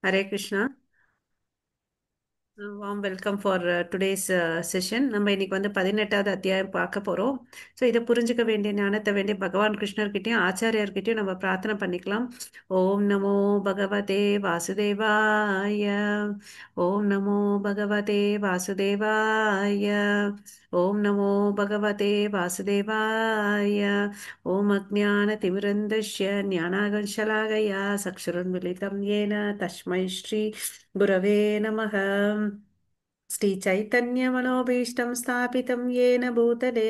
Hare Krishna. Warm welcome for today's session. நம்ம இன்னைக்கு வந்து 18வது அத்தியாயம் பார்க்க போகிறோம். ஸோ இதை புரிஞ்சுக்க வேண்டிய ஞானத்தை வேண்டிய பகவான் கிருஷ்ணர்கிட்டயும் ஆச்சாரியார்கிட்டயும் நம்ம பிரார்த்தனை பண்ணிக்கலாம். ஓம் நமோ பகவதே வாசுதேவாய. ஓம் நமோ பகவதே வாசுதேவாய. ஓம் நமோ பகவதே வாசுதேவாய. ஓம் அஜ்ஞானதிமிரந்தஸ்ய ஞானாகர்ஷலாகயா சக்ஷுருன்மிலிதம் येन तस्मै श्री गुरवे नमः। श्रीचैतन्यमनोभीष्टं स्थापितं येन भूतले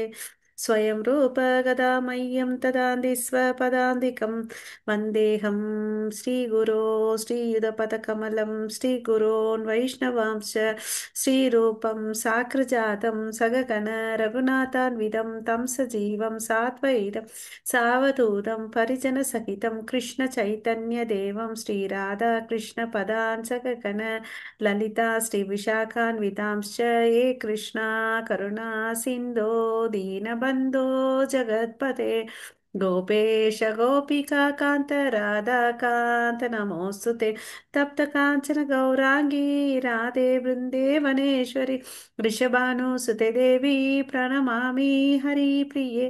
स्वयं रूप गदा मह्यं ददाति स्वपदान्तिकं वन्देऽहं श्रीगुरो श्रीयुधपदकमलं श्रीगुरोन् वैष्णवांश्च श्रीरूपं साग्रजातं सगगण रघुनाथान्वितं तं सजीवं साद्वैतं सावधूतं परिजनसहितं कृष्णचैतन्यदेवं श्रीराधाकृष्णपदान् सगगण ललिता श्रीविशाखान्वितांश्च ये कृष्णा करुणा सिन्धो दीनबन्धो जगत्पते गोपेश गोपिका कान्त राधाकान्त नमोऽस्तु ते तप्त काञ्चन गौराङ्गी राधे वृन्देवनेश्वरि वृषभानुसुते देवी प्रणमामि हरिप्रिये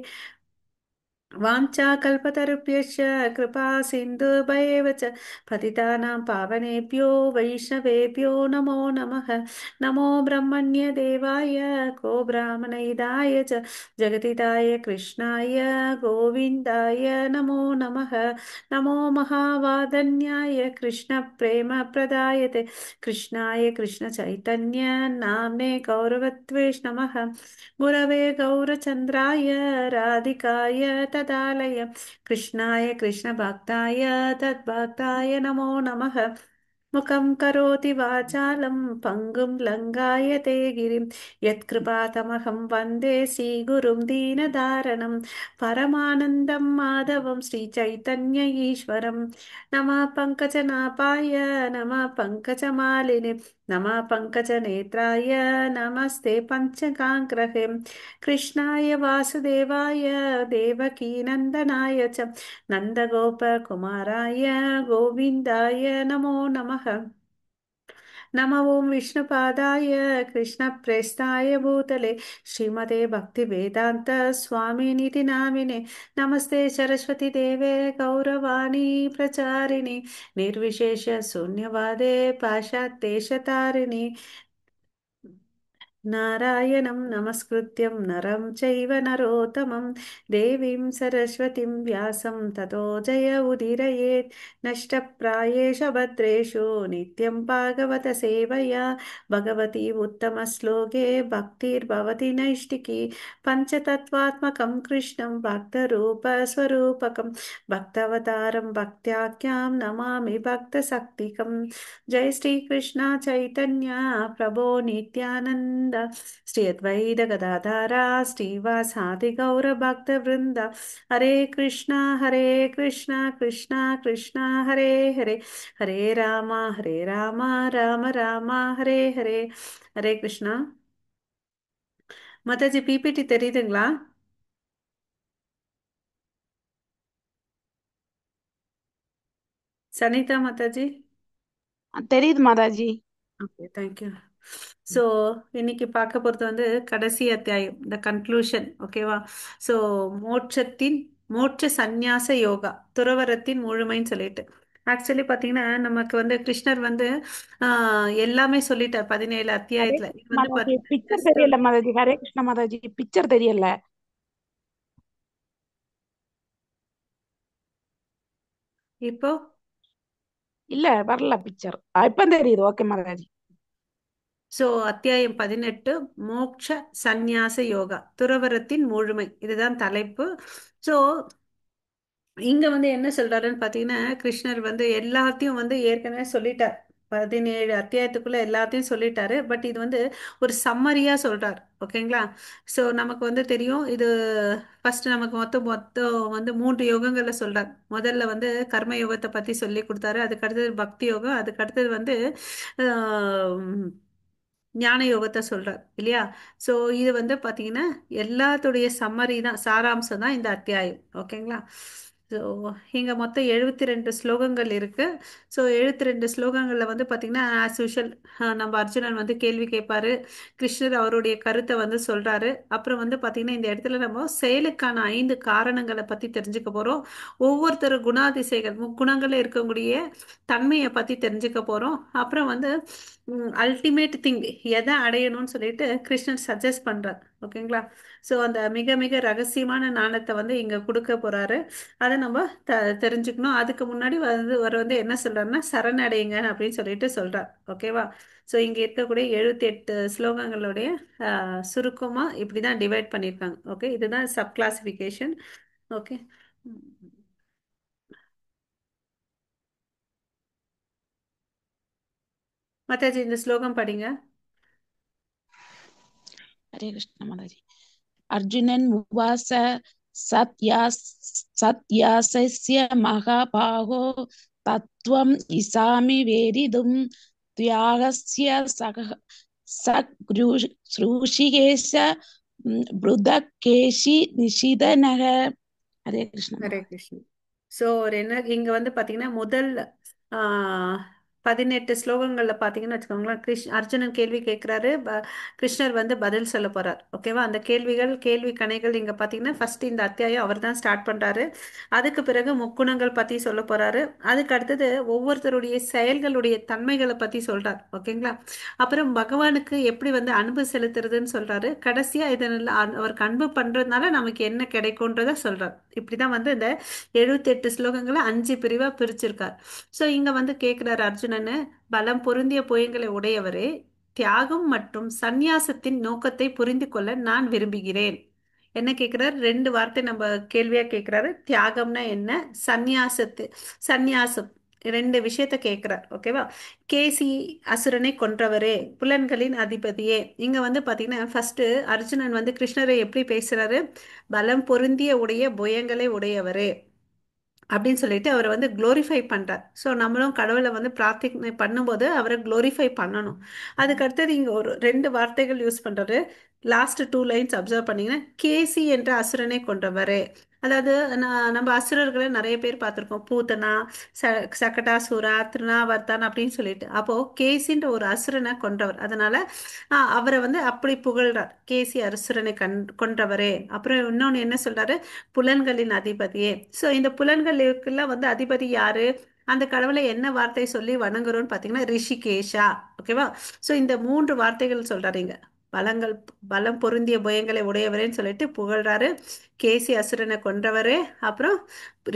वाञ्छाकल्पतरुभ्यश्च कृपा सिन्धुभैव च पतितानां पावनेभ्यो वैष्णवेभ्यो नमो नमः। नमो ब्रह्मण्यदेवाय को ब्राह्मणहिताय च जगतिदाय कृष्णाय गोविन्दाय नमो नमः। नमो महावादन्याय कृष्णप्रेमप्रदायते कृष्णाय कृष्णचैतन्य नाम्ने गौरवत्वेष नमः। गुरवे गौरचन्द्राय राधिकाय तदालय कृष्णाय कृष्णभक्ताय तद्भक्ताय नमो नमः। मुखं करोति वाचालं पङ्गुं लङ्घायते गिरिं यत्कृपातमहं वन्दे श्रीगुरुं दीनदारणं परमानन्दं माधवं श्रीचैतन्य ईश्वरं। नमः पङ्कजनाभाय नमः पङ्कजमालिने नमः पङ्कजनेत्राय नमस्ते पञ्चकाङ्ग्रहे कृष्णाय वासुदेवाय देवकीनन्दनाय च नन्दगोपकुमाराय गोविन्दाय नमो नमः। नमो ॐ विष्णुपादाय कृष्णप्रेष्ठाय भूतले श्रीमते भक्तिवेदान्त स्वामिनिति नामिने नमस्ते सरस्वती देवे गौरवाणी प्रचारिणि निर्विशेष शून्यवादे पाश्चात्यदेशतारिणि नारायणं नमस्कृत्यं नरं चैव नरोत्तमं देवीं सरस्वतीं व्यासं ततो जय उदीरयेत् नष्टप्रायेषु भद्रेषु नित्यं भागवत सेवया भगवती उत्तमश्लोके भक्तिर्भवति नैष्टिकी पञ्चतत्त्वात्मकं कृष्णं भक्तरूपस्वरूपकं भक्तावतारं भक्त्याख्यां नमामि भक्तशक्तिकं। जय श्री कृष्ण चैतन्य प्रभो नित्यानंद श्री अद्वैत गदाधारा श्रीवासादि गौर भक्त वृंद हरे कृष्णा कृष्णा कृष्णा हरे हरे हरे राम राम राम हरे हरे हरे कृष्णा. மாதாஜி பிபிடி தெரியுதுங்களா? சனிதா மாதாஜி. தெரியுது மாதாஜி. Okay, thank you. ஸோ இன்னைக்கு பார்க்க போகிறது வந்து கடைசி அத்தியாயம், த கன்க்ளூஷன். ஓகேவா? ஸோ மோட்சத்தின் மோட்ச சந்நியாச யோகா, துறவரத்தின் முழுமைன்னு சொல்லிட்டு ஆக்சுவலி பார்த்தீங்கன்னா நமக்கு வந்து கிருஷ்ணர் வந்து எல்லாமே சொல்லிட்டார் 17 ஹரே அத்தியாயத்தில். இது கிருஷ்ண வந்து மாதாஜி, பார்த்தீங்கன்னா பிக்சர் ஜஸ்ட் தெரியல மாதாஜி. ஹரே கிருஷ்ண மாதாஜி, பிக்சர் தெரியல. இப்போ இல்ல, வரல பிக்சர். இப்ப தெரியுது. ஓகே மாதாஜி. ஸோ அத்தியாயம் 18 மோட்ச சந்நியாச யோகா, துறவரத்தின் முழுமை, இதுதான் தலைப்பு. ஸோ இங்க வந்து என்ன சொல்றாருன்னு பாத்தீங்கன்னா கிருஷ்ணர் வந்து எல்லாத்தையும் வந்து ஏற்கனவே சொல்லிட்டார். 17 அத்தியாயத்துக்குள்ள எல்லாத்தையும் சொல்லிட்டாரு. பட் இது வந்து ஒரு சம்மரியா சொல்றார். ஓகேங்களா? ஸோ நமக்கு வந்து தெரியும் இது ஃபர்ஸ்ட் நமக்கு மொத்தம் மொத்தம் வந்து 3 யோகங்களை சொல்றார். முதல்ல வந்து கர்ம யோகத்தை பத்தி சொல்லி கொடுத்தாரு. அதுக்கு அடுத்தது பக்தி யோகம். அதுக்கு அடுத்தது வந்து ஆஹ், ஞான யோகத்தை சொல்றார் இல்லையா? ஸோ இது வந்து பாத்தீங்கன்னா எல்லாத்துடைய சம்மரி தான், சாராம்சம் தான் இந்த அத்தியாயம். ஓகேங்களா? ஸோ இங்கே மொத்தம் 72 ஸ்லோகங்கள் இருக்கு. ஸோ 72 ஸ்லோகங்களில் வந்து பார்த்தீங்கன்னா ஆஸ் யூஷுவல் நம்ம அர்ஜுனன் வந்து கேள்வி கேட்பாரு. கிருஷ்ணர் அவருடைய கருத்தை வந்து சொல்றாரு. அப்புறம் வந்து பார்த்தீங்கன்னா இந்த இடத்துல நம்ம செயலுக்கான 5 காரணங்களை பற்றி தெரிஞ்சுக்க போகிறோம். ஒவ்வொருத்தர் குணாதிசைகள் முக்குணங்களில் இருக்கக்கூடிய தன்மையை பற்றி தெரிஞ்சுக்க போகிறோம். அப்புறம் வந்து அல்டிமேட் திங் எதை அடையணும்னு சொல்லிட்டு கிருஷ்ணன் சஜஸ்ட் பண்றார். ஓகேங்களா? ஸோ அந்த மிக மிக ரகசியமான நாணத்தை வந்து இங்கே கொடுக்க போறாரு. அதை நம்ம தெரிஞ்சுக்கணும். அதுக்கு முன்னாடி வந்து அவர் வந்து என்ன சொல்றாருன்னா சரணடையுங்க அப்படின்னு சொல்லிட்டு சொல்றார். ஓகேவா? ஸோ இங்க இருக்கக்கூடிய 78 ஸ்லோகங்களுடைய சுருக்கமா இப்படிதான் டிவைட் பண்ணியிருக்காங்க. ஓகே, இதுதான் சப் கிளாசிஃபிகேஷன். ஓகே. மாதாஜி இந்த ஸ்லோகம் படிங்க. हरे कृष्ण माताजी। अर्जुनन् उवाच सत्यासस्य महाबाहो तत्त्वम् इसामि वेदितुं त्यागस्य सकृषिकेश बृहत्केशि निशितनः। हरे कृष्ण ஹரே माताजी। கிருஷ்ணா. ஸோ ஒரு என்ன இங்க வந்து பாத்தீங்கன்னா முதல் ஆஹ் 18 ஸ்லோகங்கள்ல பாத்தீங்கன்னு வச்சுக்கோங்களேன். அர்ஜுனன் கேள்வி கேட்கிறாரு. கிருஷ்ணர் வந்து பதில் சொல்ல போறார். ஓகேவா? அந்த கேள்வி கணைகள் இங்க பாத்தீங்கன்னா ஃபர்ஸ்ட் இந்த அத்தியாயம் அவர் தான் ஸ்டார்ட் பண்றாரு. அதுக்கு பிறகு முக்குணங்கள் பத்தி சொல்ல போறாரு. அதுக்கு அடுத்தது ஒவ்வொருத்தருடைய செயல்களுடைய தன்மைகளை பத்தி சொல்றார். ஓகேங்களா? அப்புறம் பகவானுக்கு எப்படி வந்து அன்பு செலுத்துறதுன்னு சொல்றாரு. கடைசியா இதனால அவருக்கு அன்பு பண்றதுனால நமக்கு என்ன கிடைக்கும்ன்றத சொல்றார். இப்படிதான் வந்து இந்த 78 ஸ்லோகங்களை 5 பிரிவா பிரிச்சிருக்கார். ஸோ இங்க வந்து கேட்கிறார் அர்ஜுனனு, பலம் பொருந்திய புயங்களை உடையவரே, தியாகம் மற்றும் சந்நியாசத்தின் நோக்கத்தை புரிந்து கொள்ள நான் விரும்புகிறேன். என்ன கேட்கிறார்? 2 வார்த்தை நம்ம கேள்வியா கேட்கிறாரு. தியாகம்னா என்ன, சந்நியாசம் 2 விஷயத்த கேட்கிறார். ஓகேவா? கேசி அசுரனை கொன்றவரே, புலன்களின் அதிபதியே. இங்க வந்து பாத்தீங்கன்னா ஃபர்ஸ்ட் அர்ஜுனன் வந்து கிருஷ்ணரை எப்படி பேசுறாரு? பலம் பொருந்திய உடைய புயங்களை உடையவரே அப்படின்னு சொல்லிட்டு அவரை வந்து க்ளோரிஃபை பண்றார். ஸோ நம்மளும் கடவுளை வந்து பிரார்த்தனை பண்ணும்போது அவரை க்ளோரிஃபை பண்ணணும். அதுக்கு அடுத்தது இங்க ஒரு 2 வார்த்தைகள் யூஸ் பண்றாரு. லாஸ்ட் 2 லைன்ஸ் அப்சர்வ் பண்ணீங்கன்னா, கேசி என்ற அசுரனை கொன்றவரே. அதாவது நம்ம அசுரர்களை நிறைய பேர் பார்த்திருக்கோம். பூத்தனா, சகடாசூரா, திருநாவர்தான் அப்படின்னு சொல்லிட்டு. அப்போ கேசின்ற ஒரு அசுரனை கொன்றவர். அதனால அவரை வந்து அப்படி புகழ்றார். கேசி அசுரனை கொன்றவரே. அப்புறம் இன்னொன்னு என்ன சொல்றாரு? புலன்களின் அதிபதியே. ஸோ இந்த புலன்களுக்கெல்லாம் வந்து அதிபதி யாரு? அந்த கடவுளை என்ன வார்த்தை சொல்லி வணங்குறோம்னு பார்த்தீங்கன்னா ரிஷிகேஷா. ஓகேவா? ஸோ இந்த 3 வார்த்தைகள் சொல்றாருங்க. பலங்கள் பலம் பொருந்திய புயங்களை உடையவரேன்னு சொல்லிட்டு புகழ்றாரு. கேசி அசுரனை கொன்றவரே. அப்புறம்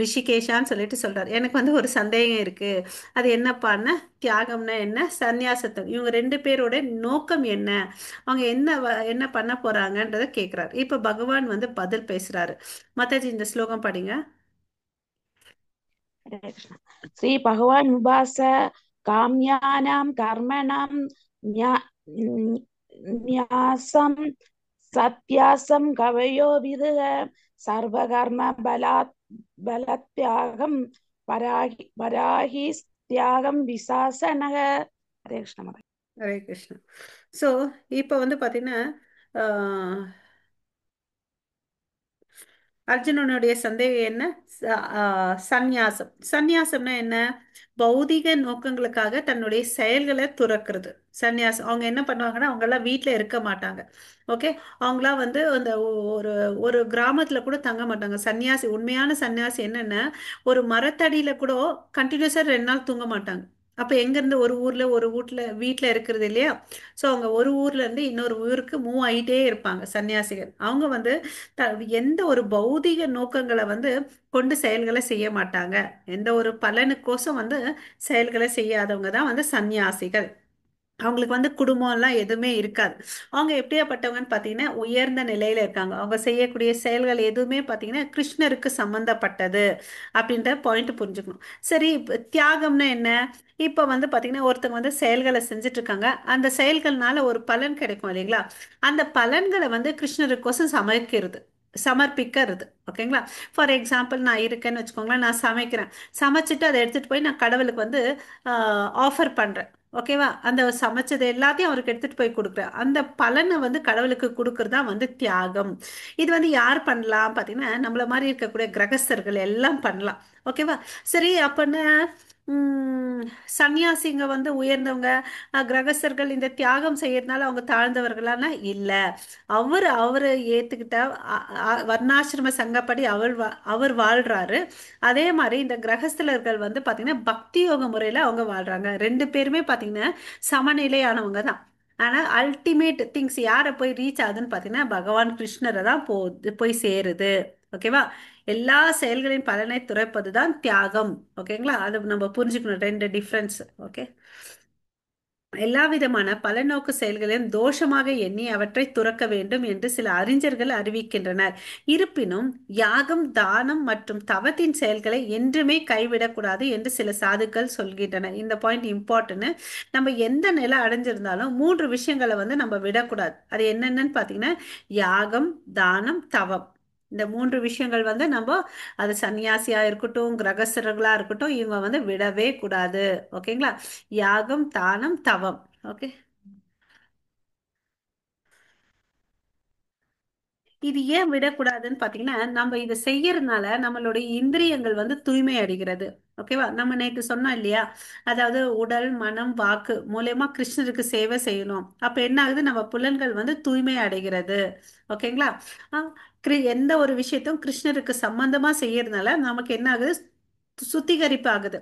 ரிஷிகேஷான்னு சொல்லிட்டு சொல்றாரு. எனக்கு வந்து ஒரு சந்தேகம் இருக்கு. அது என்னப்பான்னா, தியாகம்னா என்ன, சந்நியாசத்தை இவங்க 2 பேரோட நோக்கம் என்ன, அவங்க என்ன பண்ண போறாங்கன்றத கேட்கிறாரு. இப்ப பகவான் வந்து பதில் பேசுறாரு. மாதாஜி இந்த ஸ்லோகம் படிங்க. हरे कृष्ण। श्री भगवान उवाच काम्यानां कर्मणां न्यासं सत्यासं कवयो विदुः सर्वकर्म बलत्यागं पराहि त्यागं विशासनः। हरे कृष्ण माता। ஹரே கிருஷ்ணா. ஸோ இப்போ வந்து பார்த்தீங்கன்னா ஆஹ், அர்ஜுனனுடைய சந்தேகம் என்ன? சந்நியாசம். சந்நியாசம்னா என்ன? பௌதிக நோக்கங்களுக்காக தன்னுடைய செயல்களை துறக்கிறது சந்நியாசம். அவங்க என்ன பண்ணுவாங்கன்னா, அவங்க எல்லாம் வீட்டில் இருக்க மாட்டாங்க. ஓகே. அவங்களாம் வந்து அந்த ஒரு ஒரு கிராமத்துல கூட தங்க மாட்டாங்க. சன்னியாசி, உண்மையான சன்னியாசி என்னன்னா, ஒரு மரத்தடியில கூட கண்டினியூஸா 2 நாள் தூங்க மாட்டாங்க. அப்ப எங்க இருந்து ஒரு ஊர்ல ஒரு வீட்ல இருக்கிறது இல்லையா? ஸோ அவங்க ஒரு ஊர்ல இருந்து இன்னொரு ஊருக்கு மூவ் ஆயிட்டே இருப்பாங்க சன்னியாசிகள். அவங்க வந்து எந்த ஒரு பௌதிக நோக்கங்களை வந்து கொண்டு செயல்களை செய்ய மாட்டாங்க. எந்த ஒரு பலனுக்கோசம் வந்து செயல்களை செய்யாதவங்க தான் வந்து சந்நியாசிகள். அவங்களுக்கு வந்து குடும்பம் எல்லாம் எதுவுமே இருக்காது. அவங்க எப்படியாப்பட்டவங்கன்னு பார்த்தீங்கன்னா உயர்ந்த நிலையில இருக்காங்க. அவங்க செய்யக்கூடிய செயல்கள் எதுவுமே பார்த்தீங்கன்னா கிருஷ்ணருக்கு சம்பந்தப்பட்டது அப்படின்ற பாயிண்ட் புரிஞ்சுக்கணும். சரி, இப்ப தியாகம்னா என்ன? இப்போ வந்து பார்த்தீங்கன்னா ஒருத்தவங்க வந்து செயல்களை செஞ்சுட்டு இருக்காங்க. அந்த செயல்கள்னால ஒரு பலன் கிடைக்கும் இல்லைங்களா? அந்த பலன்களை வந்து கிருஷ்ணருக்கோசம் சமர்ப்பிக்கிறது. ஓகேங்களா? ஃபார் எக்ஸாம்பிள் நான் இருக்கேன்னு வச்சுக்கோங்களேன். நான் சமைக்கிறேன். சமைச்சிட்டு அதை எடுத்துட்டு போய் நான் கடவுளுக்கு வந்து ஆஃபர் பண்றேன். ஓகேவா? அந்த சமைச்சது எல்லாத்தையும் அவருக்கு எடுத்துட்டு போய் கொடுக்குறார். அந்த பலனை வந்து கடவுளுக்கு கொடுக்கறதா வந்து தியாகம். இது வந்து யார் பண்ணலாம் பார்த்தீங்கன்னா, நம்மள மாதிரி இருக்கக்கூடிய கிரகஸ்தர்கள் எல்லாம் பண்ணலாம். ஓகேவா? சரி, அப்பன்னா உம், சன்னியாசிங்க வந்து உயர்ந்தவங்க, கிரகஸ்தர்கள் இந்த தியாகம் செய்யறதுனால அவங்க தாழ்ந்தவர்களானா இல்ல. அவரு ஏத்துக்கிட்ட வர்ணாசிரம சங்கப்படி அவர் வாழ்றாரு. அதே மாதிரி இந்த கிரகஸ்தலர்கள் வந்து பாத்தீங்கன்னா பக்தி யோக முறையில அவங்க வாழ்றாங்க. ரெண்டு பேருமே பாத்தீங்கன்னா சமநிலையானவங்க தான். ஆனா அல்டிமேட் திங்ஸ் யாரை போய் ரீச் ஆகுதுன்னு பாத்தீங்கன்னா பகவான் கிருஷ்ணரை தான் போய் சேருது. ஓகேவா? எல்லா செயல்களின் பலனை துறப்பதுதான் தியாகம். ஓகேங்களா? அது நம்ம புரிஞ்சுக்கணும், ரெண்டு டிஃபரன்ஸ். ஓகே. எல்லா விதமான பலநோக்கு செயல்களையும் தோஷமாக எண்ணி அவற்றை துறக்க வேண்டும் என்று சில அறிஞர்கள் அறிவிக்கின்றனர். இருப்பினும் யாகம், தானம் மற்றும் தவத்தின் செயல்களை என்றுமே கைவிடக்கூடாது என்று சில சாதுக்கள் சொல்கின்றனர். இந்த பாயிண்ட் இம்பார்ட்டன்ட். நம்ம எந்த நிலை அடைஞ்சிருந்தாலும் மூன்று விஷயங்களை வந்து நம்ம விடக்கூடாது. அது என்னென்னு பார்த்தீங்கன்னா யாகம், தானம், தவம். இந்த மூன்று விஷயங்கள் வந்து நம்ம, அது சன்னியாசியா இருக்கட்டும், கிரகஸ்தர்களா இருக்கட்டும், இவங்க வந்து விடவே கூடாது. ஓகேங்களா? யாகம், தானம், தவம். ஓகே. இது ஏன் விடக்கூடாதுன்னு பாத்தீங்கன்னா, நம்ம இதை செய்யறதுனால நம்மளுடைய இந்திரியங்கள் வந்து தூய்மை அடைகிறது. ஓகேவா? நம்ம நேற்று சொன்னோம் இல்லையா? அதாவது உடல், மனம், வாக்கு மூலயமா கிருஷ்ணருக்கு சேவை செய்யணும். அப்ப என்ன ஆகுது? நம்ம புலன்கள் வந்து தூய்மை அடைகிறது. ஓகேங்களா? ஆஹ் எந்த ஒரு விஷயத்தையும் கிருஷ்ணருக்கு சம்பந்தமா செய்யறதுனால நமக்கு என்ன ஆகுது? சுத்திகரிப்பு ஆகுது.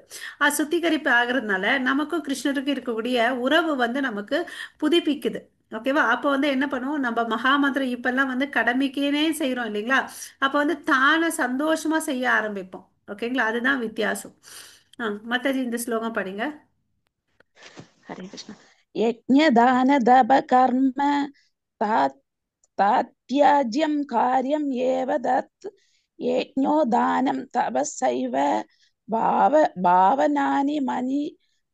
சுத்திகரிப்பு ஆகுறதுனால நமக்கும் கிருஷ்ணருக்கும் இருக்கக்கூடிய உறவு வந்து நமக்கு புதுப்பிக்குது. ஓகேவா? அப்போ வந்து என்ன பண்ணுவோம், நம்ம மகாமந்திரம் இப்பெல்லாம் வந்து கடமைக்கேனே செய்யறோம் இல்லைங்களா? அப்போ வந்து தானே சந்தோஷமா செய்ய ஆரம்பிப்போம். ஓகேங்களா? அதுதான் வித்தியாசம். மத்தது இந்த ஸ்லோகம் படிங்க. ஹரே கிருஷ்ணா. யஜ்ஞதான தப கர்ம தாத் தாத்யாஜ்யம் காரியம் ஏவ தத் யஜ்ஞோ தானம் தபசைவ பாவ பாவனானி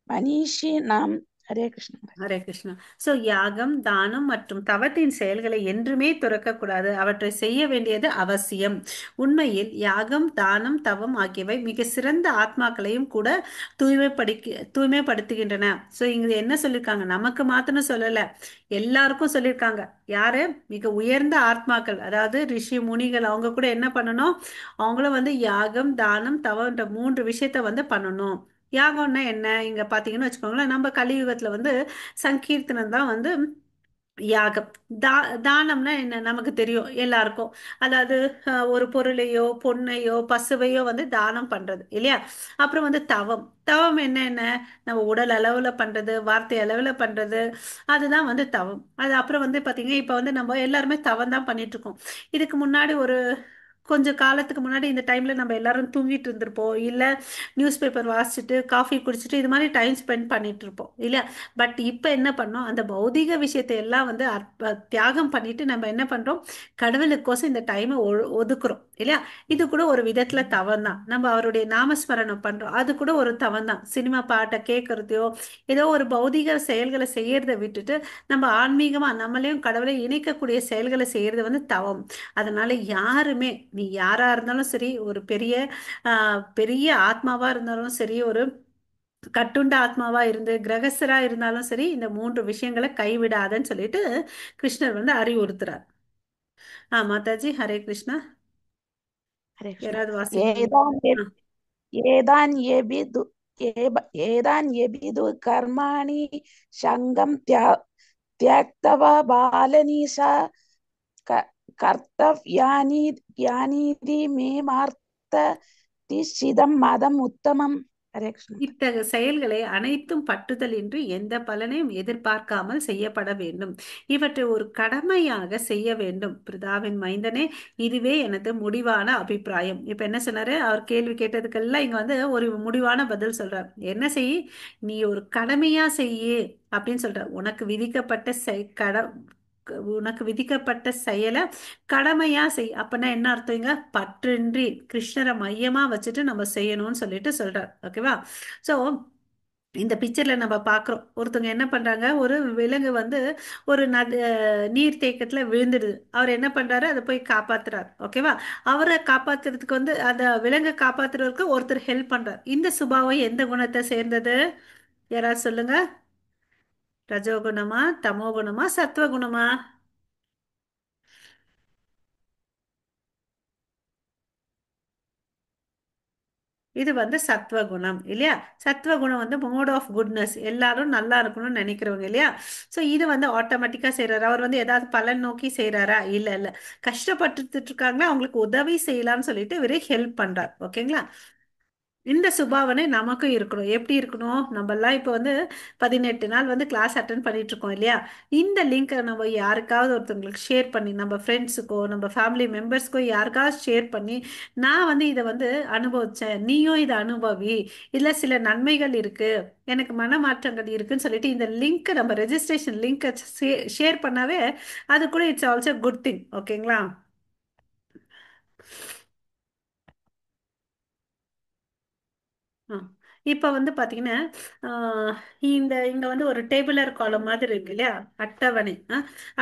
மனிஷினாம். ஹரே கிருஷ்ணா. ஹரே கிருஷ்ணா. சோ யாகம், தானம் மற்றும் தவத்தின் செயல்களை என்றுமே துறக்கக்கூடாது. அவற்றை செய்ய வேண்டியது அவசியம். உண்மையில் யாகம், தானம், தவம் ஆகியவை மிக சிறந்த ஆத்மாக்களையும் கூட தூய்மைப்படுத்துகின்றன. சோ இங்க என்ன சொல்லியிருக்காங்க? நமக்கு மாத்திரம் சொல்லல, எல்லாருக்கும் சொல்லியிருக்காங்க. யாரு? மிக உயர்ந்த ஆத்மாக்கள், அதாவது ரிஷி முனிகள், அவங்க கூட என்ன பண்ணணும்? அவங்களும் வந்து யாகம், தானம், தவம்ன்ற மூன்று விஷயத்த வந்து பண்ணணும். யாகம்னா என்ன? இங்க பாத்தீங்கன்னு வச்சுக்கோங்களேன், நம்ம கலியுகத்துல வந்து சங்கீர்த்தனம் தான் வந்து யாகம். தா தானம்னா என்ன நமக்கு தெரியும் எல்லாருக்கும். அதாவது ஒரு பொருளையோ, பொண்ணையோ, பசுவையோ வந்து தானம் பண்றது இல்லையா? அப்புறம் வந்து தவம். தவம் என்ன என்ன? நம்ம உடல் அளவுல பண்றது, வார்த்தை அளவுல பண்றது, அதுதான் வந்து தவம். அது அப்புறம் வந்து பாத்தீங்க, இப்ப வந்து நம்ம எல்லாருமே தவம் தான் பண்ணிட்டு இருக்கோம். இதுக்கு முன்னாடி ஒரு கொஞ்சம் காலத்துக்கு முன்னாடி இந்த டைம்ல நம்ம எல்லாரும் தூங்கிட்டு இருந்திருப்போம், இல்ல நியூஸ் பேப்பர் வாசிச்சுட்டு காஃபி குடிச்சிட்டு இது மாதிரி டைம் ஸ்பெண்ட் பண்ணிட்டு இருப்போம் இல்லையா? பட் இப்ப என்ன பண்ணோம், அந்த பௌதிக விஷயத்தை எல்லாம் வந்து தியாகம் பண்ணிட்டு நம்ம என்ன பண்றோம்? கடவுளுக்கோசம் இந்த டைமை ஒதுக்குறோம் இல்லையா? இது கூட ஒரு விதத்துல தவம் தான். நம்ம அவருடைய நாமஸ்மரணம் பண்றோம், அது கூட ஒரு தவம் தான். சினிமா பாட்டை கேட்கறதையோ, ஏதோ ஒரு பௌதிக செயல்களை செய்யறதை விட்டுட்டு நம்ம ஆன்மீகமா நம்மளையும் கடவுளை இணைக்கக்கூடிய செயல்களை செய்யறது வந்து தவம். அதனால யாருமே, நீ யாரா இருந்தாலும் சரி, ஒரு பெரிய பெரிய ஆத்மாவா இருந்தாலும் சரி, ஒரு கட்டுண்ட ஆத்மாவா இருந்து கிரகஸ்தரா இருந்தாலும் சரி, இந்த மூன்று விஷயங்களை கைவிடாதன்னு சொல்லிட்டு கிருஷ்ணர் வந்து அறிவுறுத்துறார். மாதாஜி, ஹரே கிருஷ்ணா. ஹரே கிருஷ்ணா. யாராவது வாசிக்கிறீங்க? ஏதான் ஆ, ஏதான் எபிது ஏதான் எபிது கர்மாணி சங்கம் தியக்தவா பாலனீசா கர்த்தவ்யானி யானீதி மே மார்த்த திசிதம் மதம் உத்தமம். ஹரே கிருஷ்ணா. இத்தகைய செயல்களை அனைத்தும் பற்றுதலின்றி எந்த பலனையும் எதிர்பார்க்காமல் செய்யப்பட வேண்டும். இவற்றை ஒரு கடமையாக செய்ய வேண்டும். பிதாவின் மைந்தனே, இதுவே எனது முடிவான அபிப்பிராயம். இப்ப என்ன சொன்னாரு? அவர் கேள்வி கேட்டதுக்கெல்லாம் இங்க வந்து ஒரு முடிவான பதில் சொல்றார். என்ன செய்? நீ ஒரு கடமையா செய்யு அப்படின்னு சொல்ற. உனக்கு விதிக்கப்பட்ட செயலை கடமையா செய். அப்பனா என்ன அர்த்தங்க? பற்றின்றி கிருஷ்ணரை மையமா வச்சுட்டு நம்ம செய்யணும்னு சொல்லிட்டு சொல்றார். ஓகேவா? சோ இந்த பிக்சர்ல நம்ம பாக்குறோம், ஒருத்தவங்க என்ன பண்றாங்க, ஒரு விலங்கு வந்து ஒரு நீர் தேக்கத்துல விழுந்துடுது. அவர் என்ன பண்றாரு? அதை போய் காப்பாத்துறாரு. ஓகேவா? அவரை காப்பாத்துறதுக்கு வந்து அந்த விலங்கை காப்பாத்துறதுக்கு ஒருத்தர் ஹெல்ப் பண்றார். இந்த சுபாவம் எந்த குணத்தை சேர்ந்தது? யாராவது சொல்லுங்க. ரஜோகுணமா, தமோகுணமா, சத்வகுணமா? இது வந்து சத்வகுணம் இல்லையா? சத்வகுணம் வந்து மோட் ஆஃப் குட்னஸ், எல்லாரும் நல்லா இருக்கணும்னு நினைக்கிறவங்க இல்லையா? ஸோ இது வந்து ஆட்டோமேட்டிக்கா செய்யறாரு. அவர் வந்து ஏதாவது பலன் நோக்கி செய்யறாரா? இல்ல இல்ல. கஷ்டப்பட்டுட்டு இருக்காங்களா, அவங்களுக்கு உதவி செய்யலாம்னு சொல்லிட்டு இவரே ஹெல்ப் பண்றார். ஓகேங்களா? இந்த சுபாவனை நமக்கும் இருக்கணும். எப்படி இருக்கணும்? நம்ம எல்லாம் இப்போ வந்து 18 நாள் வந்து கிளாஸ் அட்டன் பண்ணிட்டு இருக்கோம் இல்லையா? இந்த லிங்கை நம்ம யாருக்காவது ஒருத்தவங்களுக்கு ஷேர் பண்ணி, நம்ம ஃப்ரெண்ட்ஸுக்கோ நம்ம ஃபேமிலி மெம்பர்ஸ்க்கோ யாருக்காவது ஷேர் பண்ணி, நான் வந்து இதை வந்து அனுபவிச்சேன், நீயும் இதை அனுபவி, இதுல சில நன்மைகள் இருக்கு, எனக்கு மனமாற்றங்கள் இருக்குன்னு சொல்லிட்டு இந்த லிங்க், நம்ம ரெஜிஸ்ட்ரேஷன் லிங்கை ஷேர் பண்ணாவே அது கூட இட்ஸ் ஆல்சோ குட் திங். ஓகேங்களா? ஆ. இப்ப வந்து பாத்தீங்கன்னா, ஆஹ் இந்த இங்க வந்து ஒரு டேபிளர் காலம் மாதிரி இருக்கு இல்லையா? அட்டவணை.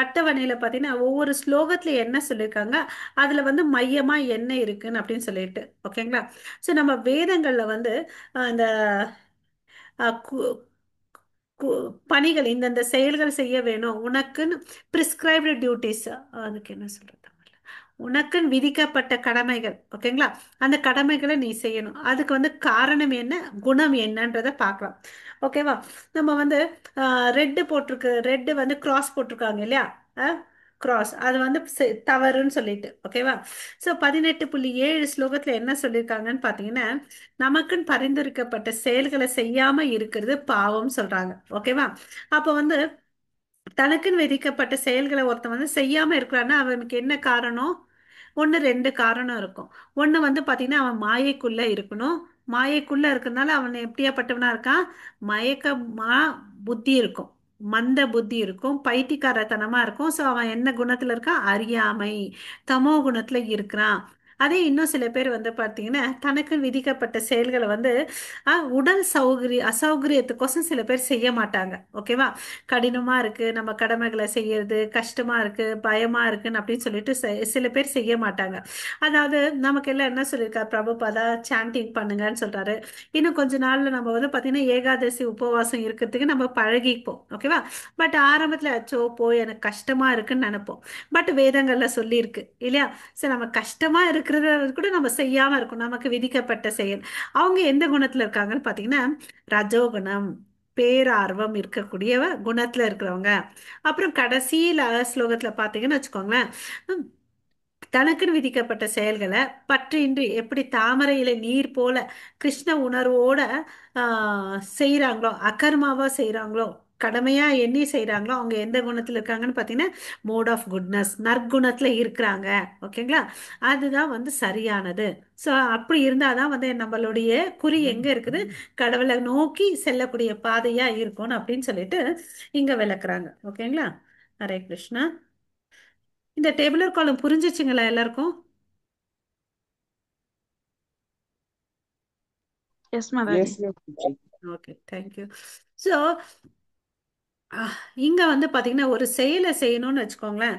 அட்டவணையில பாத்தீங்கன்னா ஒவ்வொரு ஸ்லோகத்துல என்ன சொல்லியிருக்காங்க, அதுல வந்து மையமா என்ன இருக்குன்னு அப்படின்னு சொல்லிட்டு. ஓகேங்களா? சோ நம்ம வேதங்கள்ல வந்து இந்த அஹ், கு- கு- பணிகள், இந்தந்த செயல்கள் செய்ய வேணும் உனக்குன்னு பிரிஸ்கிரைப்டு டியூட்டிஸ், அதுக்கு என்ன சொல்றது? உனக்குன்னு விதிக்கப்பட்ட கடமைகள். ஓகேங்களா? அந்த கடமைகளை நீ செய்யணும். அதுக்கு வந்து காரணம் என்ன, குணம் என்னன்றதை பார்க்கலாம். ஓகேவா? நம்ம வந்து ரெட்டு போட்டிருக்கு, ரெட்டு வந்து கிராஸ் போட்டிருக்காங்க இல்லையா? கிராஸ் அது வந்து தவறுன்னு சொல்லிட்டு. ஓகேவா? ஸோ 18.7 ஸ்லோகத்துல என்ன சொல்லியிருக்காங்கன்னு பார்த்தீங்கன்னா, நமக்குன்னு பரிந்துரைக்கப்பட்ட செயல்களை செய்யாம இருக்கிறது பாவம் சொல்றாங்க. ஓகேவா? அப்போ வந்து தனக்குன்னு விதிக்கப்பட்ட செயல்களை ஒருத்தன் வந்து செய்யாம இருக்கிறான்னா அவனுக்கு என்ன காரணம்? ஒன்று ரெண்டு காரணம் இருக்கும். ஒன்று வந்து பார்த்தீங்கன்னா அவன் மாயைக்குள்ள இருக்கணும். மாயைக்குள்ள இருக்கிறதுனால அவன் எப்படியாப்பட்டவனா இருக்கான்? மயக்கமா புத்தி இருக்கும், மந்த புத்தி இருக்கும், பைத்தியக்காரத்தனமா இருக்கும். ஸோ அவன் என்ன குணத்துல இருக்கான்? அறியாமை, தமோ குணத்துல இருக்கிறான். அதே இன்னும் சில பேர் வந்து பார்த்தீங்கன்னா தனக்கு விதிக்கப்பட்ட செயல்களை வந்து உடல் அசௌகரியத்துக்கோசம் சில பேர் செய்ய மாட்டாங்க. ஓகேவா? கடினமா இருக்கு நம்ம கடமைகளை செய்யறது, கஷ்டமா இருக்கு, பயமா இருக்குன்னு அப்படின்னு சொல்லிட்டு சில பேர் செய்ய மாட்டாங்க. அதாவது நமக்கு எல்லாம் என்ன சொல்லியிருக்காரு பிரபுபாதா? சாண்டிங் பண்ணுங்கன்னு சொல்றாரு. இன்னும் கொஞ்ச நாள்ல நம்ம வந்து பாத்தீங்கன்னா ஏகாதசி உபவாசம் இருக்கிறதுக்கு நம்ம பழகிப்போம். ஓகேவா? பட் ஆரம்பத்துல அச்சோ போய் எனக்கு கஷ்டமா இருக்குன்னு நினைப்போம். பட் வேதங்கள்ல சொல்லியிருக்கு இல்லையா? சரி, நம்ம கஷ்டமா இருக்கிறத கூட நம்ம செய்யாம இருக்கும், நமக்கு விதிக்கப்பட்ட செயல். அவங்க எந்த குணத்துல இருக்காங்கன்னு பாத்தீங்கன்னா ரஜோகுணம், பேரார்வம் இருக்கக்கூடிய குணத்துல இருக்கிறவங்க. அப்புறம் கடைசியில ஸ்லோகத்துல பாத்தீங்கன்னு வச்சுக்கோங்களேன், உம், தனக்குன்னு விதிக்கப்பட்ட செயல்களை பற்றின்றி எப்படி தாமரையில நீர் போல கிருஷ்ண உணர்வோட செய்யறாங்களோ, அகர்மாவா செய்யறாங்களோ, கடமையா எண்ணி செய்யறாங்களோ, அவங்க எந்த குணத்துல இருக்காங்கன்னு பாத்தீங்கன்னா மோட் ஆஃப் குட்னஸ், நற்குணத்துல இருக்கிறாங்க. ஓகேங்களா? அதுதான் வந்து சரியானது. ஸோ அப்படி இருந்தாதான் வந்து நம்மளுடைய குறி எங்க இருக்குது? கடவுளை நோக்கி செல்லக்கூடிய பாதையா இருக்கும்னு அப்படின்னு சொல்லிட்டு இங்க விளக்குறாங்க. ஓகேங்களா? ஹரே கிருஷ்ணா. இந்த டேபிளர் காலம் புரிஞ்சிச்சுங்களா எல்லாருக்கும்? Yes Mataji. Yes, yes, teacher. Okay, thank you. So இங்க வந்து பாத்தீங்கன்னா ஒரு செயலை செய்யணும்னு வச்சுக்கோங்களேன்,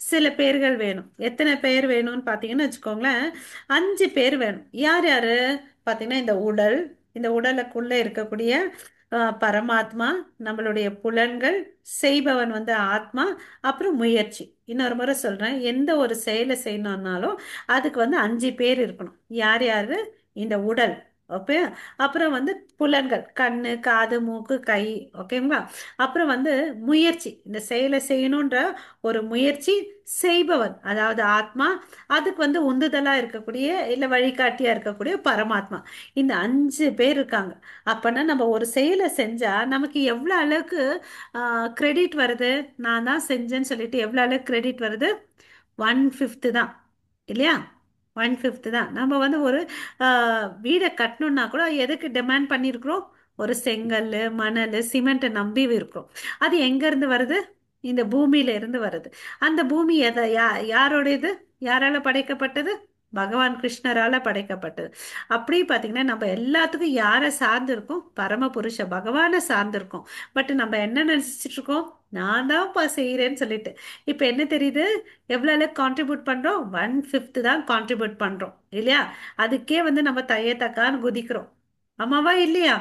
சில பேர்கள் வேணும். எத்தனை பேர் வேணும்னு பாத்தீங்கன்னு வச்சுக்கோங்களேன், 5 பேர் வேணும். யார் யாரு? பாத்தீங்கன்னா இந்த உடல், இந்த உடலுக்குள்ள இருக்கக்கூடிய பரமாத்மா, நம்மளுடைய புலன்கள், செய்பவன் வந்து ஆத்மா, அப்புறம் முயற்சி. இன்னொரு முறை சொல்றேன், எந்த ஒரு செயலை செய்யணும்னாலும் அதுக்கு வந்து 5 பேர் இருக்கணும். யார் யாரு? இந்த உடல். ஓகே. அப்புறம் வந்து புலன்கள், கண்ணு, காது, மூக்கு, கை. ஓகேங்களா? அப்புறம் வந்து முயற்சி, இந்த செயலை செய்யணுன்ற ஒரு முயற்சி, செய்பவன் அதாவது ஆத்மா, அதுக்கு வந்து உந்துதலா இருக்கக்கூடிய இல்ல வழிகாட்டியா இருக்கக்கூடிய பரமாத்மா. இந்த 5 பேர் இருக்காங்க. அப்பனா நம்ம ஒரு செயலை செஞ்சா நமக்கு எவ்வளவு அளவுக்கு கிரெடிட் வருது? நான் தான் செஞ்சேன்னு சொல்லிட்டு எவ்வளவு அளவுக்கு கிரெடிட் வருது? 1/5 தான் இல்லையா? 1/5 தான். நம்ம வந்து ஒரு வீடை கட்டணும்னா கூட எதுக்கு டிமாண்ட் பண்ணியிருக்கிறோம்? ஒரு செங்கல், மணல், சிமெண்ட்டை நம்பி இருக்கிறோம். அது எங்க இருந்து வருது? இந்த பூமியில இருந்து வருது. அந்த பூமி யாரோடையது? யாரால படைக்கப்பட்டது? பகவான் கிருஷ்ணரால படைக்கப்பட்டது. அப்படி பாத்தீங்கன்னா நம்ம எல்லாத்துக்கும் யாரை சார்ந்து இருக்கோம்? பரமபுருஷ பகவானை சார்ந்து இருக்கோம். பட் நம்ம என்ன நினைச்சிட்டு இருக்கோம்? நான் தான்ப்பா செய்யறேன்னு சொல்லிட்டு. இப்ப என்ன தெரியுது? எவ்வளவு கான்ட்ரிபியூட் பண்றோம்? 1/5 தான் கான்ட்ரிபியூட் பண்றோம் இல்லையா? அதுக்கே வந்து நம்ம தையத்தக்கான்னு குதிக்கிறோம். ஆமாவா இல்லையா?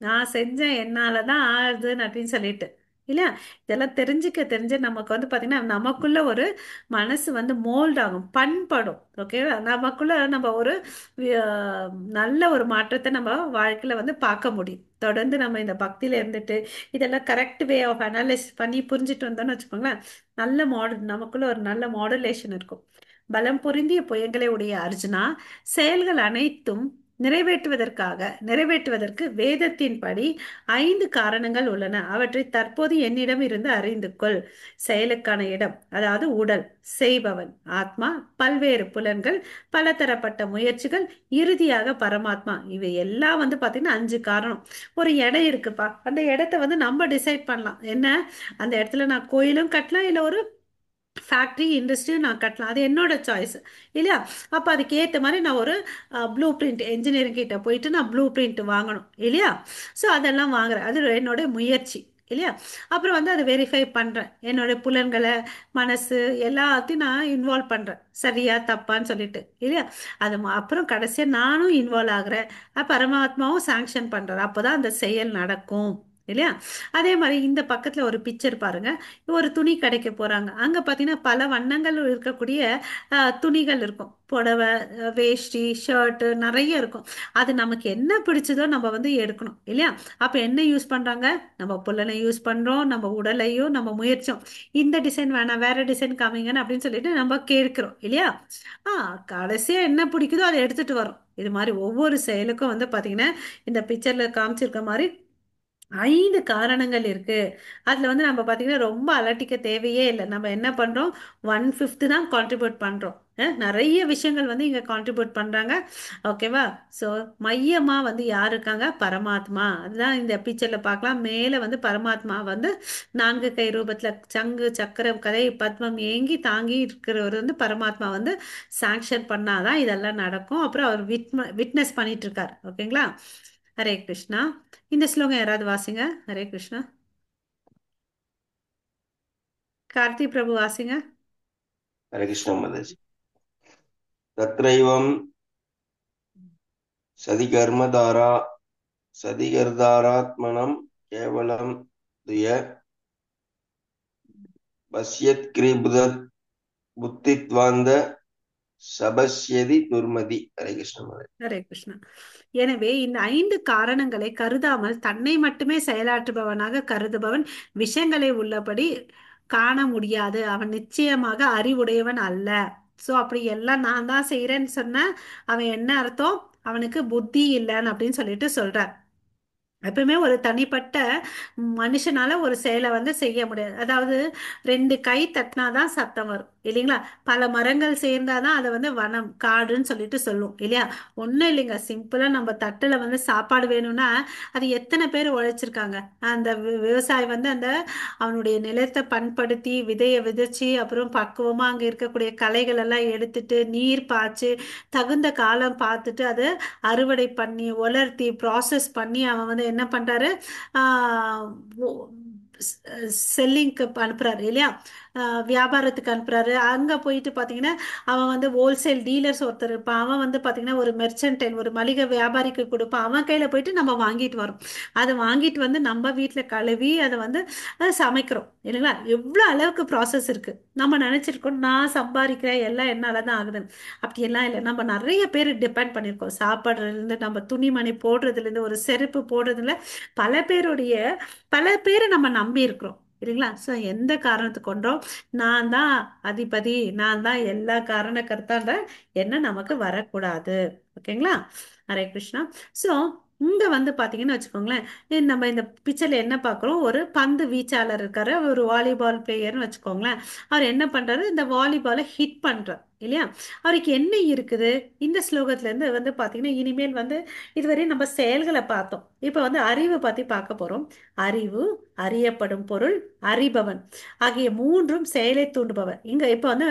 நான் செஞ்சேன், என்னாலதான் ஆகுதுன்னு அப்படின்னு சொல்லிட்டு. இல்லையா? இதெல்லாம் தெரிஞ்ச நமக்கு வந்து பாத்தீங்கன்னா நமக்குள்ள ஒரு மனசு வந்து மோல்ட் ஆகும், பண்படும். ஓகேவா? நமக்குள்ள நம்ம ஒரு அஹ், நல்ல ஒரு மாற்றத்தை நம்ம வாழ்க்கையில வந்து பார்க்க முடியும். தொடர்ந்து நம்ம இந்த பக்தியில இருந்துட்டு இதெல்லாம் கரெக்ட் வே ஆஃப் அனாலிசிஸ் பண்ணி புரிஞ்சுட்டு வந்தோம்னு வச்சுக்கோங்களேன், நல்ல மாடல் நமக்குள்ள ஒரு நல்ல மாடுலேஷன் இருக்கும். பலம் பொருந்திய புயங்களை உடைய அர்ஜுனா, செயல்கள் அனைத்தும் நிறைவேற்றுவதற்கு வேதத்தின்படி 5 காரணங்கள் உள்ளன. அவற்றை தற்போது என்னிடம் இருந்து அறிந்து கொள். செயலுக்கான இடம், அதாவது உடல், செய்பவன் ஆத்மா, பல்வேறு புலன்கள், பலதரப்பட்ட முயற்சிகள், இறுதியாக பரமாத்மா. இவை எல்லாம் வந்து பாத்தீங்கன்னா 5 காரணம். ஒரு இடம் இருக்குப்பா, அந்த இடத்த வந்து நம்ம டிசைட் பண்ணலாம். என்ன, அந்த இடத்துல நான் கோயிலும் கட்டலாம், இல்ல ஒரு ஃபேக்ட்ரி இண்டஸ்ட்ரியும் நான் கட்டலாம். அது என்னோட சாய்ஸ், இல்லையா? அப்போ அதுக்கு ஏற்ற மாதிரி நான் ஒரு ப்ளூ பிரிண்ட் என்ஜினியரிங் கிட்ட போயிட்டு நான் ப்ளூ பிரிண்ட் வாங்கணும், இல்லையா? ஸோ அதெல்லாம் வாங்குறேன், அது என்னோட முயற்சி, இல்லையா? அப்புறம் வந்து அதை வெரிஃபை பண்ணுறேன், என்னோட புலன்களை, மனசு எல்லாத்தையும் நான் இன்வால்வ் பண்ணுறேன், சரியா தப்பான்னு சொல்லிட்டு, இல்லையா? அது அப்புறம் கடைசியாக நானும் இன்வால்வ் ஆகுறேன், பரமாத்மாவும் சாங்ஷன் பண்ணுறாரு, அப்போ தான் அந்த செயல் நடக்கும், இல்லையா? அதே மாதிரி இந்த பக்கத்தில் ஒரு பிக்சர் பாருங்க. ஒரு துணி கடைக்கு போறாங்க, அங்க பாத்தீங்கன்னா பல வண்ணங்கள் இருக்கக்கூடிய துணிகள் இருக்கும். புடவை, வேஷ்டி, ஷர்ட் நிறைய இருக்கும். அது நமக்கு என்ன பிடிச்சதோ நம்ம வந்து எடுக்கணும், இல்லையா? அப்ப என்ன யூஸ் பண்றாங்க? நம்ம புல்லனை யூஸ் பண்றோம், நம்ம உடலையும் நம்ம முயற்சியும், இந்த டிசைன் வேணாம், வேற டிசைன் காமிங்கன்னு அப்படின்னு சொல்லிட்டு நம்ம கேட்கிறோம், இல்லையா? கடைசியா என்ன பிடிக்குதோ அதை எடுத்துட்டு வரோம். இது மாதிரி ஒவ்வொரு செயலுக்கும் வந்து பாத்தீங்கன்னா இந்த பிக்சர்ல காமிச்சிருக்க மாதிரி 5 காரணங்கள் இருக்கு. அதுல வந்து நம்ம பாத்தீங்கன்னா ரொம்ப அலட்டிக்க தேவையே இல்லை. நம்ம என்ன பண்றோம், 1/5 தான் கான்ட்ரிபியூட் பண்றோம். நிறைய விஷயங்கள் வந்து இங்க கான்ட்ரிபியூட் பண்றாங்க. ஓகேவா? ஸோ மையமா வந்து யார் இருக்காங்க? பரமாத்மா. அதுதான் இந்த பிக்சர்ல பார்க்கலாம். மேல வந்து பரமாத்மா வந்து 4 கை ரூபத்துல சங்கு சக்கரம் கதை பத்மம் ஏங்கி தாங்கி இருக்கிறவர் வந்து பரமாத்மா வந்து சாங்ஷன் பண்ணாதான் இதெல்லாம் நடக்கும். அப்புறம் அவர் விட்னஸ் பண்ணிட்டு இருக்கார். ஓகேங்களா? ஹரே கிருஷ்ணா. இந்த ஸ்லோகம் யாராவது வாசிங்க. ஹரே கிருஷ்ணா. கார்த்தி பிரபு வாசிங்க. हरे कृष्ण महोदय। तत्रैवं सदिकर्मधारा सदिकर्तारात्मनं केवलं द्वय पश्यत्क्रीबुदत् बुद्धित्वान्द சபஸ்யதி துர்மதி. ஹரே கிருஷ்ண மகன். ஹரே கிருஷ்ணா. எனவே இந்த 5 காரணங்களை கருதாமல் தன்னை மட்டுமே செயலாற்றுபவனாக கருதுபவன் விஷயங்களை உள்ளபடி காண முடியாது. அவன் நிச்சயமாக அறிவுடையவன் அல்ல. சோ அப்படி எல்லாம் நான் தான் செய்யறேன்னு சொன்ன அவன் என்ன அர்த்தம்? அவனுக்கு புத்தி இல்லைன்னு அப்படின்னு சொல்லிட்டு சொல்றார். எப்பவுமே ஒரு தனிப்பட்ட மனுஷனால ஒரு செயலை வந்து செய்ய முடியாது. அதாவது 2 கை தட்டினாதான் சத்தம் வரும், இல்லைங்களா? பல மரங்கள் சேர்ந்தாதான் அதை வந்து வனம் காடுன்னு சொல்லிட்டு சொல்லுவோம், இல்லையா? ஒன்றும் இல்லைங்க, சிம்பிளா நம்ம தட்டுல வந்து சாப்பாடு வேணும்னா அது எத்தனை பேர் உழைச்சிருக்காங்க. அந்த விவசாயி வந்து அந்த அவனுடைய நிலத்தை பண்படுத்தி விதையை விதைச்சு அப்புறம் பக்குவமா அங்க இருக்கக்கூடிய களைகள் எல்லாம் எடுத்துட்டு நீர் பாய்ச்சி தகுந்த காலம் பார்த்துட்டு அதை அறுவடை பண்ணி உலர்த்தி ப்ராசஸ் பண்ணி அவன் வந்து என்ன பண்றாரு, செல்லிங்க்கு அனுப்புறாரு, இல்லையா? வியாபாரத்துக்கு அனுப்புறாரு. அங்க போயிட்டு பாத்தீங்கன்னா அவன் வந்து ஹோல்சேல் டீலர்ஸ் ஒருத்தர் இருப்பான், அவன் வந்து பாத்தீங்கன்னா ஒரு மெர்ச்சன்டைன் ஒரு மளிகை வியாபாரிக்கு கொடுப்பான், அவன் கையில போயிட்டு நம்ம வாங்கிட்டு வரோம். அதை வாங்கிட்டு வந்து நம்ம வீட்டுல கழுவி அதை வந்து சமைக்கிறோம், இல்லைங்களா? எவ்வளவு அளவுக்கு ப்ராசஸ் இருக்கு. நம்ம நினைச்சிருக்கோம் நான் சம்பாதிக்கிறேன் எல்லாம் என்னாலதான் ஆகுதுன்னு. அப்படி எல்லாம் இல்லை. நம்ம நிறைய பேர் டிபெண்ட் பண்ணியிருக்கோம். சாப்பாடுல இருந்து நம்ம துணிமணி போடுறதுல இருந்து ஒரு செருப்பு போடுறதுல பல பேருடைய பல பேரை நம்ம நம்பி இருக்கிறோம், இல்லைங்களா? ஸோ எந்த காரணத்துக்கு கொண்டோம், நான் தான் அதிபதி, நான் தான் எல்லா காரண கர்த்தான்ற என்ன நமக்கு வரக்கூடாது. ஓகேங்களா? ஹரே கிருஷ்ணா. ஸோ இங்க வந்து பாத்தீங்கன்னு வச்சுக்கோங்களேன், நம்ம இந்த பிக்சர்ல என்ன பார்க்குறோம், ஒரு பந்து வீச்சாளர் இருக்காரு, ஒரு வாலிபால் பிளேயர்னு வச்சுக்கோங்களேன். அவர் என்ன பண்றாரு, இந்த வாலிபாலை ஹிட் பண்றார், இல்லையா? அவருக்கு என்ன இருக்குது? இந்த ஸ்லோகத்துல இருந்து வந்து பாத்தீங்கன்னா இனிமேல் வந்து இதுவரை நம்ம செயல்களை பார்த்தோம், இப்ப வந்து அறிவு பத்தி பார்க்க போறோம். அறிவு, அறியப்படும் பொருள், அறிபவன் ஆகிய மூன்றும் செயலை தூண்டுபவர். இங்க இப்ப வந்து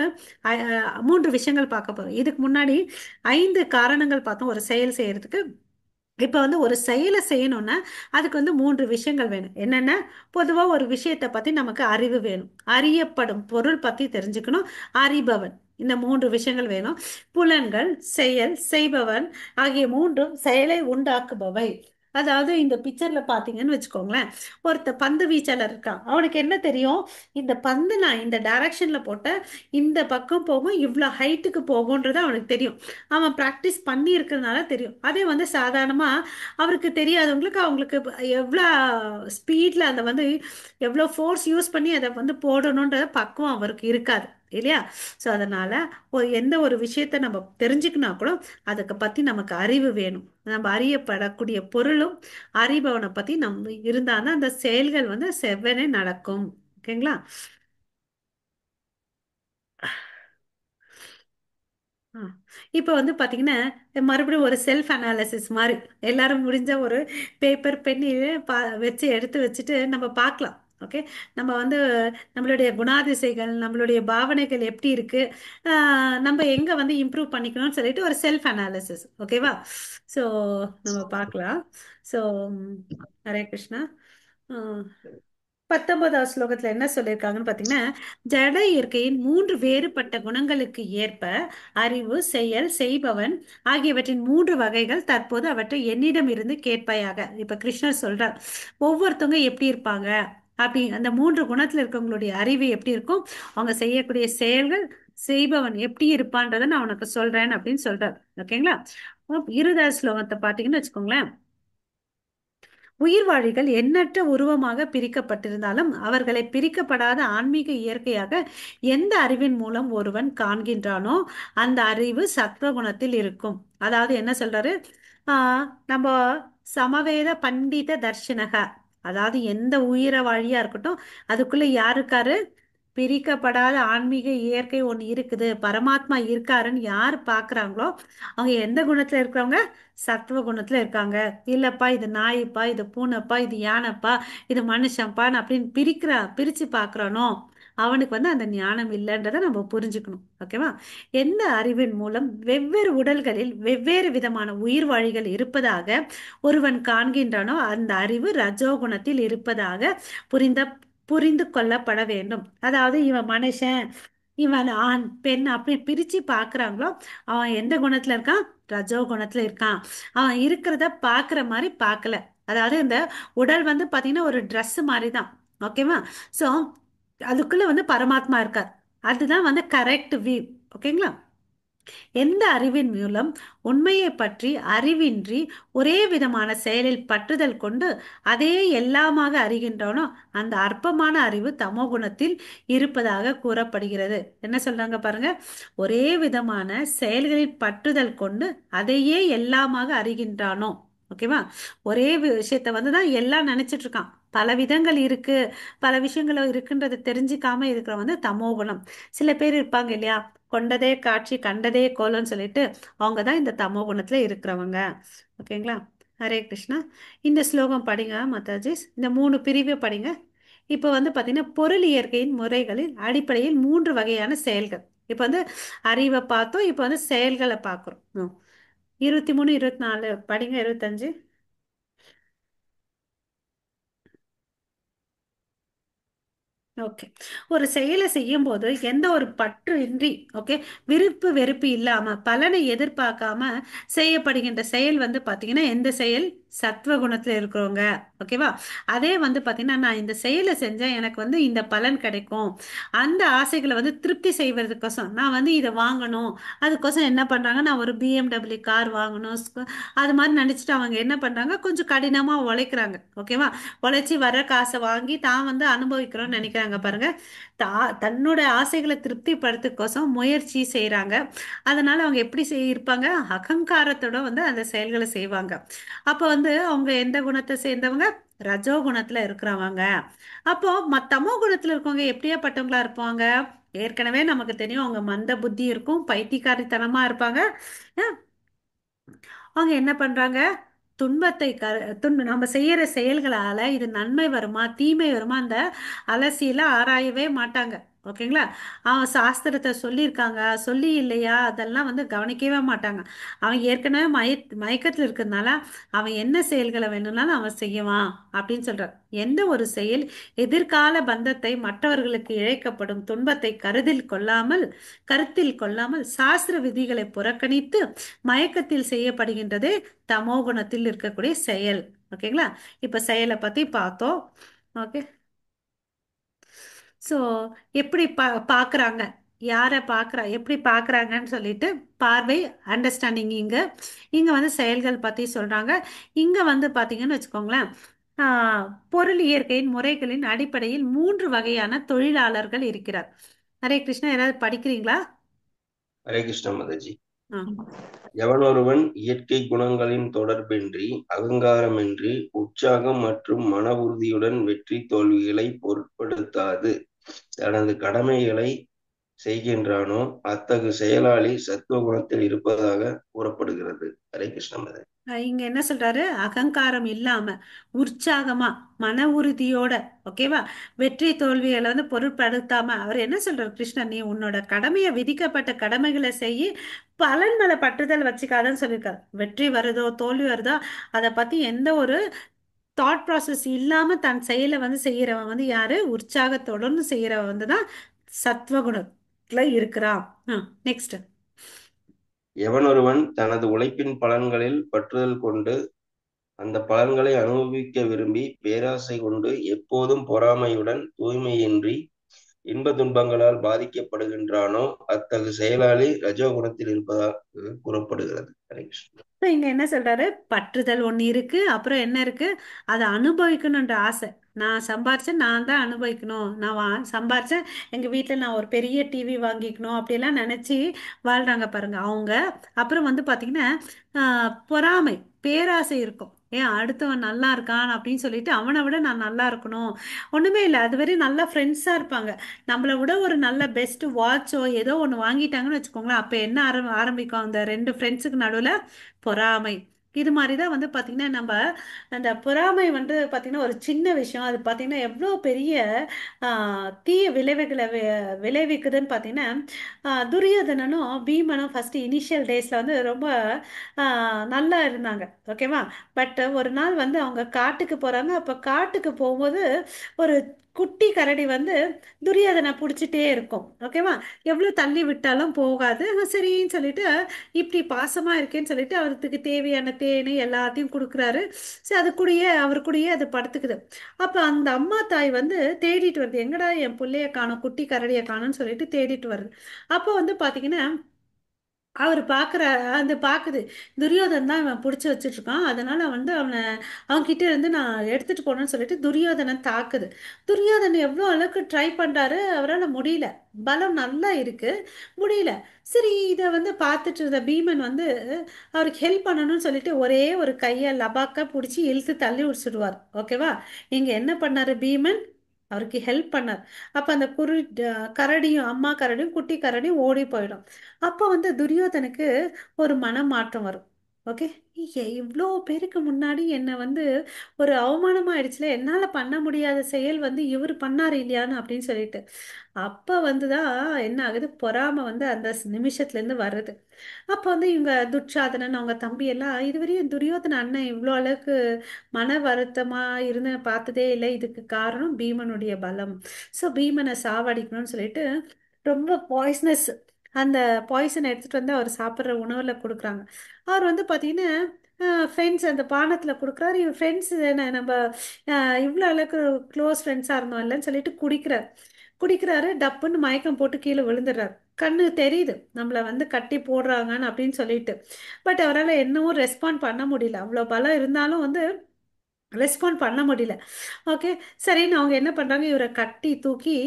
3 விஷயங்கள் பார்க்க போறோம். இதுக்கு முன்னாடி 5 காரணங்கள் பார்த்தோம் ஒரு செயல் செய்யறதுக்கு. இப்ப வந்து ஒரு செயலை செய்யணும்னா அதுக்கு வந்து 3 விஷயங்கள் வேணும். என்னென்ன? பொதுவா ஒரு விஷயத்தை பத்தி நமக்கு அறிவு வேணும், அறியப்படும் பொருள் பத்தி தெரிஞ்சுக்கணும், அறிபவன், இந்த 3 விஷயங்கள் வேணும். புலன்கள், செயல், செய்பவன் ஆகிய மூன்றும் செயலை உண்டாக்குபவை. 3 விஷயங்கள் பார்க்க போறோம். இதுக்கு முன்னாடி 5 காரணங்கள் பார்த்தோம் ஒரு செயலை செய்யறதுக்கு. இப்ப வந்து ஒரு செயலை செய்யணும்னா அதுக்கு வந்து 3 விஷயங்கள் வேணும். என்னென்ன? பொதுவா ஒரு விஷயத்தை பத்தி நமக்கு அறிவு வேணும், அறியப்படும் பொருள் பத்தி தெரிஞ்சுக்கணும், அறிபவன், இந்த 3 விஷயங்கள் வேணும். புலன்கள், செயல், செய்பவன் ஆகிய மூன்றும் செயலை அதாவது இந்த பிக்சர்ல பாத்தீங்கன்னு வச்சுக்கோங்களேன், ஒருத்த பந்து வீச்சாளர் இருக்கான். அவனுக்கு என்ன தெரியும்? இந்த பந்து நான் இந்த டைரக்ஷன்ல போட்டேன், இந்த பக்கம் போகும், இவ்வளோ ஹைட்டுக்கு போகும்ன்றது அவனுக்கு தெரியும். அவன் ப்ராக்டிஸ் பண்ணி இருக்கிறதுனால தெரியும். அதே வந்து சாதாரணமா அவருக்கு தெரியாதவங்களுக்கு அவங்களுக்கு எவ்வளோ ஸ்பீட்ல அதை வந்து எவ்வளோ ஃபோர்ஸ் யூஸ் பண்ணி அதை வந்து போடணுன்ற பக்குவம் அவருக்கு இருக்காது இல்லையா? ஸோ அதனால எந்த ஒரு விஷயத்த நம்ம தெரிஞ்சுக்கினா கூட அதுக்கு பத்தி நமக்கு அறிவு வேணும். நம்ம அறியப்படக்கூடிய பொருளும் அறிபவனை பத்தி நம்ம இருந்தாதான் அந்த செயல்கள் வந்து செவ்வனே நடக்கும். ஓகேங்களா? ஆ. இப்போ வந்து பார்த்தீங்கன்னா மறுபடியும் ஒரு செல்ஃப் அனாலிசிஸ் மாதிரி எல்லாரும் முடிஞ்ச ஒரு பேப்பர் பென்னு வச்சு எடுத்து வச்சுட்டு நம்ம பார்க்கலாம். ஓகே, நம்ம வந்து நம்மளுடைய குணாதிசைகள் நம்மளுடைய பாவனைகள் எப்படி இருக்கு, நம்ம எங்க வந்து இம்ப்ரூவ் பண்ணிக்கணும்னு சொல்லிட்டு ஒரு செல்ஃப் அனாலிசிஸ். ஓகேவா? ஸோ நம்ம பார்க்கலாம். ஸோ ஹரே கிருஷ்ணா. 19வது ஸ்லோகத்துல என்ன சொல்லியிருக்காங்கன்னு பாத்தீங்கன்னா, ஜட இயற்கையின் 3 வேறுபட்ட குணங்களுக்கு ஏற்ப அறிவு, செயல், செய்பவன் ஆகியவற்றின் 3 வகைகள் தற்போது அவற்றை என்னிடம் இருந்து கேட்பாயாக. இப்ப கிருஷ்ணர் சொல்றார், ஒவ்வொருத்தவங்க எப்படி இருப்பாங்க அப்படி அந்த 3 குணத்துல இருக்கவங்களுடைய அறிவு எப்படி இருக்கும், அவங்க செய்யக்கூடிய செயல்கள், செய்பவன் எப்படி இருப்பான்றதை நான் உனக்கு சொல்றேன் அப்படின்னு சொல்றார். ஓகேங்களா? 20வது ஸ்லோகத்தை பாத்தீங்கன்னு வச்சுக்கோங்களேன், உயிர்வாழிகள் எண்ணற்ற உருவமாக பிரிக்கப்பட்டிருந்தாலும் அவர்களை பிரிக்கப்படாத ஆன்மீக இயற்கையாக எந்த அறிவின் மூலம் ஒருவன் காண்கின்றானோ அந்த அறிவு சத்வகுணத்தில் இருக்கும். அதாவது என்ன சொல்றாரு? நம்ம சமவேத பண்டித தர்ஷனக, அதாவது எந்த உயிரவாழியா இருக்கட்டும் அதுக்குள்ள யார் இருக்காரு? பிரிக்கப்படாத ஆன்மீக இயற்கை ஒன்று இருக்குது, பரமாத்மா இருக்காருன்னு யார் பார்க்குறாங்களோ அவங்க எந்த குணத்துல இருக்கிறவங்க? சத்துவ குணத்துல இருக்காங்க. இல்லப்பா இது நாய்ப்பா, இது பூனைப்பா, இது யானைப்பா, இது மனுஷன்ப்பான்னு அப்படின்னு பிரிச்சு பார்க்கறானோ அவனுக்கு வந்து அந்த ஞானம் இல்லைன்றதை நம்ம புரிஞ்சுக்கணும். ஓகேவா? எந்த அறிவின் மூலம் வெவ்வேறு உடல்களில் வெவ்வேறு விதமான உயிர் வாழிகள் இருப்பதாக ஒருவன் காண்கின்றானோ அந்த அறிவு ரஜோகுணத்தில் இருப்பதாக புரிந்த புரிந்து கொள்ளப்பட வேண்டும். அதாவது இவன் மனுஷன், இவன் ஆண் பெண் அப்படி பிரிச்சு பார்க்கறாங்களோ அவன் எந்த குணத்துல இருக்கான்? ரஜோ குணத்துல இருக்கான். அவன் இருக்கிறத பார்க்குற மாதிரி பார்க்கல. அதாவது இந்த உடல் வந்து பாத்தீங்கன்னா ஒரு Dress மாதிரி தான். ஓகேவா? ஸோ அதுக்குள்ள வந்து பரமாத்மா இருக்கார். அதுதான் வந்து கரெக்ட் வியூ. ஓகேங்களா? எந்த அறிவின் மூலம் உண்மையை பற்றி அறிவின்றி ஒரே விதமான செயலில் பற்றுதல் கொண்டு அதே எல்லாமாக அறிகின்றோனோ அந்த அற்பமான அறிவு தமோ குணத்தில் இருப்பதாக கூறப்படுகிறது. என்ன சொல்றாங்க பாருங்க, ஒரே விதமான செயல்களில் பற்றுதல் கொண்டு அதையே எல்லாமாக அறிகின்றானோ. ஓகேவா? ஒரே விஷயத்த வந்து தான் எல்லாம் நினைச்சிட்டு இருக்கான். பல விதங்கள் இருக்கு, பல விஷயங்கள் இருக்குன்றதை தெரிஞ்சுக்காம இருக்கிற வந்து தமோகுணம். சில பேர் இருப்பாங்க இல்லையா, கொண்டதே காட்சி கண்டதே கோலம்னு சொல்லிட்டு அவங்க தான் இந்த தமோ குணத்துல இருக்கிறவங்க. ஓகேங்களா? ஹரே கிருஷ்ணா. இந்த ஸ்லோகம் படிங்க மாதாஜிஸ், இந்த 3 பிரிவை படிங்க. இப்போ வந்து பார்த்தீங்கன்னா பொருள் இயற்கையின் முறைகளில் அடிப்படையில் 3 வகையான செயல்கள். இப்போ வந்து அறிவை பார்த்தோம், இப்போ வந்து செயல்களை பார்க்குறோம். 23 24 படிங்க. 25. ஓகே. ஒரு செயலை செய்யும் போது எந்த ஒரு பற்று இன்றி, ஓகே, விருப்பு வெறுப்பு இல்லாம பலனை எதிர்பார்க்காம செய்யப்படுகின்ற செயல் வந்து பாத்தீங்கன்னா எந்த செயல்? சத்துவ குணத்துல இருக்கிறவங்க. ஓகேவா? அதே வந்து பாத்தீங்கன்னா நான் இந்த செயலை செஞ்சேன் எனக்கு வந்து இந்த பலன் கிடைக்கும், அந்த ஆசைகளை வந்து திருப்தி செய்வதற்கோசம் நான் வந்து இதை வாங்கணும், அதுக்கோசம் என்ன பண்றாங்க, நான் ஒரு BMW கார் வாங்கணும், அது மாதிரி நினைச்சிட்டு அவங்க என்ன பண்றாங்க, கொஞ்சம் கடினமா உழைக்கிறாங்க. ஓகேவா? உழைச்சி வர காசை வாங்கி தான் வந்து அனுபவிக்கிறோம்னு நினைக்கிறாங்க பாருங்க. தன்னோட ஆசைகளை திருப்திப்படுத்துக்கோசம் முயற்சி செய்யறாங்க. அதனால அவங்க எப்படி இருப்பாங்க? அகங்காரத்தோட வந்து அந்த செயல்களை செய்வாங்க. அப்ப வந்து அவங்க எந்த குணத்தை சேர்ந்தவங்க? ரஜோ குணத்துல இருக்கிறவங்க. அப்போ தமோ குணத்துல இருக்கவங்க எப்படியாப்பட்டவங்களா இருப்பாங்க? ஏற்கனவே நமக்கு தெரியும் அவங்க மந்த புத்தி இருக்கும், பைத்தியக்காரித்தனமா இருப்பாங்க. அஹ் அவங்க என்ன பண்றாங்க? துன்பத்தை நம்ம செய்யற செயல்களால இது நன்மை வருமா தீமை வருமா அந்த அலசியில ஆராயவே மாட்டாங்க. ஓகேங்களா? அவன் சாஸ்திரத்தை சொல்லியிருக்காங்க சொல்லி இல்லையா அதெல்லாம் வந்து கவனிக்கவே மாட்டாங்க. அவன் ஏற்கனவே மயக்கத்தில் இருக்கிறதுனால அவன் என்ன செயல்களை வேணும்னாலும் அவன் செய்வான் அப்படின்னு சொல்றான். எந்த ஒரு செயல் எதிர்கால பந்தத்தை மற்றவர்களுக்கு இழைக்கப்படும் துன்பத்தை கருத்தில் கொள்ளாமல் சாஸ்திர விதிகளை புறக்கணித்து மயக்கத்தில் செய்யப்படுகின்றது தமோ குணத்தில் இருக்கக்கூடிய செயல். ஓகேங்களா? இப்ப செயலை பத்தி பார்த்தோம். ஓகே. ஸோ எப்படி பார்க்குறாங்க, யாரை பார்க்குறா, எப்படி பார்க்குறாங்கன்னு சொல்லிட்டு பார்வை, அண்டர்ஸ்டாண்டிங். இங்கே வந்து செயல்கள் பற்றி சொல்கிறாங்க. இங்கே வந்து பார்த்தீங்கன்னு வச்சுக்கோங்களேன், ஆஹ், பொருள் இயற்கையின் முறைகளின் அடிப்படையில் 3 வகையான தொழிலாளர்கள் இருக்கிறார். ஹரே கிருஷ்ணா. யாராவது படிக்கிறீங்களா? ஹரே கிருஷ்ண மாதாஜி. ஆ. எவனொருவன் இயற்கை குணங்களின் தொடர்பின்றி, அகங்காரமின்றி, உற்சாகம் மற்றும் மன உறுதியுடன் வெற்றி தோல்விகளை பொருட்படுத்தாது தனது கடமைகளை செய்கின்றானோ, அத்தகு செயலாளி சத்துவ குணத்தில் இருப்பதாக கூறப்படுகிறது. ஹரே கிருஷ்ண மாதாஜி. இங்க என்ன சொல்றாரு? அகங்காரம் இல்லாம, உற்சாகமா, மன உறுதியோட, ஓகேவா, வெற்றி தோல்விகளை வந்து பொருட்படுத்தாம அவர் என்ன சொல்றாரு? கிருஷ்ணன், நீ உன்னோட கடமையை, விதிக்கப்பட்ட கடமைகளை செய்யி, பலன் மேல பற்றுதல் வச்சுக்காதன்னு சொல்லியிருக்காரு. வெற்றி வருதோ தோல்வி வருதோ அதை பத்தி எந்த ஒரு தாட் ப்ராசஸ் இல்லாம தன் செயலை வந்து செய்யறவன் வந்து யாரு? உற்சாகத்தோடு செய்யறவன் வந்து தான் சத்வகுணத்துல இருக்கிறான். நெக்ஸ்ட். எவனொருவன் தனது உழைப்பின் பலன்களில் பற்றுதல் கொண்டு அந்த பலன்களை அனுபவிக்க விரும்பி பேராசை கொண்டு எப்போதும் பொறாமையுடன் தூய்மையின்றி இன்ப துன்பங்களால் பாதிக்கப்படுகின்றானோ, அத்தகு செயலாளி ரஜோகுணத்தில் இருப்பதாக கூறப்படுகிறது. ஹரே கிருஷ்ணா. இப்ப இங்க என்ன சொல்றாரு? பற்றுதல் ஒண்ணு இருக்கு, அப்புறம் என்ன இருக்கு? அதை அனுபவிக்கணும்ன்ற ஆசை. நான் சம்பாரிச்சேன், நான் தான் அனுபவிக்கணும். நான் சம்பாரிச்சேன், எங்க வீட்டுல நான் ஒரு பெரிய டிவி வாங்கிக்கணும் அப்படியெல்லாம் நினைச்சு வாழ்றாங்க பாருங்க அவங்க. அப்புறம் வந்து பாத்தீங்கன்னா பொறாமை, பேராசை இருக்கும். ஏன் அடுத்தவன் நல்லா இருக்கான் அப்படின்னு சொல்லிட்டு அவனை விட நான் நல்லா இருக்கணும். ஒண்ணுமே இல்லை, அதுவரை நல்லா ஃப்ரெண்ட்ஸா இருப்பாங்க. நம்மளை விட ஒரு நல்ல பெஸ்ட் வாட்சோ ஏதோ ஒன்று வாங்கிட்டாங்கன்னு வச்சுக்கோங்களேன், அப்போ என்ன ஆரம்பிக்கும் அந்த 2 ஃப்ரெண்ட்ஸுக்கு நடுவில்? பொறாமை. இது மாதிரி தான் வந்து பார்த்தீங்கன்னா நம்ம அந்த பொறாமை வந்து பார்த்தீங்கன்னா ஒரு சின்ன விஷயம், அது பார்த்தீங்கன்னா எவ்வளோ பெரிய தீய விளைவுகளை விளைவிக்குதுன்னு பார்த்தீங்கன்னா, துரியோதனனும் பீமனும் ஃபர்ஸ்ட் இனிஷியல் டேஸில் வந்து ரொம்ப நல்லா இருந்தாங்க, ஓகேவா. பட் ஒரு நாள் வந்து அவங்க காட்டுக்கு போகிறாங்க. அப்போ காட்டுக்கு போகும்போது ஒரு குட்டி கரடி வந்து துரியோதனை பிடிச்சிட்டே இருக்கும், ஓகேவா. எவ்வளோ தள்ளி விட்டாலும் போகாது. சரின்னு சொல்லிட்டு இப்படி பாசமா இருக்கேன்னு சொல்லிட்டு அவருக்கு தேவையான தேனு எல்லாத்தையும் கொடுக்குறாரு. சரி, அது கூடயே அவர் கூடயே அது படுத்துக்குது. அப்ப அந்த அம்மா தாய் வந்து தேடிட்டு வருது, எங்கடா என் புள்ளைய காணோம், குட்டி கரடியை காணோம்னு சொல்லிட்டு தேடிட்டு வருது. அப்போ வந்து பாத்தீங்கன்னா அவர் பார்க்குற அந்த பார்க்குது, துரியோதன் தான் இவன் பிடிச்சி வச்சுட்டு இருக்கான், அதனால வந்து அவன் கிட்ட இருந்து நான் எடுத்துட்டு போனேன்னு சொல்லிட்டு துரியோதனன் தாக்குது. துரியோதனன் எவ்வளோ அளவுக்கு ட்ரை பண்றாரு, அவரால் முடியல. பலம் நல்லா இருக்கு, முடியல. சரி, இதை வந்து பார்த்துட்டு இருந்த பீமன் வந்து அவருக்கு ஹெல்ப் பண்ணணும்னு சொல்லிட்டு ஒரே ஒரு கையை லபாக்கா பிடிச்சி இழுத்து தள்ளி விடுச்சுடுவார், ஓகேவா. இங்க என்ன பண்ணாரு பீமன்? அவருக்கு ஹெல்ப் பண்ணார். அப்ப அந்த கரடியும், அம்மா கரடியும் குட்டி கரடியும் ஓடி போயிடும். அப்போ வந்து துரியோதனுக்கு ஒரு மனமாற்றம் வரும். ஓகே, இவ்வளோ பேருக்கு முன்னாடி என்னை வந்து ஒரு அவமானமாயிடுச்சுல, என்னால் பண்ண முடியாத செயல் வந்து இவர் பண்ணார் இல்லையான்னு அப்படின்னு சொல்லிட்டு, அப்போ வந்து தான் என்ன ஆகுது? பொறாமை வந்து அந்த நிமிஷத்துலேருந்து வருது. அப்போ வந்து இவங்க துச்சாதனன் அவங்க தம்பி எல்லாம் இதுவரையும் துரியோதன அண்ணன் இவ்வளோ அளவுக்கு மன வருத்தமாக இருந்து பார்த்ததே இல்லை, இதுக்கு காரணம் பீமனுடைய பலம். ஸோ பீமனை சாவடிக்கணும்னு சொல்லிட்டு ரொம்ப பாய்ஸ்னஸ், அந்த பாய்சன் எடுத்துகிட்டு வந்து அவர் சாப்பிட்ற உணவில் கொடுக்குறாங்க. அவர் வந்து பார்த்தீங்கன்னா ஃப்ரெண்ட்ஸ் அந்த பானத்தில் கொடுக்குறாரு. இவர் ஃப்ரெண்ட்ஸ் என்ன நம்ம இவ்வளோ அளவுக்கு க்ளோஸ் ஃப்ரெண்ட்ஸாக இருந்தோம் இல்லைன்னு சொல்லிட்டு குடிக்கிறாரு. டப்புன்னு மயக்கம் போட்டு கீழே விழுந்துடுறாரு. கண்ணு தெரியுது நம்மளை வந்து கட்டி போடுறாங்கன்னு அப்படின்னு சொல்லிட்டு. பட் அவரால் என்னவும் ரெஸ்பாண்ட் பண்ண முடியல, அவ்வளோ பலம் இருந்தாலும் வந்து ரெஸ்பாண்ட் பண்ண முடியல. ஓகே, சரின்னு அவங்க என்ன பண்ணுறாங்க, இவரை கட்டி தூக்கி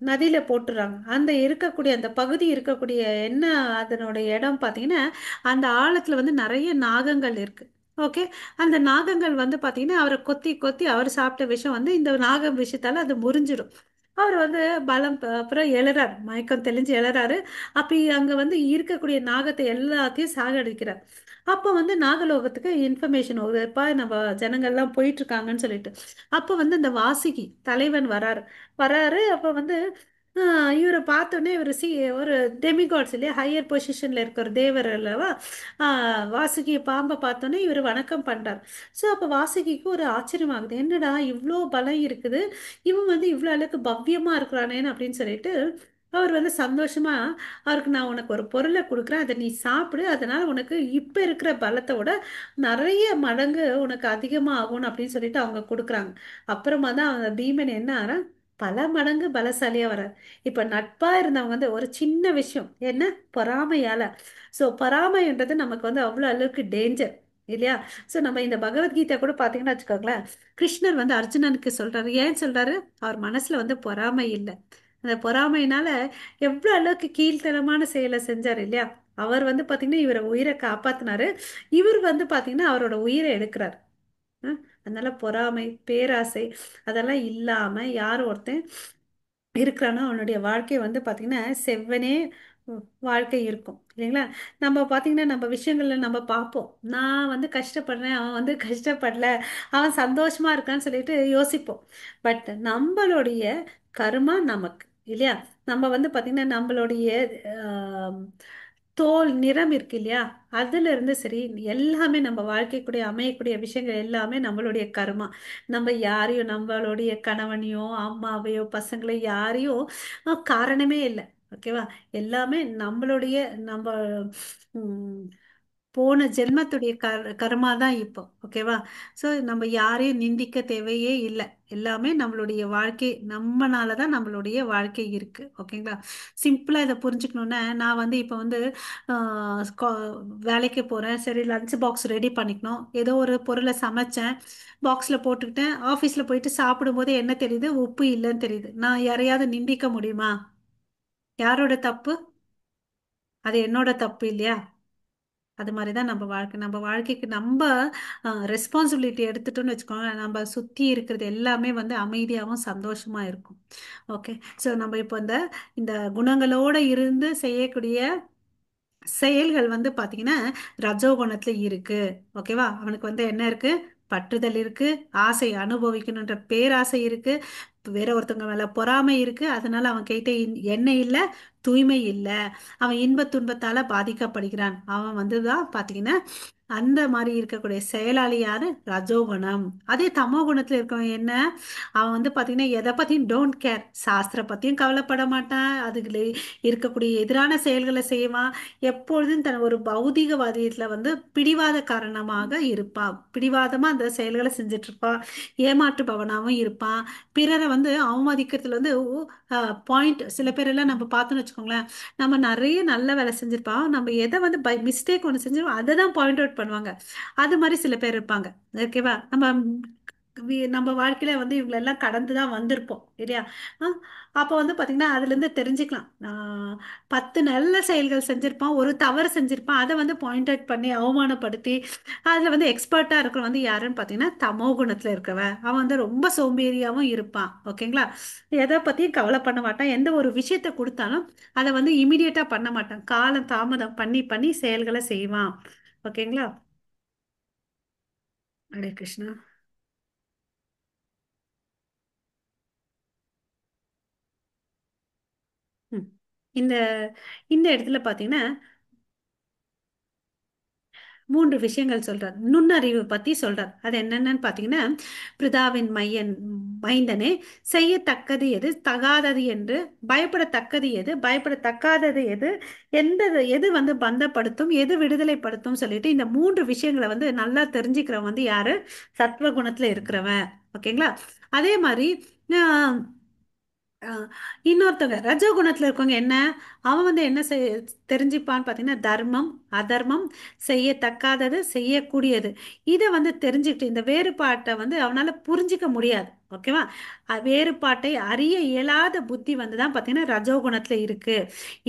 நதியில் போட்டுறாங்க. அந்த இருக்கக்கூடிய அந்த பகுதி இருக்கக்கூடிய என்ன அதனுடைய இடம் பார்த்தீங்கன்னா, அந்த ஆழத்தில் வந்து நிறைய நாகங்கள் இருக்கு. ஓகே, அந்த நாகங்கள் வந்து பார்த்தீங்கன்னா அவரை கொத்தி கொத்தி அவர் சாப்பிட்ட விஷம் வந்து இந்த நாகம் விஷத்தால் அது முறிஞ்சிடும். அவர் வந்து பலம் அப்புறம் எழறார், மயக்கம் தெளிஞ்சு எழறாரு. அப்படி அங்கே வந்து இருக்கக்கூடிய நாகத்தை எல்லாத்தையும் சாகடிக்கிறார். அப்போ வந்து நாகலோகத்துக்கு இன்ஃபர்மேஷன் வருதுப்பா, நம்ம ஜனங்கள்லாம் போயிட்டு இருக்காங்கன்னு சொல்லிட்டு. அப்போ வந்து இந்த வாசுகி தலைவன் வராரு. அப்போ வந்து இவரை பார்த்தோன்னே இவர் ஒரு டெமிகாட்ஸ் இல்லையா, ஹையர் பொசிஷனில் இருக்கிற தேவர் அல்லவா. வாசுகி பாம்பை பார்த்தோன்னே இவர் வணக்கம் பண்ணுறார். ஸோ அப்போ வாசுகிக்கு ஒரு ஆச்சரியமாகுது, என்னடா இவ்வளோ பலம் இருக்குது, இவன் வந்து இவ்வளோ அளவுக்கு பவ்யமாக இருக்கிறானேன்னு அப்படின்னு சொல்லிட்டு அவர் வந்து சந்தோஷமா அவருக்கு நான் உனக்கு ஒரு பொருளை கொடுக்குறேன், அதை நீ சாப்பிடு, அதனால உனக்கு இப்ப இருக்கிற பலத்தை விட நிறைய மடங்கு உனக்கு அதிகமா ஆகும் அப்படின்னு சொல்லிட்டு அவங்க கொடுக்குறாங்க. அப்புறமா தான் அவங்க பீமன் என்ன ஆறான், பல மடங்கு பலசாலியா வர்றார். இப்ப நட்பா இருந்தவங்க வந்து ஒரு சின்ன விஷயம் என்ன, பொறாமையால. ஸோ பொறாமைன்றது நமக்கு வந்து அவ்வளோ அளவுக்கு டேஞ்சர் இல்லையா? ஸோ நம்ம இந்த பகவத்கீதை கூட பார்த்தீங்கன்னா வச்சுக்கோங்களேன், கிருஷ்ணர் வந்து அர்ஜுனனுக்கு சொல்றாரு. ஏன் சொல்றாரு? அவர் மனசுல வந்து பொறாமை இல்லை. அந்த பொறாமையினால எவ்வளவு அளவுக்கு கீழ்த்தரமான செயலை செஞ்சார் இல்லையா? அவர் வந்து பாத்தீங்கன்னா இவரை உயிரை காப்பாத்தினாரு. இவர் வந்து பாத்தீங்கன்னா அவரோட உயிரை எடுக்கிறார். அதனால பொறாமை, பேராசை அதெல்லாம் இல்லாம யார் ஒருத்தன் இருக்கிறானோ அவனுடைய வாழ்க்கை வந்து பாத்தீங்கன்னா செவ்வனே வாழ்க்கை இருக்கும் இல்லைங்களா? நம்ம பாத்தீங்கன்னா நம்ம விஷயங்கள்ல நம்ம பார்ப்போம், நான் வந்து கஷ்டப்படுறேன், அவன் வந்து கஷ்டப்படல, அவன் சந்தோஷமா இருக்கான்னு சொல்லிட்டு யோசிப்போம். பட் நம்மளுடைய கர்மா நமக்கு இல்லையா? நம்ம வந்து பாத்தீங்கன்னா நம்மளுடைய ஆம், தோல் நிறம் இருக்கு இல்லையா? அதுல இருந்து சரி எல்லாமே நம்ம வாழ்க்கைக்குடைய அமையக்கூடிய விஷயங்கள் எல்லாமே நம்மளுடைய கர்மா. நம்ம யாரையும் நம்மளுடைய கணவனையோ அம்மாவையோ பசங்களையோ யாரையும் காரணமே இல்லை. ஓகேவா? எல்லாமே நம்மளுடைய நம்ம ம், போன ஜென்மத்துடைய கர்மா தான் இப்போ. ஓகேவா? ஸோ நம்ம யாரையும் நிந்திக்க தேவையே இல்லை. எல்லாமே நம்மளுடைய வாழ்க்கை, நம்மனால தான் நம்மளுடைய வாழ்க்கை இருக்கு. ஓகேங்களா? சிம்பிளா இதை புரிஞ்சுக்கணுன்னா, நான் வந்து இப்போ வந்து வேலைக்கு போறேன், சரி லஞ்ச் பாக்ஸ் ரெடி பண்ணிக்கணும், ஏதோ ஒரு பொருளை சமைச்சேன், பாக்ஸ்ல போட்டுக்கிட்டேன், ஆஃபீஸ்ல போயிட்டு சாப்பிடும்போது என்ன தெரியுது, உப்பு இல்லைன்னு தெரியுது. நான் யாரையாவது நிந்திக்க முடியுமா? யாரோட தப்பு? அது என்னோட தப்பு இல்லையா? அது மாதிரி தான் நம்ம வாழ்க்கை. நம்ம வாழ்க்கைக்கு நம்ம ரெஸ்பான்சிபிலிட்டி எடுத்துட்டோம்னு வச்சுக்கோங்க, நம்ம சுற்றி இருக்கிறது எல்லாமே வந்து அமைதியாகவும் சந்தோஷமா இருக்கும். ஓகே. ஸோ நம்ம இப்போ இந்த இந்த குணங்களோட இருந்து செய்யக்கூடிய செயல்கள் வந்து பாத்தீங்கன்னா ரஜோகுணத்துல இருக்கு. ஓகேவா? அவனுக்கு வந்து என்ன இருக்கு, பற்றுதல் இருக்கு, ஆசை அனுபவிக்கணுன்ற பேராசை இருக்கு, வேற ஒருத்தவங்க மேல பொறாமை இருக்கு, அதனால அவன் கிட்ட எண்ணெய் இல்ல, தூய்மை இல்ல, அவன் இன்ப துன்பத்தால பாதிக்கப்படுகிறான். அவன் வந்துதான் பாத்தீங்கன்னா அந்த மாதிரி இருக்கக்கூடிய செயலாளி யாரு, ரஜோகுணம். அதே தமோ குணத்துல இருக்கவன் என்ன, அவன் வந்து பாத்தீங்கன்னா எதை பத்தியும் டோன்ட் கேர், சாஸ்திர பத்தியும் கவலைப்பட மாட்டான், அதுல இருக்கக்கூடிய எதிரான செயல்களை செய்வான், எப்பொழுதும் தன் ஒரு பௌதிகவாதத்துல வந்து பிடிவாத காரணமாக இருப்பான், பிடிவாதமா அந்த செயல்களை செஞ்சுட்டு இருப்பான், ஏமாற்றுபவனாகவும் இருப்பான், பிறரை வந்து அவமதிக்கிறதுல வந்து பாயிண்ட். சில பேர் எல்லாம் நம்ம பார்த்தோம்னு வச்சுக்கோங்களேன், நம்ம நிறைய நல்ல வேலை செஞ்சிருப்போம், நம்ம எதை வந்து பை மிஸ்டேக் ஒன்று செஞ்சிருவோம் அதை தான் பாயிண்ட் அவுட் பண்ணுவாங்க. அது மாதிரி சில பேர் இருப்பாங்க. ஓகேவா? நம்ம வாழ்க்கையில வந்து இவங்களெல்லாம் கடந்து தான் வந்திருப்போம் இல்லையா? அஹ் அப்போ வந்து பாத்தீங்கன்னா அதுல இருந்து தெரிஞ்சுக்கலாம். 10 நல்ல செயல்கள் செஞ்சிருப்பான், ஒரு தவறு செஞ்சிருப்பான், அதை வந்து பாயிண்ட் அவுட் பண்ணி அவமானப்படுத்தி அதுல வந்து எக்ஸ்பர்ட்டா இருக்கிறவன் வந்து யாருன்னு பாத்தீங்கன்னா தமோ குணத்துல இருக்கவன். அவன் வந்து ரொம்ப சோம்பேறியாவும் இருப்பான். ஓகேங்களா? எதை பத்தியும் கவலை பண்ண மாட்டான், எந்த ஒரு விஷயத்த கொடுத்தாலும் அதை வந்து இமிடியேட்டா பண்ண மாட்டான், காலம் தாமதம் பண்ணி பண்ணி செயல்களை செய்வான். ஓகேங்களா? ஹரே கிருஷ்ணா. ம். இந்த இந்த இடத்துல பாத்தீங்கன்னா 3 விஷயங்கள் சொல்றார், நுண்ணறிவு பத்தி சொல்றார். அது என்னென்னு பாத்தீங்கன்னா, பிருதாவின் மைந்தனே, செய்யத்தக்கது எது, தகாதது என்று, பயப்படத்தக்கது எது, பயப்படத்தக்காதது எது, எந்த எது வந்து பந்தப்படுத்தும், எது விடுதலைப்படுத்தும் சொல்லிட்டு இந்த 3 விஷயங்களை வந்து நல்லா தெரிஞ்சுக்கிறவன் வந்து யாரு, சத்வகுணத்துல இருக்கிறவன். ஓகேங்களா? அதே மாதிரி ஆஹ், ஆஹ், இன்னொருத்தவங்க ரஜோகுணத்துல இருக்கவங்க என்ன, அவன் வந்து என்ன தெரிஞ்சுப்பான்னு பார்த்தீங்கன்னா, தர்மம் அதர்மம், செய்யத்தக்காதது செய்யக்கூடியது, இதை வந்து தெரிஞ்சுக்கிட்டு இந்த வேறுபாட்டை வந்து அவனால புரிஞ்சிக்க முடியாது. ஓகேவா? வேறுபாட்டை அறிய இயலாத புத்தி வந்து தான் பார்த்தீங்கன்னா ரஜோகுணத்துல இருக்கு.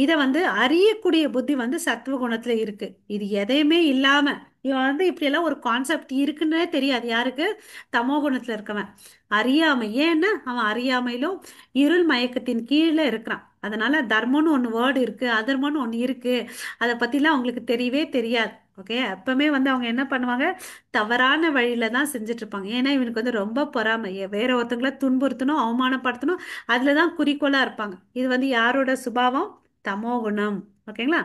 இதை வந்து அறியக்கூடிய புத்தி வந்து சத்துவகுணத்துல இருக்கு. இது எதையுமே இல்லாம இவன் வந்து இப்படி எல்லாம் ஒரு கான்செப்ட் இருக்குன்னே தெரியாது யாருக்கு, தமோ குணத்துல இருக்கவன். அறியாமை, ஏன்னா அவன் அறியாமையிலும் இருள் மயக்கத்தின் கீழே இருக்கிறான். அதனால தர்மம்னு ஒன்று வேர்டு இருக்கு, அதர்மம்னு ஒன்று இருக்கு, அதை பத்திலாம் அவங்களுக்கு தெரியவே தெரியாது. ஓகே. எப்பவுமே வந்து அவங்க என்ன பண்ணுவாங்க, தவறான வழியில தான் செஞ்சுட்டு இருப்பாங்க. ஏன்னா இவனுக்கு வந்து ரொம்ப பொறாமை, வேற ஒருத்தவங்கள துன்புறுத்தணும் அவமானப்படுத்தணும், அதுலதான் குறிக்கோளா இருப்பாங்க. இது வந்து யாரோட சுபாவம், தமோ குணம். ஓகேங்களா?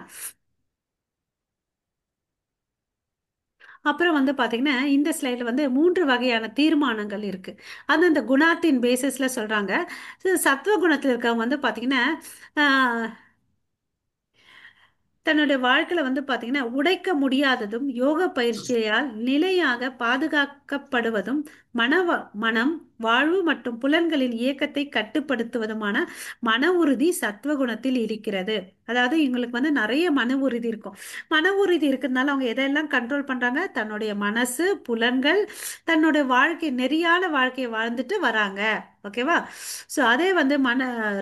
அப்புறம் வந்து பாத்தீங்கன்னா இந்த ஸ்லைட்ல வந்து 3 வகையான தீர்மானங்கள் இருக்கு. அது அந்த குணாத்தின் பேசிஸ்ல சொல்றாங்க. சத்துவ குணத்துல இருக்கவங்க வந்து பாத்தீங்கன்னா ஆஹ், தன்னுடைய வாழ்க்கையில வந்து பாத்தீங்கன்னா உடைக்க முடியாததும் யோக பயிற்சியால் நிலையாக பாதுகாக்கப்படுவதும் மனம் வாழ்வு மற்றும் புலன்களின் இயக்கத்தை கட்டுப்படுத்துவதுமான மன உறுதி சத்துவகுணத்தில் இருக்கிறது. அதாவது இவங்களுக்கு வந்து நிறைய மன உறுதி இருக்கும். மன உறுதி இருக்கிறதுனால அவங்க எதெல்லாம் கண்ட்ரோல் பண்றாங்க? தன்னுடைய மனசு, புலன்கள், தன்னுடைய வாழ்க்கை நெறியான வாழ்க்கையை வாழ்ந்துட்டு வராங்க. ஓகேவா? ஸோ அதே வந்து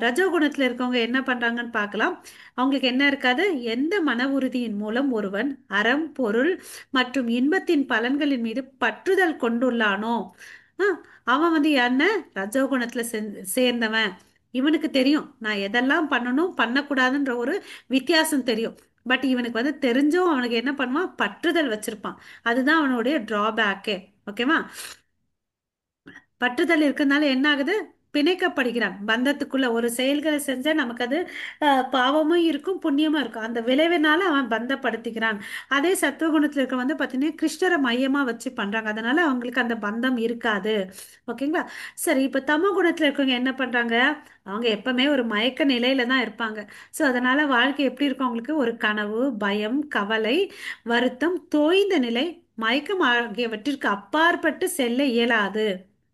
ரஜோகுணத்தில் இருக்கவங்க என்ன பண்றாங்கன்னு பார்க்கலாம். அவங்களுக்கு என்ன இருக்காது? எந்த மன உறுதியின் மூலம் ஒருவன் அறம், பொருள் மற்றும் இன்பத்தின் பலன்களின் மீது பற்றுதல் கொண்டுள்ளானோ ஆஹ், அவன் வந்து என்ன? ரஜோகுணத்துல சேர்ந்தவன். இவனுக்கு தெரியும் நான் எதெல்லாம் பண்ணணும் பண்ணக்கூடாதுன்ற ஒரு வித்தியாசம் தெரியும். பட் இவனுக்கு வந்து தெரிஞ்சும் அவனுக்கு என்ன பண்ணுவான்? பற்றுதல் வச்சிருப்பான். அதுதான் அவனுடைய டிராபேக்கே. ஓகேவா? பற்றுதல் இருக்கிறதுனால என்ன ஆகுது? பிணைக்கப்படுகிறான் பந்தத்துக்குள்ள. ஒரு செயல்களை செஞ்சா நமக்கு அது பாவமும் இருக்கும், புண்ணியமும் இருக்கும். அந்த விளைவினால அவன் பந்தப்படுத்திக்கிறான். அதே சத்துவகுணத்துல இருக்க வந்து பார்த்தீங்கன்னா கிருஷ்ணரை மையமா வச்சு பண்றாங்க. அதனால அவங்களுக்கு அந்த பந்தம் இருக்காது. ஓகேங்களா? சரி, இப்ப தமோ குணத்துல இருக்கவங்க என்ன பண்றாங்க? அவங்க எப்பவுமே ஒரு மயக்க நிலையில தான் இருப்பாங்க. ஸோ அதனால வாழ்க்கை எப்படி இருக்கும்? அவங்களுக்கு ஒரு கனவு, பயம், கவலை, வருத்தம், தோய்ந்த நிலை, மயக்கம் ஆகியவற்றிற்கு அப்பாற்பட்டு செல்ல இயலாது.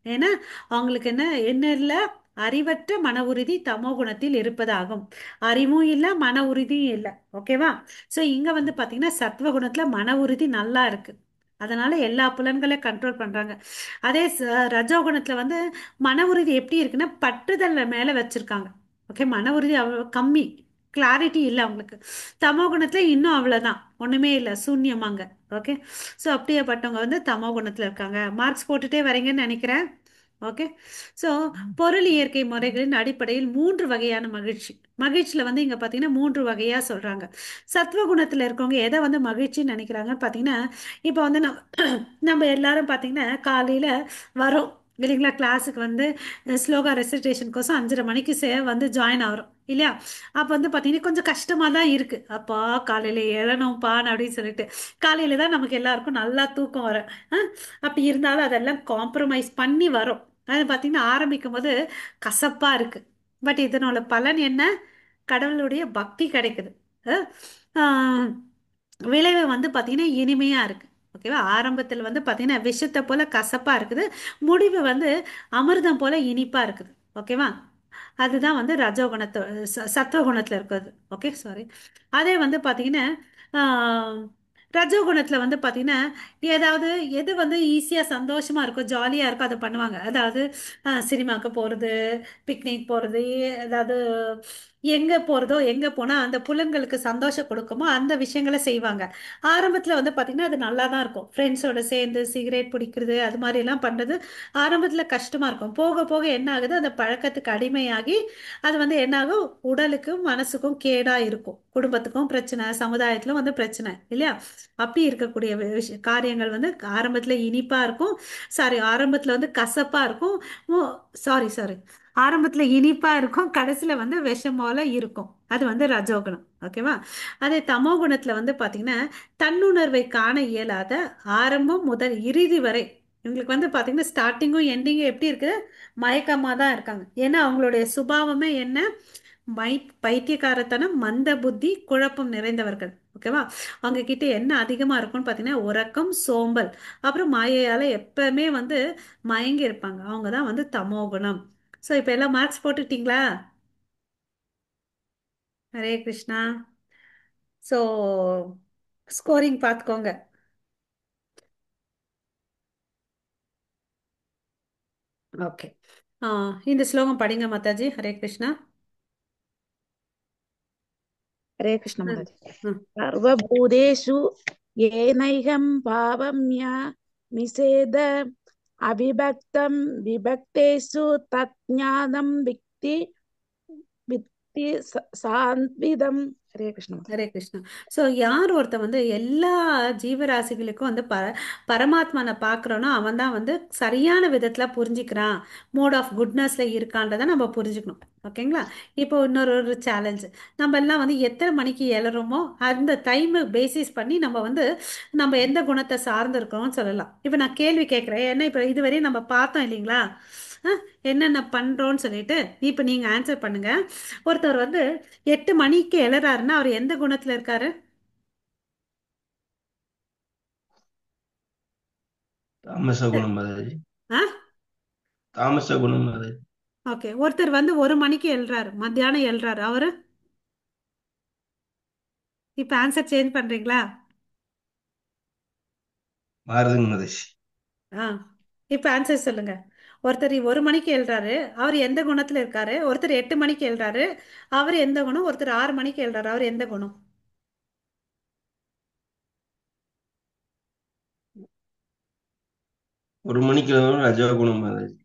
ஏன்னா அவங்களுக்கு என்ன என்ன இல்லை? அறிவற்ற மன உறுதி தமோ குணத்தில் இருப்பதாகும். அறிவும் இல்லை, மன உறுதியும் இல்லை. ஓகேவா? ஸோ இங்க வந்து பாத்தீங்கன்னா சத்துவ குணத்துல மன உறுதி நல்லா இருக்கு. அதனால எல்லா புலன்களையும் கண்ட்ரோல் பண்றாங்க. அதே ரஜோகுணத்துல வந்து மன உறுதி எப்படி இருக்குன்னா பற்றுதல் மேல வச்சிருக்காங்க. ஓகே, மன உறுதி அவ்வளவு கம்மி, கிளாரிட்டி இல்லை அவங்களுக்கு. தமோ குணத்துல இன்னும் அவ்வளவுதான், ஒண்ணுமே இல்லை, சூன்யமாங்க. ஓகே. ஸோ அப்படியேப்பட்டவங்க வந்து தமோ குணத்துல இருக்காங்க. மார்க்ஸ் போட்டுட்டே வரீங்கன்னு நினைக்கிறேன். ஓகே. ஸோ பொருள் இயற்கை முறைகளின் அடிப்படையில் 3 வகையான மகிழ்ச்சி. மகிழ்ச்சியில வந்து இங்க பாத்தீங்கன்னா 3 வகையா சொல்றாங்க. சத்துவ குணத்துல இருக்கவங்க எதை வந்து மகிழ்ச்சின்னு நினைக்கிறாங்கன்னு பாத்தீங்கன்னா, இப்போ வந்து நம்ம எல்லாரும் பாத்தீங்கன்னா காலையில வரோம் இல்லைங்களா? கிளாஸுக்கு வந்து ஸ்லோகா ரெசிடேஷன் கோசம் 5:30 மணிக்கு வந்து ஜாயின் ஆகிறோம் இல்லையா? அப்போ வந்து பார்த்தீங்கன்னா கொஞ்சம் கஷ்டமாக தான் இருக்கு. அப்பா காலையில் எழணும்ப்பான்னு அப்படின்னு சொல்லிட்டு காலையில தான் நமக்கு எல்லாருக்கும் நல்லா தூக்கம் வரும். அப்படி இருந்தாலும் அதெல்லாம் காம்ப்ரமைஸ் பண்ணி வரும். அது பார்த்தீங்கன்னா ஆரம்பிக்கும் போது கசப்பா இருக்கு. பட் இதனோட பலன் என்ன? கடவுளுடைய பக்தி கிடைக்குது. அஹ் ஆஹ் விளைவு வந்து பார்த்தீங்கன்னா இனிமையா இருக்கு. ஓகேவா? ஆரம்பத்தில் வந்து பார்த்தீங்கன்னா விஷத்தை போல கசப்பா இருக்குது. முடிவு வந்து அமிர்தம் போல இனிப்பா இருக்குது. ஓகேவா? அதுதான் வந்து ரஜோகுணத்தை சத்துவகுணத்துல இருக்கிறது. Okay, sorry. அதே வந்து பார்த்தீங்கன்னா ஆஹ், ரஜோகுணத்துல வந்து பார்த்தீங்கன்னா ஏதாவது எது வந்து ஈஸியா சந்தோஷமா இருக்கும், ஜாலியா இருக்கும், அதை பண்ணுவாங்க. அதாவது சினிமாவுக்கு போறது, பிக்னிக் போறது, ஏதாவது எங்க போறதோ, எங்க போனா அந்த புலன்களுக்கு சந்தோஷம் கொடுக்குமோ அந்த விஷயங்களை செய்வாங்க. ஆரம்பத்துல வந்து பாத்தீங்கன்னா அது நல்லா தான் இருக்கும். ஃப்ரெண்ட்ஸோட சேர்ந்து சிகரெட் பிடிக்கிறது அது மாதிரி எல்லாம் பண்றது ஆரம்பத்துல கஷ்டமா இருக்கும். போக போக என்ன ஆகுது? அந்த பழக்கத்துக்கு அடிமையாகி அது வந்து என்னாகும்? உடலுக்கும் மனசுக்கும் கேடா இருக்கும். குடும்பத்துக்கும் பிரச்சனை, சமுதாயத்திலும் வந்து பிரச்சனை இல்லையா? அப்படி இருக்கக்கூடிய காரியங்கள் வந்து ஆரம்பத்துல இனிப்பா இருக்கும். சாரி, ஆரம்பத்துல வந்து கசப்பா இருக்கும். சாரி சாரி, ஆரம்பத்துல இனிப்பா இருக்கும், கடைசியில வந்து விஷம் போல இருக்கும். அது வந்து ரஜோகுணம். ஓகேவா? அதே தமோ குணத்துல வந்து பாத்தீங்கன்னா தன்னுணர்வை காண இயலாத ஆரம்பம் முதல் இறுதி வரை இவங்களுக்கு வந்து பாத்தீங்கன்னா ஸ்டார்டிங்கும் எண்டிங்கும் எப்படி இருக்கு? மயக்கமா தான் இருக்காங்க. ஏன்னா அவங்களுடைய சுபாவமே என்ன? மை பைத்தியக்காரத்தனம், மந்த புத்தி, குழப்பம் நிறைந்தவர்கள். ஓகேவா? அவங்க கிட்ட என்ன அதிகமா இருக்கும்னு பாத்தீங்கன்னா உறக்கம், சோம்பல், அப்புறம் மாயையால எப்பவுமே வந்து மயங்கி இருப்பாங்க. அவங்க தான் வந்து தமோ குணம். ஸோ இப்போ எல்லாம் மார்க்ஸ் போட்டுட்டீங்களா? ஹரே கிருஷ்ணா. ஸோ ஸ்கோரிங் பார்த்துக்கோங்க. ஓகே. இந்த ஸ்லோகம் படிங்க மாதாஜி. ஹரே கிருஷ்ணா. हरे कृष्ण ம், माताजी। ம். सर्वभूतेषु येनैहं भावम्य निषेध अविभक्तं विभक्तेषु तज्ज्ञानं वित्ति वित्ति सान्विदम् ஹரே கிருஷ்ண மாதா. ஹரே கிருஷ்ணா. ஸோ யார் ஒருத்தன் வந்து எல்லா ஜீவராசிகளுக்கும் வந்து பரமாத்மனை பார்க்குறோனோ அவன் தான் வந்து சரியான விதத்தில் புரிஞ்சிக்கிறான், மோட் ஆஃப் குட்னஸில் இருக்கான்றதை நம்ம புரிஞ்சுக்கணும். ஓகேங்களா? இப்போ இன்னொரு சேலஞ்சு, நம்ம எல்லாம் வந்து எத்தனை மணிக்கு எழறோமோ அந்த டைமை பேசிஸ் பண்ணி நம்ம வந்து நம்ம எந்த குணத்தை சார்ந்து இருக்கிறோம்னு சொல்லலாம். இப்போ நான் கேள்வி கேட்குறேன், ஏன்னா இப்போ இதுவரையும் நம்ம பார்த்தோம் இல்லைங்களா, என்னென்ன பண்ணுறோன்னு சொல்லிட்டு. இப்போ நீங்கள் ஆன்சர் பண்ணுங்க. ஒருத்தர் வந்து 8 மணிக்கு எழறாருன்னா அவர் எந்த குணத்துல இருக்காரு? தாமச குணம் மாதாஜி. ஆ தாமச குணம் மாதாஜி. ஓகே. ஒருத்தர் வந்து 1 மணிக்கு எழுறாரு, மத்தியானம் எழுறாரு, அவரு இப்ப ஆன்சர் சேஞ்ச் பண்றீங்களா? மாறுதுங்க மாதாஜி. ஆ இப்ப ஆன்சர் சொல்லுங்க. ஒருத்தர் 1 மணிக்கு எழுறாரு, அவர் எந்த குணத்துல இருக்காரு? ஒருத்தர் 8 மணிக்கு எழுறாரு, அவர் எந்த குணம்? ஒருத்தர் 6 மணிக்கு எழுறாரு, அவர் எந்த குணம்? 1 மணிக்கு ரஜோ குணம் மாதாஜி.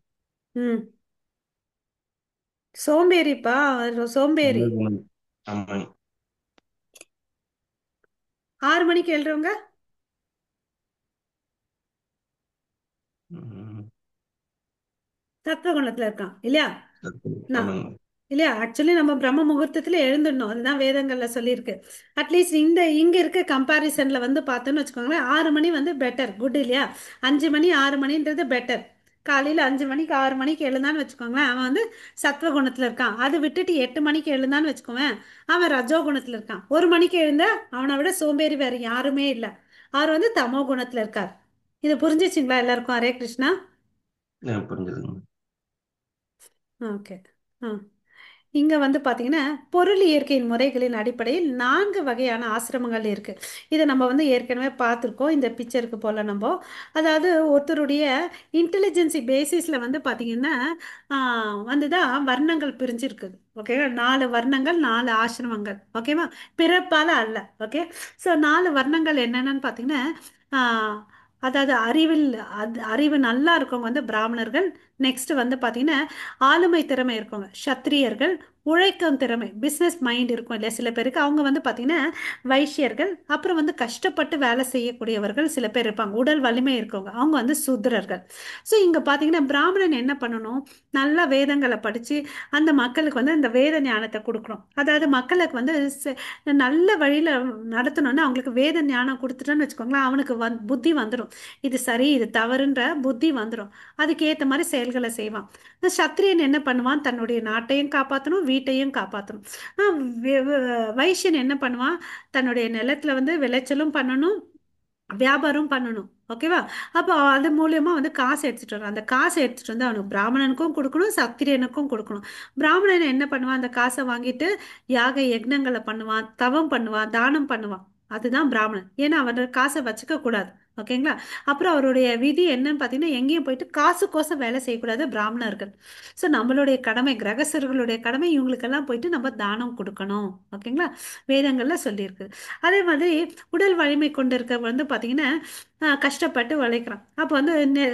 ம் சோம்பேறிப்பா, அவர் சோம்பேறி. ரஜோ குணம். ஆமாங்க. 6 மணிக்கு எழுறவங்க ம். சத்துவ குணத்துல இருக்கான் இல்லையா? நான் ஆமாங்க. இல்லையா, ஆக்சுவலி நம்ம பிரம்ம முகூர்த்தத்துல எழுந்துடணும், அதுதான் வேதங்கள்ல சொல்லியிருக்கு. அட்லீஸ்ட் இங்க இருக்க கம்பாரிசன்ல வந்து பார்த்தோன்னு வச்சுக்கோங்களேன், 6 மணி வந்து பெட்டர், குட் இல்லையா? 5 மணி 6 மணின்றது பெட்டர். காலையில் 5 மணிக்கு 6 மணிக்கு எழுந்தான்னு வச்சுக்கோங்களேன், அவன் வந்து சத்வ குணத்துல இருக்கான். அதை விட்டுட்டு 8 மணிக்கு எழுந்தான்னு வச்சுக்கோவேன், அவன் ரஜோ குணத்துல இருக்கான். 1 மணிக்கு எழுந்த அவனை விட சோம்பேறி வேற யாருமே இல்லை, அவர் வந்து தமோ குணத்துல இருக்கார். இது புரிஞ்சிச்சுங்களா எல்லாருக்கும்? ஹரே கிருஷ்ணா. புரிஞ்சதுங்க. ஓகே. ஆ இங்க வந்து பாத்தீங்கன்னா பொருள் இயற்கையின் முறைகளின் அடிப்படையில் 4 வகையான ஆசிரமங்கள் இருக்கு. இதை நம்ம வந்து ஏற்கனவே பார்த்துருக்கோம் இந்த பிக்சருக்கு போல. நம்ம அதாவது ஒருத்தருடைய இன்டெலிஜென்சி பேசிஸ்ல வந்து பாத்தீங்கன்னா வந்துதான் வர்ணங்கள் பிரிஞ்சிருக்குது. ஓகேவா? 4 வர்ணங்கள், 4 ஆசிரமங்கள். ஓகேவா? பிறப்பால அல்ல. ஓகே. ஸோ 4 வர்ணங்கள் என்னென்னு பார்த்தீங்கன்னா, ஆஹ், அதாவது அறிவு நல்லா இருக்கவங்க வந்து பிராமணர்கள். நெக்ஸ்ட் வந்து பார்த்தீங்கன்னா ஆளுமை திறமை இருக்கவங்க சத்திரியர்கள். உழைக்கும் திறமை பிஸ்னஸ் மைண்ட் இருக்கும் இல்லையா சில பேருக்கு, அவங்க வந்து பார்த்தீங்கன்னா வைஷ்யர்கள். அப்புறம் வந்து கஷ்டப்பட்டு வேலை செய்யக்கூடியவர்கள் சில பேர் இருப்பாங்க, உடல் வலிமை இருக்கவங்க, அவங்க வந்து சூத்திரர்கள். ஸோ இங்கே பார்த்தீங்கன்னா பிராமணன் என்ன பண்ணணும்? நல்லா வேதங்களை படித்து அந்த மக்களுக்கு வந்து இந்த வேத ஞானத்தை கொடுக்கணும். அதாவது மக்களுக்கு வந்து நல்ல வழியில் நடத்தணும்னு அவங்களுக்கு வேத ஞானம் கொடுத்துட்டோன்னு வச்சுக்கோங்களேன், அவனுக்கு புத்தி வந்துடும், இது சரி இது தவறுன்ற புத்தி வந்துடும். அதுக்கேற்ற மாதிரி செயல்களை செய்வான். இந்த சத்திரியன் என்ன பண்ணுவான்? தன்னுடைய நாட்டையும் காப்பாற்றணும், வீட்டையும் காப்பாற்றணும். வைசியன் என்ன பண்ணுவான்? தன்னுடைய நிலத்துல வந்து விளைச்சலும் பண்ணணும், வியாபாரம் பண்ணணும். ஓகேவா? அப்போ அது மூலியமா வந்து காசு எடுத்துட்டு வரும். அந்த காசை எடுத்துட்டு வந்து அவனுக்கு பிராமணனுக்கும் கொடுக்கணும், சத்திரியனுக்கும் கொடுக்கணும். பிராமணன் என்ன பண்ணுவான்? அந்த காசை வாங்கிட்டு யாக யக்னங்களை பண்ணுவான், தவம் பண்ணுவான், தானம் பண்ணுவான். அதுதான் பிராமணன். ஏன்னா அவனோட காசை வச்சுக்க கூடாது. ஓகேங்களா? அப்புறம் அவருடைய விதி என்னன்னு பார்த்தீங்கன்னா, எங்கேயும் போயிட்டு காசுக்கோசம் வேலை செய்யக்கூடாது பிராமணர்கள். ஸோ நம்மளுடைய கடமை, கிரகஸ்தர்களுடைய கடமை, இவங்களுக்கெல்லாம் போயிட்டு நம்ம தானம் கொடுக்கணும். ஓகேங்களா? வேதங்கள்ல சொல்லியிருக்கு. அதே மாதிரி உடல் வலிமை கொண்டு இருக்க வந்து பார்த்தீங்கன்னா கஷ்டப்பட்டு உழைக்கிறான். அப்போ வந்து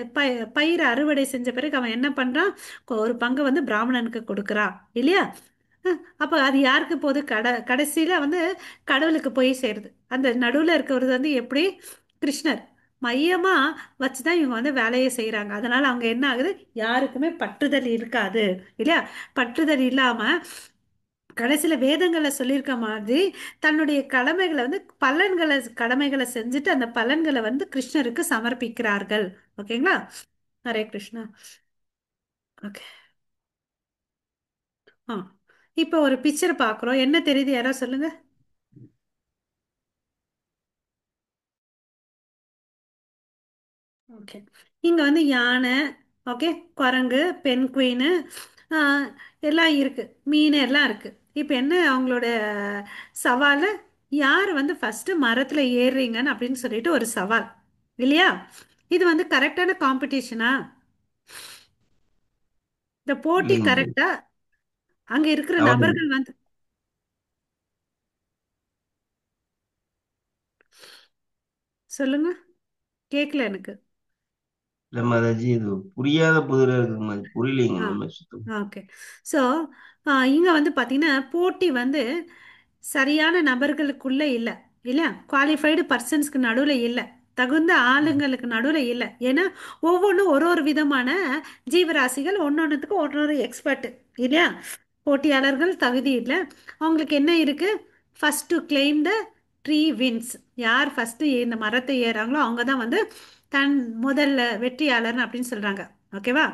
பயிர் அறுவடை செஞ்ச பிறகு அவன் என்ன பண்ணுறான்? ஒரு பங்கு வந்து பிராமணனுக்கு கொடுக்குறான் இல்லையா? அப்போ அது யாருக்கு போகுது? கடைசியில் வந்து கடவுளுக்கு போய் சேருது. அந்த நடுவில் இருக்கிறது வந்து எப்படி? கிருஷ்ணர் மையமா வச்சுதான் இவங்க வந்து வேலையை செய்யறாங்க. அதனால அவங்க என்ன ஆகுது? யாருக்குமே பற்றுதல் இருக்காது இல்லையா? பற்றுதல் இல்லாம கடைசியில வேதங்களை சொல்லியிருக்க மாதிரி தன்னுடைய கடமைகளை வந்து கடமைகளை செஞ்சுட்டு அந்த பலன்களை வந்து கிருஷ்ணருக்கு சமர்ப்பிக்கிறார்கள். ஓகேங்களா? ஹரே கிருஷ்ணா. ஓகே. ஆ இப்போ ஒரு பிக்சர் பார்க்குறோம், என்ன தெரியுது? யாரோ சொல்லுங்க. ஓகே. இங்க வந்து யானை, ஓகே, குரங்கு, பெண் குயின்னு எல்லாம் இருக்கு, மீன் எல்லாம் இருக்கு. இப்போ என்ன அவங்களோட சவால்? யார் வந்து ஃபர்ஸ்ட் மரத்துல ஏறுறீங்கன்னு அப்படின்னு சொல்லிட்டு ஒரு சவால் இல்லையா? இது வந்து கரெக்டான காம்படிஷனா? இந்த போட்டி இல்லைங்க மாதாஜி. கரெக்டா? அங்க இருக்கிற தவறு. நபர்கள் வந்து சொல்லுங்க, கேட்கல எனக்கு. இல்ல மாதாஜி, இது புரியாத புதிரா இருக்குது மாதிரி புரியலைங்க ஆ ஒண்ணுமே சுத்தம். ஓகே. ஸோ இங்கே வந்து பார்த்தீங்கன்னா போட்டி வந்து சரியான நபர்களுக்குள்ள இல்லை, இல்லையா? குவாலிஃபைடு பர்சன்ஸ்க்கு நடுவில் இல்லை, தகுந்த ஆளுங்களுக்கு நடுவில் இல்லை. ஏன்னா ஒவ்வொன்றும் ஒரு ஒரு விதமான ஜீவராசிகள், ஒன்னொன்றுத்துக்கு ஒன்னொரு எக்ஸ்பர்ட், இல்லையா? போட்டியாளர்கள் தகுதி இல்லை. அவங்களுக்கு என்ன இருக்கு? First to claim the tree wins. யார் ஃபர்ஸ்ட் இந்த மரத்தை ஏறாங்களோ அவங்க தான் வந்து தன் முதல்ல வெற்றியாளர் அப்படின்னு சொல்றாங்க. ஓகேவா?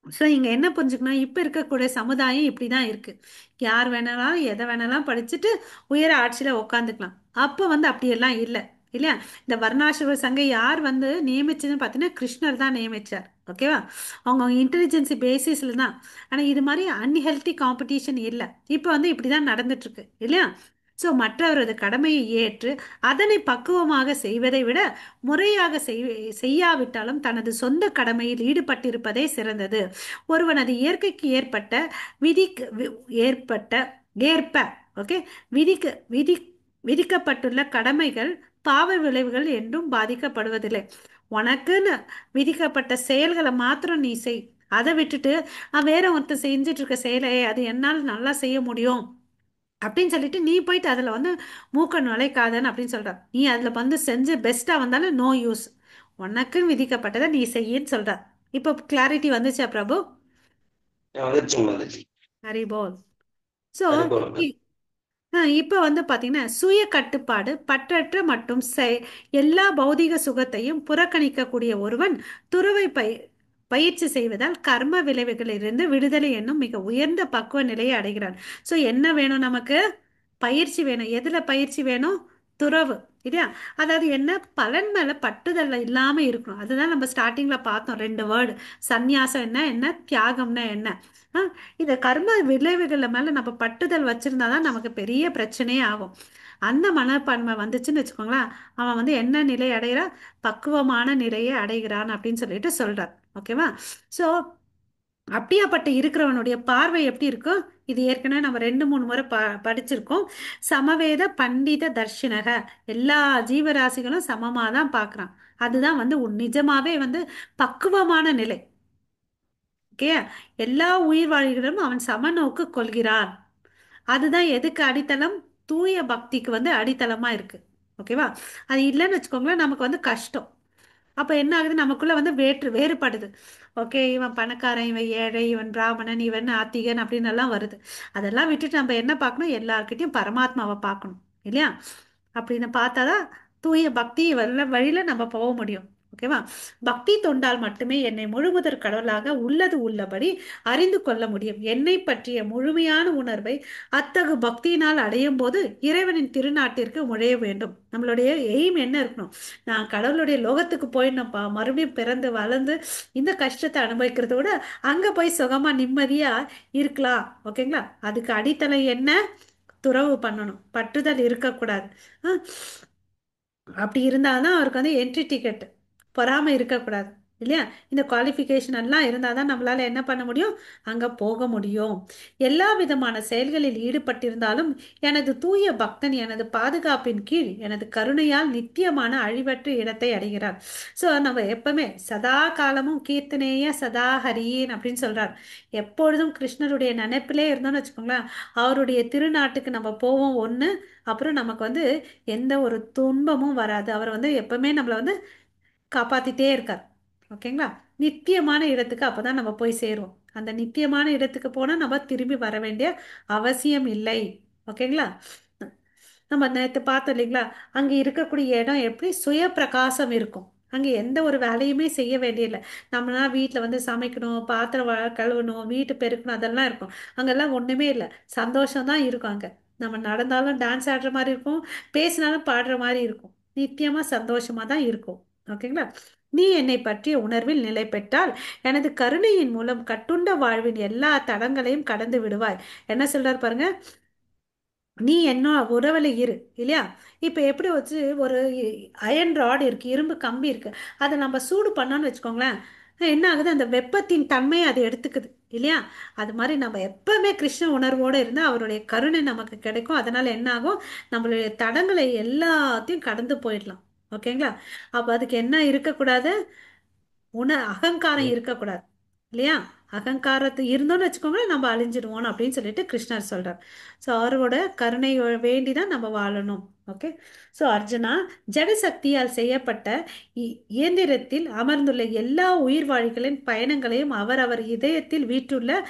ஸோ இங்கே என்ன புரிஞ்சுக்கணும், இப்போ இருக்கக்கூடிய சமுதாயம் இப்படி தான் இருக்கு. யார் வேணாலும் எதை வேணாலும் படிச்சுட்டு உயர ஆட்சியில் உக்காந்துக்கலாம். அப்போ வந்து அப்படியெல்லாம் இல்லை, இல்லையா? இந்த வர்ணாசிரம சங்கம் யார் வந்து நியமிச்சதுன்னு பார்த்தீங்கன்னா கிருஷ்ணர் தான் நியமிச்சார். ஓகேவா? அவங்க இன்டெலிஜென்சி பேசிஸில் தான். ஆனால் இது மாதிரி அன்ஹெல்தி காம்படிஷன் இல்லை. இப்போ வந்து இப்படி தான் நடந்துட்டு இருக்கு, இல்லையா? ஸோ மற்றவரது கடமையை ஏற்று அதனை பக்குவமாக செய்வதை விட முறையாக செய்யாவிட்டாலும் தனது சொந்த கடமையில் ஈடுபட்டிருப்பதே சிறந்தது. ஒருவனது இயற்கைக்கு ஏற்பட்ட விதிக்கு ஏற்பட்ட ஏற்ப ஓகே விதிக்கு விதி விதிக்கப்பட்டுள்ள கடமைகள் பாவ விளைவுகள் என்றும் பாதிக்கப்படுவதில்லை. உனக்குன்னு விதிக்கப்பட்ட செயல்களை மாத்திரம் நீ செய். அதை விட்டுட்டு வேற ஒருத்தர் செஞ்சுட்டு இருக்க செயலை அது என்னால் நல்லா செய்ய முடியும் அப்படின்னு சொல்லிட்டு நீ போயிட்டு அதில் வந்து மூக்க நுழைக்காதன்னு அப்படின்னு சொல்கிறார். நீ அதில் வந்து செஞ்சு பெஸ்ட்டாக வந்தாலும் நோ யூஸ். உனக்குன்னு விதிக்கப்பட்டதை நீ செய்யின்னு சொல்கிறார். இப்போ கிளாரிட்டி வந்துச்சா பிரபு? வந்துருச்சுங்க மாதாஜி. ஹரி போல். ஸோ சரி போல. இப்போ வந்து பார்த்தீங்கன்னா சுய கட்டுப்பாடு பற்றற்ற மற்றும் எல்லா பௌதிக சுகத்தையும் புறக்கணிக்கக்கூடிய ஒருவன் துறவை பயிற்சி செய்வதால் கர்ம விளைவுகளிலிருந்து விடுதலை என்னும் மிக உயர்ந்த பக்குவ நிலையை அடைகிறான். ஸோ என்ன வேணும் நமக்கு? பயிற்சி வேணும். எதுல பயிற்சி வேணும்? துறவு, இல்லையா? அதாவது என்ன, பலன் மேல பட்டுதல் இல்லாம இருக்கணும். அதுதான் நம்ம ஸ்டார்டிங்ல பார்த்தோம், ரெண்டு வேர்டு. சந்நியாசம் என்ன, என்ன தியாகம்னா என்ன. இந்த கர்ம விளைவுகள் மேல நம்ம பட்டுதல் வச்சிருந்தாதான் நமக்கு பெரிய பிரச்சனையே ஆகும். அந்த மனப்பான்மை வந்துச்சுன்னு வச்சுக்கோங்களேன், அவன் வந்து என்ன நிலை அடைகிறான்? பக்குவமான நிலையை அடைகிறான் அப்படின்னு சொல்லிட்டு சொல்றார். ஓகேவா? ஸோ அப்படியாப்பட்ட இருக்கிறவனுடைய பார்வை எப்படி இருக்கும்? இது ஏற்கனவே நம்ம 2 3 முறை படிச்சிருக்கோம். சமவேத பண்டித தர்ஷினக. எல்லா ஜீவராசிகளும் சமமாக தான் பார்க்குறான். அதுதான் வந்து நிஜமாவே வந்து பக்குவமான நிலை. ஓகே? எல்லா உயிர்வாழிகளும் அவன் சமநோக்கு கொள்கிறான். அதுதான் எதுக்கு அடித்தளம்? தூய பக்திக்கு வந்து அடித்தளமா இருக்கு. ஓகேவா? அது இல்லைன்னு வச்சுக்கோங்களேன், நமக்கு வந்து கஷ்டம். அப்போ என்ன ஆகுது? நமக்குள்ள வந்து வேறுபடுது. ஓகே, இவன் பணக்காரன், இவன் ஏழை, இவன் பிராமணன், இவன் ஆத்திகன் அப்படின்னு எல்லாம் வருது. அதெல்லாம் விட்டுட்டு நம்ம என்ன பார்க்கணும்? எல்லார்கிட்டயும் பரமாத்மாவை பார்க்கணும், இல்லையா? அப்படின்னு பார்த்தாதான் தூய பக்தி வழியில நம்ம போக முடியும். ஓகேவா? பக்தி தொண்டால் மட்டுமே என்னை முழுமுதற் கடவுளாக உள்ளது உள்ளபடி அறிந்து கொள்ள முடியும். என்னை பற்றிய முழுமையான உணர்வை அத்தகு பக்தியினால் அடையும் போது இறைவனின் திருநாட்டிற்கு நுழைய வேண்டும். நம்மளுடைய எய்ம் என்ன இருக்கணும்? நான் கடவுளுடைய லோகத்துக்கு போயிடணும்ப்பா, மறுபடியும் பிறந்து வளர்ந்து இந்த கஷ்டத்தை அனுபவிக்கிறத விட அங்க போய் சுகமா நிம்மதியா இருக்கலாம். ஓகேங்களா? அதுக்கு அடித்தளம் என்ன? துறவு பண்ணணும், பற்றுதல் இருக்கக்கூடாது. அஹ் அப்படி இருந்தாதான் அவருக்கு வந்து என்ட்ரி டிக்கெட். பொறாமை இருக்கக்கூடாது, இல்லையா? இந்த குவாலிஃபிகேஷன் எல்லாம் இருந்தாதான் நம்மளால என்ன பண்ண முடியும்? அங்க போக முடியும். எல்லா விதமான செயல்களில் ஈடுபட்டிருந்தாலும் எனது தூய பக்தன் எனது பாதுகாப்பின் கீழ் எனது கருணையால் நித்தியமான அழிவற்ற இடத்தை அடைகிறார். ஸோ நம்ம எப்பவுமே சதா காலமும் கீர்த்தனேய சதா ஹரியின் அப்படின்னு சொல்றார். எப்பொழுதும் கிருஷ்ணருடைய நினைப்பிலே இருந்தோம்னு வச்சுக்கோங்களேன், அவருடைய திருநாட்டுக்கு நம்ம போவோம் ஒன்று. அப்புறம் நமக்கு வந்து எந்த ஒரு துன்பமும் வராது. அவர் வந்து எப்பவுமே நம்மளை வந்து காப்பாத்திட்டே இருக்கார். ஓகேங்களா? நித்தியமான இடத்துக்கு அப்பதான் நம்ம போய் சேருவோம். அந்த நித்தியமான இடத்துக்கு போனா நம்ம திரும்பி வர வேண்டிய அவசியம் இல்லை. ஓகேங்களா? நம்ம நேற்று பார்த்தோம் இல்லைங்களா? அங்க இருக்கக்கூடிய இடம் எப்படி சுய பிரகாசம் இருக்கும். அங்க எந்த ஒரு வேலையுமே செய்ய வேண்டியதில்லை. நம்மளாம் வீட்டில் வந்து சமைக்கணும், பாத்திரம் கழுவணும், வீட்டு பெருக்கணும், அதெல்லாம் இருக்கும். அங்கெல்லாம் ஒண்ணுமே இல்லை. சந்தோஷம் தான் இருக்கும் அங்க. நம்ம நடந்தாலும் டான்ஸ் ஆடுற மாதிரி இருக்கும், பேசினாலும் பாடுற மாதிரி இருக்கும். நித்தியமா சந்தோஷமா தான் இருக்கும். ஓகேங்களா? நீ என்னை பற்றிய உணர்வில் நிலை பெற்றால் எனது கருணையின் மூலம் கட்டுண்ட வாழ்வின் எல்லா தடங்களையும் கடந்து விடுவாய். என்ன சொல்றாரு பாருங்க, நீ என்ன உறவில் இரு, இல்லையா? இப்போ எப்படி வச்சு ஒரு அயன் ராட் இருக்கு, இரும்பு கம்பி இருக்கு, அதை நம்ம சூடு பண்ணோன்னு வச்சுக்கோங்களேன், என்ன ஆகுது? அந்த வெப்பத்தின் தன்மையை அது எடுத்துக்குது, இல்லையா? அது மாதிரி நம்ம எப்பவுமே கிருஷ்ண உணர்வோடு இருந்தால் அவருடைய கருணை நமக்கு கிடைக்கும். அதனால என்ன ஆகும்? நம்மளுடைய தடங்களை எல்லாத்தையும் கடந்து போயிடலாம். ஓகேங்களா? அப்போ அதுக்கு என்ன இருக்கக்கூடாது? அகங்காரம் இருக்கக்கூடாது, இல்லையா? அகங்காரத்து இருந்தோம்னு வச்சுக்கோங்களேன் நம்ம அழிஞ்சிடுவோம் அப்படின்னு சொல்லிட்டு கிருஷ்ணர் சொல்றார். ஸோ அவரோட கருணை வேண்டி தான் நம்ம வாழணும். ஓகே. ஸோ அர்ஜுனா, ஜடசக்தியால் செய்யப்பட்ட இயந்திரத்தில் அமர்ந்துள்ள எல்லா உயிர்வாழிகளின் பயணங்களையும் அவர் இதயத்தில் வீற்றுள்ள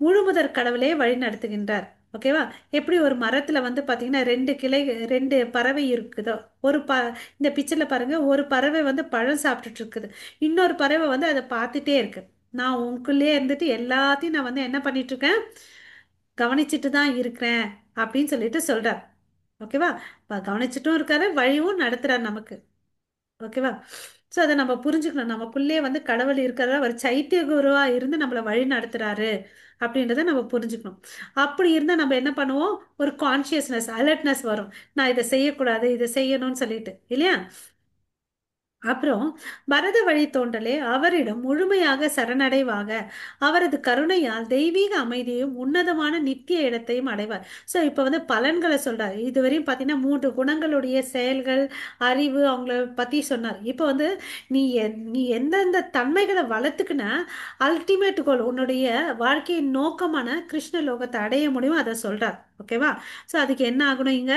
முழுமுதற் கடவுளே வழி நடத்துகின்றார். ஓகேவா? எப்படி ஒரு மரத்துல வந்து பாத்தீங்கன்னா ரெண்டு கிளை, ரெண்டு பறவை இருக்குதோ, ஒரு இந்த பிக்சர்ல பாருங்க, ஒரு பறவை வந்து பழம் சாப்பிட்டுட்டு இருக்குது, இன்னொரு பறவை வந்து அதை பார்த்துட்டே இருக்கு. நான் உங்களுக்குள்ளே இருந்துட்டு எல்லாத்தையும் நான் வந்து என்ன பண்ணிட்டு இருக்கேன், கவனிச்சுட்டு தான் இருக்கிறேன் அப்படின்னு சொல்லிட்டு சொல்றார். ஓகேவா? கவனிச்சுட்டும் இருக்காரு, வழியும் நடத்துறார் நமக்கு. ஓகேவா? ஸோ அதை நம்ம புரிஞ்சுக்கணும். நமக்குள்ளே வந்து கடவுள் இருக்கிறதா, அவர் சைத்திய குருவா இருந்து நம்மளை வழி நடத்துறாரு அப்படின்றத நம்ம புரிஞ்சுக்கணும். அப்படி இருந்தால் நம்ம என்ன பண்ணுவோம், ஒரு கான்சியஸ்னஸ், அலர்ட்னஸ் வரும். நான் இதை செய்யக்கூடாது, இதை செய்யணும்னு சொல்லிட்டு, இல்லையா? அப்புறம் பரத வழித்தோன்றலே அவரிடம் முழுமையாக சரணடைவாக அவரது கருணையால் தெய்வீக அமைதியையும் உன்னதமான நித்திய இடத்தையும் அடைவார். ஸோ இப்போ வந்து பலன்களை சொல்றார். இதுவரையும் பார்த்தீங்கன்னா 3 குணங்களுடைய செயல்கள், அறிவு, அவங்கள பற்றி சொன்னார். இப்போ வந்து நீ எந்தெந்த தன்மைகளை வளர்த்துக்குன்னா அல்டிமேட் கோல், உன்னுடைய வாழ்க்கையின் நோக்கமான கிருஷ்ண லோகத்தை அடைய முடியும், அதை சொல்றார். ஓகேவா? ஸோ அதுக்கு என்ன ஆகணும், இங்க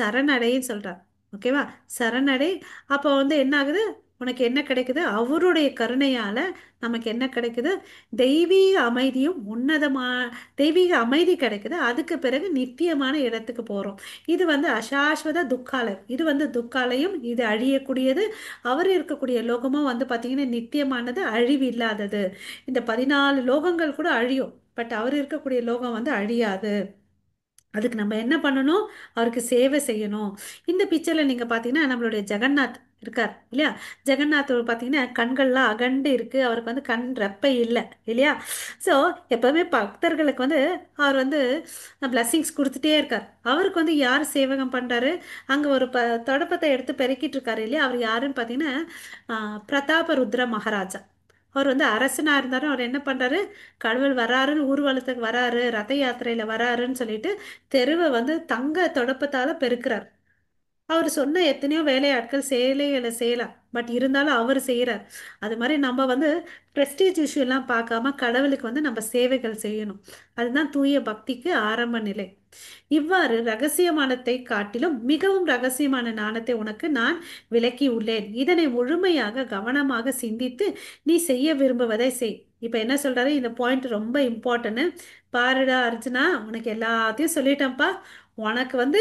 சரணடைன்னு சொல்றார். ஓகேவா? சரணடை. அப்போ வந்து என்ன ஆகுது, உனக்கு என்ன கிடைக்குது, அவருடைய கருணையால நமக்கு என்ன கிடைக்குது, தெய்வீக அமைதியும் தெய்வீக அமைதி கிடைக்குது. அதுக்கு பிறகு நித்தியமான இடத்துக்கு போறோம். இது வந்து அசாஸ்வத துக்காலயம், இது வந்து துக்காலயம், இது அழியக்கூடியது. அவர் இருக்கக்கூடிய லோகமும் வந்து பார்த்தீங்கன்னா நித்தியமானது, அழிவு இல்லாதது. இந்த 14 லோகங்கள் கூட அழியும், பட் அவர் இருக்கக்கூடிய லோகம் வந்து அழியாது. அதுக்கு நம்ம என்ன பண்ணணும், அவருக்கு சேவை செய்யணும். இந்த பிக்சர்ல நீங்க பாத்தீங்கன்னா நம்மளுடைய ஜெகநாத் இருக்கார் இல்லையா? ஜெகநாத் பார்த்தீங்கன்னா கண்கள்லாம் அகண்டு இருக்கு, அவருக்கு வந்து கண் ரெப்பை இல்லை, இல்லையா? ஸோ எப்பவுமே பக்தர்களுக்கு வந்து அவர் வந்து பிளஸ்ஸிங்ஸ் கொடுத்துட்டே இருக்கார். அவருக்கு வந்து யார் சேவகம் பண்றாரு, அங்க ஒரு தொடப்பத்தை எடுத்து பெருக்கிட்டு இருக்காரு இல்லையா? அவர் யாருன்னு பார்த்தீங்கன்னா பிரதாப ருத்ர மகாராஜா. அவர் வந்து அரசனா இருந்தாலும் அவர் என்ன பண்றாரு, கடவுள் வராருன்னு, ஊர்வலத்துக்கு வராரு, ரத யாத்திரையில வராருன்னு சொல்லிட்டு தெருவை வந்து தங்க தொடப்பத்தால பெருக்கிறார். அவர் சொன்ன எத்தனையோ வேலையாட்கள் சேலைகளை செய்யலாம், பட் இருந்தாலும் அவர் செய்கிறார். அது மாதிரி நம்ம வந்து ப்ரெஸ்டீஜ் இஷ்யூலாம் பார்க்காம கடவுளுக்கு வந்து நம்ம சேவைகள் செய்யணும். அதுதான் தூய பக்திக்கு ஆரம்ப நிலை. இவ்வாறு ரகசியமானத்தை காட்டிலும் மிகவும் ரகசியமான ஞானத்தை உனக்கு நான் விளக்கி உள்ளேன். இதனை முழுமையாக கவனமாக சிந்தித்து நீ செய்ய விரும்புவதை செய். இப்ப என்ன சொல்றாரு, இந்த பாயிண்ட் ரொம்ப இம்பார்ட்டன்ட். பாருடா அர்ஜுனா, உனக்கு எல்லாத்தையும் சொல்லிட்டேன்ப்பா. உனக்கு வந்து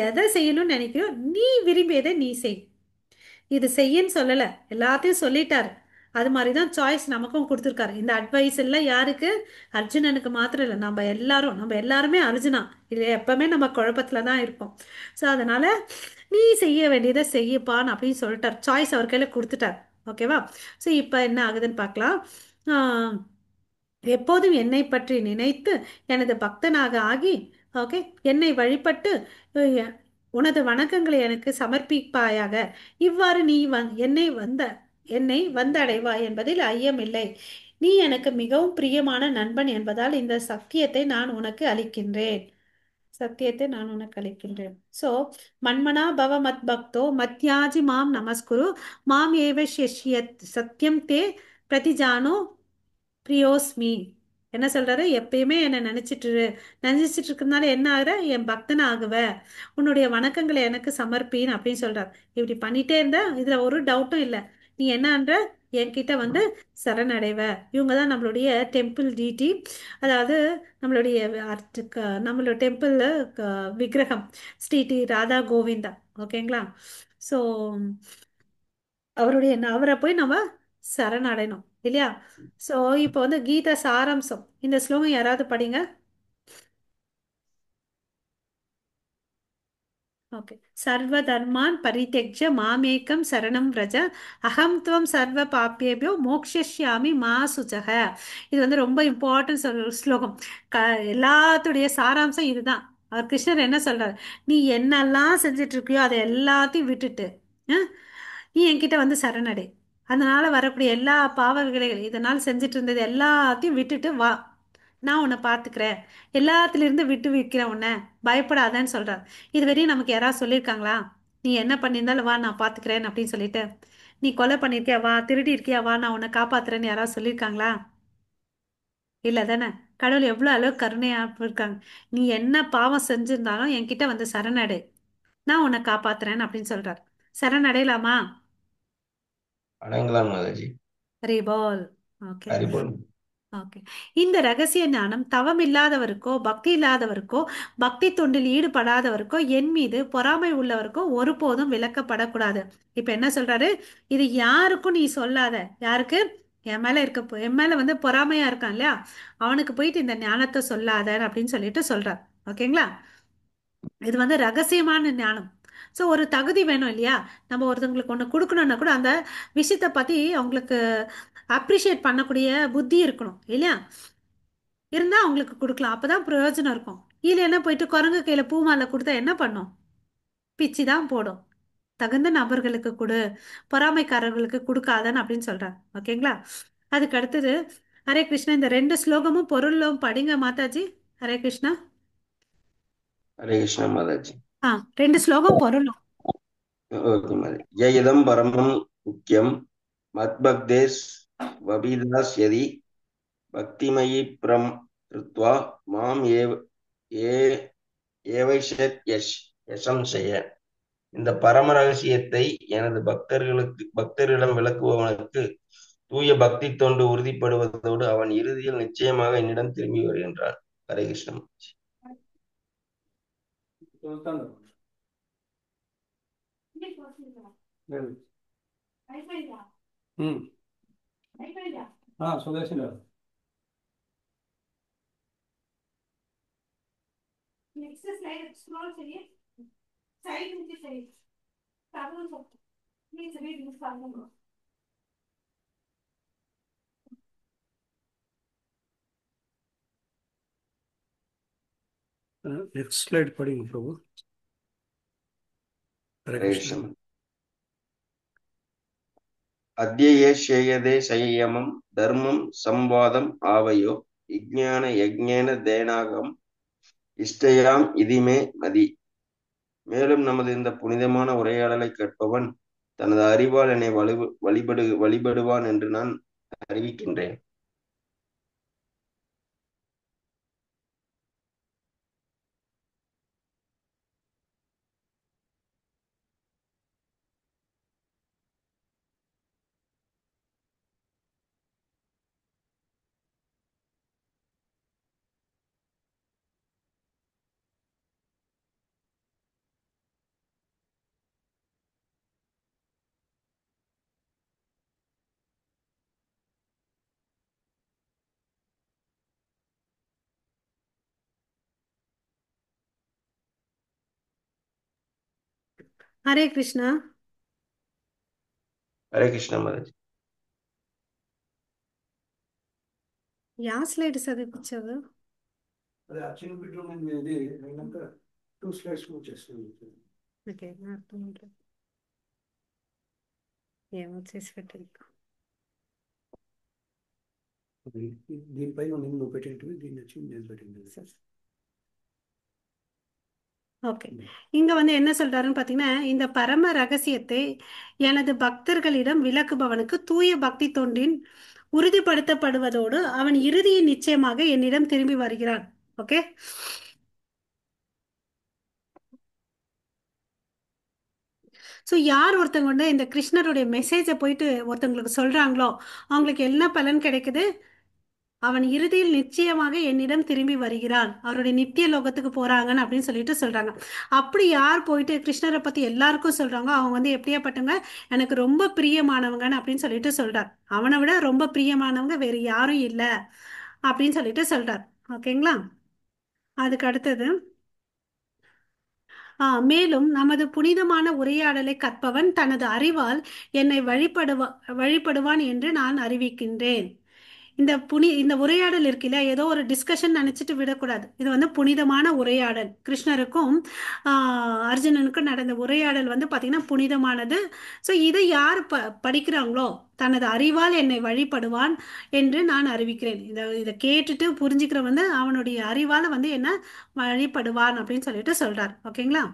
எதை செய்யணும்னு நினைக்கிறியோ நீ விரும்பியதை நீ செய். இது செய்யன்னு சொல்லலை, எல்லாத்தையும் சொல்லிட்டாரு. அது மாதிரி தான் சாய்ஸ் நமக்கும் கொடுத்துருக்காரு. இந்த அட்வைஸ் எல்லாம் யாருக்கு, அர்ஜுனனுக்கு மாத்திரம் இல்லை, நம்ம எல்லாருமே அர்ஜுனா. இது எப்பவுமே நம்ம குழப்பத்துல தான் இருப்போம். ஸோ அதனால நீ செய்ய வேண்டியதை செய்யப்பான்னு அப்படின்னு சொல்லிட்டார். சாய்ஸ் அவர் கையில் கொடுத்துட்டார். ஓகேவா? ஸோ இப்போ என்ன ஆகுதுன்னு பார்க்கலாம். எப்போதும் என்னை பற்றி நினைத்து எனது பக்தனாக ஆகி, ஓகே, என்னை வழிபட்டு அஹ், உனது வணக்கங்களை எனக்கு சமர்ப்பிப்பாயாக. இவ்வாறு நீ என்னை வந்தடைவாய் என்பதில் ஐயமில்லை. நீ எனக்கு மிகவும் பிரியமான நண்பன் என்பதால் இந்த சத்தியத்தை நான் உனக்கு அளிக்கின்றேன். ஸோ மன்மனா பவ மத் பக்தோ மத்யாஜி மாம் நமஸ்குரு மாம் ஏவ ஷிஷ்யத் சத்யம் தே பிரதிஜானோ பிரியோஸ்மி. என்ன சொல்றாரு, எப்பயுமே என்னை நினைச்சிட்டு இருக்கிறதுனால என்ன ஆகுற, என் பக்தன் ஆகுவ, உன்னுடைய வணக்கங்களை எனக்கு சமர்ப்பின்னு அப்படின்னு சொல்றார். இப்படி பண்ணிட்டே இருந்தா இதுல ஒரு டவுட்டும் இல்லை, நீ என்னன்ற என்கிட்ட வந்து சரணடைவ. இவங்க தான் நம்மளுடைய டெம்பிள் டிடி, அதாவது நம்மளுடைய நம்மளோட டெம்பிள் விக்கிரகம் ஸ்ரீ டி ராதா கோவிந்தா. ஓகேங்களா? ஸோ அவரை போய் நம்ம சரணடையணும், இல்லையா? ஸோ இப்போ வந்து கீதா சாராம்சம், இந்த ஸ்லோகம் யாராவது படிங்க. ஓகே. சர்வ தர்மான் பரித்யஜ்ய மாமேகம் சரணம் व्रज அகம் துவம் சர்வ பாப்பியேபியோ மோக்ஷிஷ்யாமி மா சுச்சக. இது வந்து ரொம்ப இம்பார்ட்டன்ட் ஸ்லோகம். க எல்லாத்துடைய சாராம்சம் இதுதான். அவர் கிருஷ்ணர் என்ன சொல்றார், நீ என்னெல்லாம் செஞ்சுட்டு இருக்கியோ அதை எல்லாத்தையும் விட்டுட்டு நீ என்கிட்ட வந்து சரணடை. அதனால வரக்கூடிய எல்லா பாவங்களை இதனால் செஞ்சுட்டு இருந்தது எல்லாத்தையும் விட்டுட்டு வா, நான் உன்னை பார்த்துக்கிறேன், எல்லாத்துலேருந்து விட்டு வைக்கிறேன் உன்னை, பயப்படாதேன்னு சொல்கிறார். இதுவரையும் நமக்கு யாராவது சொல்லியிருக்காங்களா, நீ என்ன பண்ணியிருந்தாலும் வா நான் பார்த்துக்கிறேன் அப்படின்னு சொல்லிட்டு? நீ கொலை பண்ணியிருக்கியா வா, திருடி இருக்கியா வா, நான் உன்னை காப்பாத்துறேன்னு யாராவது சொல்லியிருக்காங்களா? இல்ல தானே? கடவுள் எவ்வளவு அளவு கருணையா இருக்காங்க. நீ என்ன பாவம் செஞ்சிருந்தாலும் என்கிட்ட வந்து சரணடை, நான் உன்னை காப்பாத்துறேன் அப்படின்னு சொல்றார். சரணடையலாமா? அடங்கலாம் மாதாஜி. ஹரிபால். ஓகே. ஹரிபோல். ஓகே. இந்த ரகசிய ஞானம் தவம் இல்லாதவருக்கோ பக்தி இல்லாதவருக்கோ பக்தி தொண்டில் ஈடுபடாதவருக்கோ என் மீது பொறாமை உள்ளவருக்கோ ஒருபோதும் விளக்கப்படக்கூடாது. இப்ப என்ன சொல்றாரு? இது யாருக்கும் நீ சொல்லாத. யாருக்கு? என் மேல வந்து பொறாமையா இருக்கான் இல்லையா, அவனுக்கு போயிட்டு இந்த ஞானத்தை சொல்லாத அப்படின்னு சொல்லிட்டு சொல்றார். ஓகேங்களா? இது வந்து ரகசியமான ஞானம். ஸோ ஒரு தகுதி வேணும் இல்லையா? நம்ம ஒருத்தவங்களுக்கு ஒன்று கொடுக்கணும்னா கூட அந்த விஷயத்தை பத்தி அவங்களுக்கு அப்ரிஷியேட் பண்ணக்கூடிய புத்தி இருக்கணும் இல்லையா? இருந்தா அவங்களுக்கு கொடுக்கலாம், அப்பதான் பிரயோஜனம் இருக்கும். இல்லைன்னா போயிட்டு குரங்கு கையில பூமாலை கொடுத்தா என்ன பண்ணும்? பிச்சு தான் போடும். தகுந்த நபர்களுக்கு கொடு, பொறாமைக்காரர்களுக்கு கொடுக்காதன்னு அப்படின்னு சொல்றாங்க. ஓகேங்களா? அதுக்கு அடுத்தது, ஹரே கிருஷ்ணா, இந்த ரெண்டு ஸ்லோகமும் பொருளும் படிங்க மாதாஜி. ஹரே கிருஷ்ணா. ஹரே கிருஷ்ணா மாதாஜி. ஆ, ரெண்டு ஸ்லோகம் பொருளும். ஓகே மாதாஜி. யயிதம் பரமம் முக்கியம் மத்பக்தேஸ் வபிதாஸ் யதி பக்திமயி பிரம் கிருத்வா மாம் ஏ ஏவைஷத் யசம்சய. இந்த பரம ரகசியத்தை எனது பக்தர்களிடம் விளக்குபவனுக்கு தூய பக்தி தொண்டு உறுதிப்படுவதோடு அவன் இறுதியில் நிச்சயமாக என்னிடம் திரும்பி வருகின்றான். ஹரே கிருஷ்ணம். हम्म हाँ स्वदेशी लो नेक्स्ट स्लाइड स्क्रॉल करिए, साइड में साइड कागज को प्लीज रीड दिस कागज. नेक्स्ट स्लाइड पढ़ेंगे प्रभु. हरे ஹரே कृष्ण. கிருஷ்ணம். அத்யயே சேயதே சயமம் தர்மம் சம்வாதம் ஆவயோ விஜ்ஞான யஜ்ஞேன தேனாகம் இஷ்டயாம் இதிமே மதி. மேலும் நமது இந்த புனிதமான உரையாடலை கேட்பவன் தனது அறிவால் என்னை வழிபடுவான் என்று நான் அறிவிக்கின்றேன். हरे कृष्णा. ஹரே கிருஷ்ண மாதாஜி. या स्लाइड చదివించావు? అదే ఆ చిన్న బెడ్రూమ్ ఇది అయినాక 2 స్లైడ్స్ మూవ్ చేస్తాను. ఓకే, అర్థం ఉంటుంది. ఏమో చేసి పెట్టాను. దీనిపైన నేను నువ్వు పెట్టేటివి దీన్ని వచ్చి నేను పెట్టింది. ஓகே. இங்க வந்து என்ன சொல்றாருன்னு பாத்தீங்கன்னா, இந்த பரம ரகசியத்தை எனது பக்தர்களிடம் விளக்குபவனுக்கு தூய பக்தி தொண்டின் உறுதிப்படுத்தப்படுவதோடு அவன் இறுதியில் நிச்சயமாக என்னிடம் திரும்பி வருகிறான். ஓகே. ஸோ யார் ஒருத்தவங்க வந்து இந்த கிருஷ்ணருடைய மெசேஜை போயிட்டு ஒருத்தவங்களுக்கு சொல்றாங்களோ அவங்களுக்கு என்ன பலன் கிடைக்குது? அவன் இறுதியில் நிச்சயமாக என்னிடம் திரும்பி வருகிறான், அவருடைய நித்திய லோகத்துக்கு போறாங்கன்னு அப்படின்னு சொல்லிட்டு சொல்றாங்க. அப்படி யார் போயிட்டு கிருஷ்ணரை பத்தி எல்லாருக்கும் சொல்றாங்க, அவங்க வந்து எப்படியாப்பட்டவங்க? எனக்கு ரொம்ப பிரியமானவங்கன்னு அப்படின்னு சொல்லிட்டு சொல்றார். அவனை விட ரொம்ப பிரியமானவங்க வேற யாரும் இல்லை அப்படின்னு சொல்லிட்டு சொல்றார். ஓகேங்களா? அதுக்கு அடுத்தது, மேலும் நமது புனிதமான உரையாடலை கற்பவன் தனது அறிவால் என்னை வழிபடுவான் என்று நான் அறிவிக்கின்றேன். இந்த உரையாடல் இருக்குல்ல, ஏதோ ஒரு டிஸ்கஷன் நினைச்சிட்டு விடக்கூடாது. இது வந்து புனிதமான உரையாடல். கிருஷ்ணருக்கும் அர்ஜுனனுக்கும் நடந்த உரையாடல் வந்து பாத்தீங்கன்னா புனிதமானது. ஸோ இதை யார் படிக்கிறாங்களோ தனது அறிவால் என்னை வழிபடுவான் என்று நான் அறிவிக்கிறேன். இதை கேட்டுட்டு புரிஞ்சுக்கிற வந்து அவனுடைய அறிவால வந்து என்ன வழிபடுவான் அப்படின்னு சொல்லிட்டு சொல்றார். ஓகேங்களா?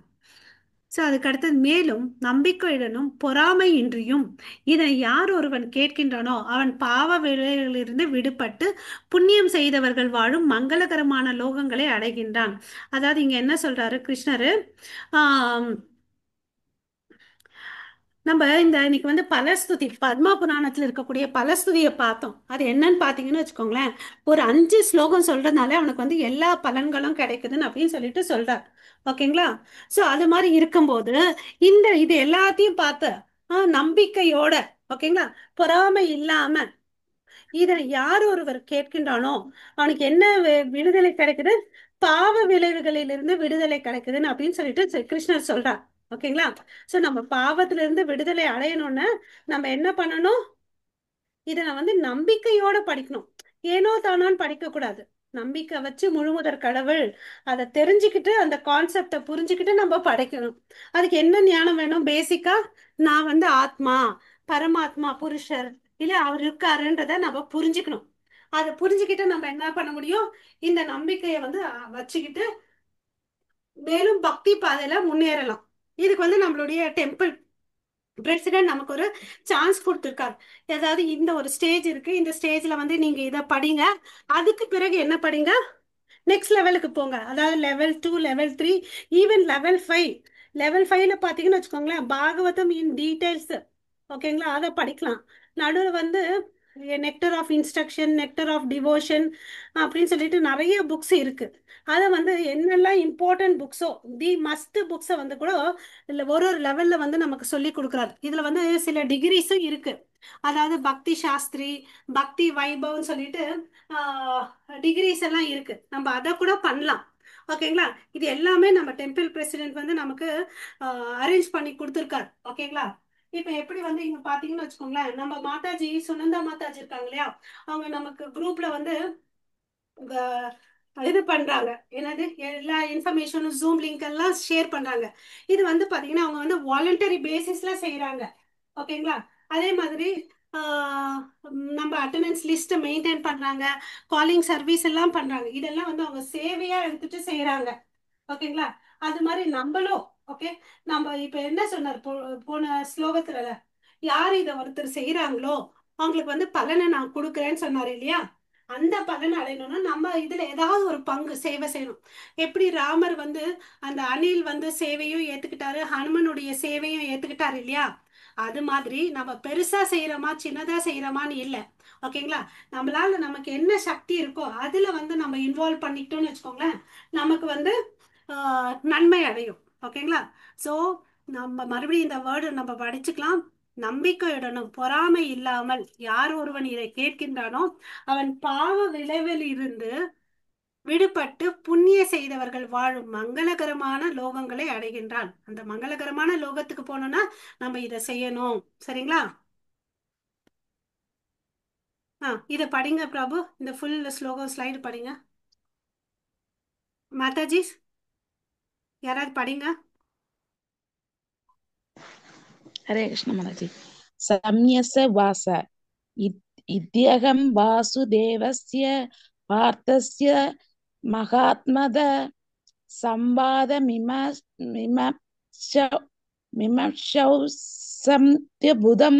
ஸோ அதுக்கு அடுத்தது மேலும் நம்பிக்கையுடனும் பொறாமையின்றியும் இதனை யார் ஒருவன் கேட்கின்றானோ அவன் பாவ விளைகளிலிருந்து விடுபட்டு புண்ணியம் செய்தவர்கள் வாழும் மங்களகரமான லோகங்களை அடைகின்றான். அதாவது இங்க என்ன சொல்றாரு கிருஷ்ணரு? ஆஹ் நம்ம இந்த இன்னைக்கு வந்து பலஸ்துதி பத்ம புராணத்துல இருக்கக்கூடிய பலஸ்துதியை பார்த்தோம். அது என்னன்னு பார்த்தீங்கன்னு வச்சுக்கோங்களேன், ஒரு 5 ஸ்லோகம் சொல்றதுனால அவனுக்கு வந்து எல்லா பலன்களும் கிடைக்குதுன்னு அப்படின்னு சொல்லிட்டு சொல்றார். ஓகேங்களா? ஸோ அது மாதிரி இருக்கும்போது இது எல்லாத்தையும் பார்த்து நம்பிக்கையோட, ஓகேங்களா, பொறாமை இல்லாம இதை யார் ஒருவர் கேட்கின்றானோ அவனுக்கு என்ன விடுதலை கிடைக்குது? பாவ விளைவுகளிலிருந்து விடுதலை கிடைக்குதுன்னு அப்படின்னு சொல்லிட்டு கிருஷ்ணர் சொல்றார். ஓகேங்களா? சோ நம்ம பாவத்துல இருந்து விடுதலை அடையணும்னு நம்ம என்ன பண்ணணும்? இதை நான் வந்து நம்பிக்கையோட படிக்கணும். ஏனோ தானோன்னு படிக்க கூடாது. நம்பிக்கை வச்சு முழுமுதற் கடவுள் அதை தெரிஞ்சுக்கிட்டு அந்த கான்செப்டை புரிஞ்சுக்கிட்டு நம்ம படைக்கணும். அதுக்கு என்ன ஞானம் வேணும்? பேசிக்கா நான் வந்து ஆத்மா, பரமாத்மா, புருஷர் இல்ல அவர் இருக்காருன்றத நம்ம புரிஞ்சுக்கணும். அதை புரிஞ்சுக்கிட்டு நம்ம என்ன பண்ண முடியும்? இந்த நம்பிக்கையை வந்து வச்சுக்கிட்டு மேலும் பக்தி பாதையில முன்னேறலாம். இதுக்கு வந்து நம்மளுடைய டெம்பிள் பிரசிடென்ட் நமக்கு ஒரு சான்ஸ் கொடுத்துருக்காரு. ஏதாவது இந்த ஒரு ஸ்டேஜ் இருக்கு, இந்த ஸ்டேஜ்ல வந்து நீங்க இதை படிங்க, அதுக்கு பிறகு என்ன படிங்க, நெக்ஸ்ட் லெவலுக்கு போங்க. அதாவது level 2, level 3, even level 5. Level 5ல பார்த்தீங்கன்னு வச்சுக்கோங்களேன், பாகவதம் இன் டீடைல்ஸ், ஓகேங்களா, அதை படிக்கலாம். நடுவில் வந்து nectar of instruction, nectar of devotion அப்படின்னு சொல்லிட்டு நிறைய புக்ஸ் இருக்கு. அதை வந்து என்னெல்லாம் இம்பார்ட்டன்ட் புக்ஸோ, தி மஸ்ட் புக்ஸை வந்து கூட இல்லை ஒரு ஒரு லெவல்ல வந்து நமக்கு சொல்லி கொடுக்குறாரு. இதுல வந்து சில டிகிரிஸும் இருக்கு. அதாவது பக்தி சாஸ்திரி, பக்தி வைபவ்னு சொல்லிட்டு டிகிரிஸ் எல்லாம் இருக்கு. நம்ம அதை கூட பண்ணலாம். ஓகேங்களா? இது எல்லாமே நம்ம டெம்பிள் பிரசிடென்ட் வந்து நமக்கு அரேஞ்ச் பண்ணி கொடுத்துருக்காரு. ஓகேங்களா? இப்ப எப்படி வந்து இங்க பாத்தீங்கன்னு வச்சுக்கோங்களேன், நம்ம மாதாஜி சுனந்தா மாதாஜி இருக்காங்க இல்லையா, அவங்க நமக்கு குரூப்ல வந்து இது பண்றாங்க. என்னது, எல்லா இன்ஃபர்மேஷனும் ஜூம் லிங்க் எல்லாம் ஷேர் பண்றாங்க. இது வந்து பாத்தீங்கன்னா அவங்க வந்து வாலண்டரி பேசிஸ்ல செய்யறாங்க. ஓகேங்களா? அதே மாதிரி நம்ம அட்டெண்டன்ஸ் லிஸ்ட் மெயின்டைன் பண்றாங்க, காலிங் சர்வீஸ் எல்லாம் பண்றாங்க. இதெல்லாம் வந்து அவங்க சேவையா எடுத்துட்டு செய்யறாங்க. ஓகேங்களா? அது மாதிரி நம்மளும் ஓகே. நம்ம இப்ப என்ன சொன்னார் போன ஸ்லோகத்துல, யார் இதை ஒருத்தர் செய்யறாங்களோ அவங்களுக்கு வந்து பலனை நான் கொடுக்குறேன்னு சொன்னார் இல்லையா? அந்த பலன் அடையணும்னா நம்ம இதுல ஏதாவது ஒரு பங்கு சேவை செய்யணும். எப்படி ராமர் வந்து அந்த அணில் வந்து சேவையும் ஏத்துக்கிட்டாரு, ஹனுமனுடைய சேவையும் ஏத்துக்கிட்டாரு இல்லையா? அது மாதிரி நம்ம பெருசா செய்யறோமா சின்னதா செய்யறோமான்னு இல்லை. ஓகேங்களா? நம்மளால நமக்கு என்ன சக்தி இருக்கோ அதுல வந்து நம்ம இன்வால்வ் பண்ணிக்கிட்டோம்னு வச்சுக்கோங்களேன், நமக்கு வந்து நன்மை அடையும். ஓகேங்களா? ஸோ நம்ம மறுபடியும் இந்த வேர்டு நம்ம படிச்சுக்கலாம். நம்பிக்கையுடனும் பொறாமை இல்லாமல் யார் ஒருவன் இதை கேட்கின்றானோ அவன் பாவ விளைவில் இருந்து விடுபட்டு புண்ணிய செய்தவர்கள் வாழும் மங்களகரமான லோகங்களை அடைகின்றான். அந்த மங்களகரமான லோகத்துக்கு போனோம்னா நம்ம இதை செய்யணும். சரிங்களா? இதை படிங்க பிரபு, இந்த ஃபுல் ஸ்லோகம் ஸ்லைடு படிங்க. மாதாஜி யாராவது படிங்க. हरे कृष्ण माताजी। सम्यस वास इत्यहं वासुदेवस्य पार्थस्य महात्मद संवादमिमर्शौ संत्यबुधं